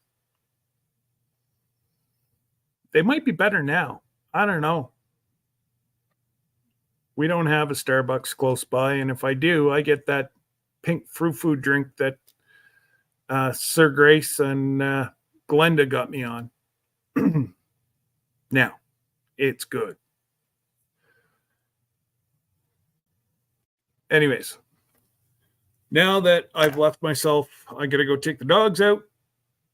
They might be better now. I don't know. We don't have a Starbucks close by. And if I do, I get that pink frou-frou drink that Sir Grace and Glenda got me on. Now, it's good. Anyways, now that I've left myself, I got to go take the dogs out,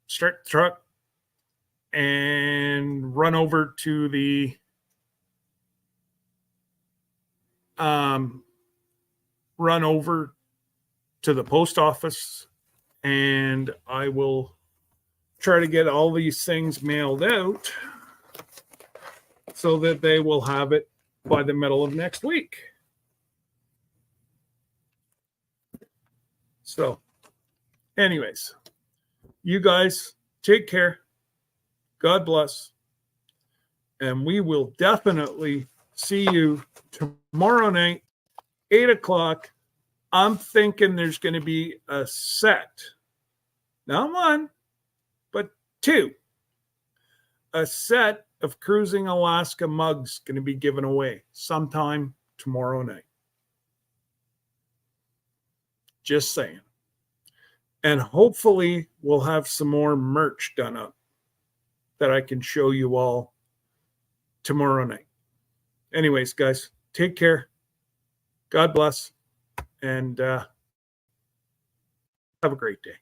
start the truck, and run over to the post office, and I will try to get all these things mailed out so that they will have it by the middle of next week. So, anyways, you guys take care. God bless. And we will definitely see you tomorrow night, 8 o'clock. I'm thinking there's going to be a set. Not 1, but 2. A set of Cruising Alaska mugs going to be given away sometime tomorrow night. Just saying. And hopefully we'll have some more merch done up that I can show you all tomorrow night. Anyways, guys, take care. God bless. And have a great day.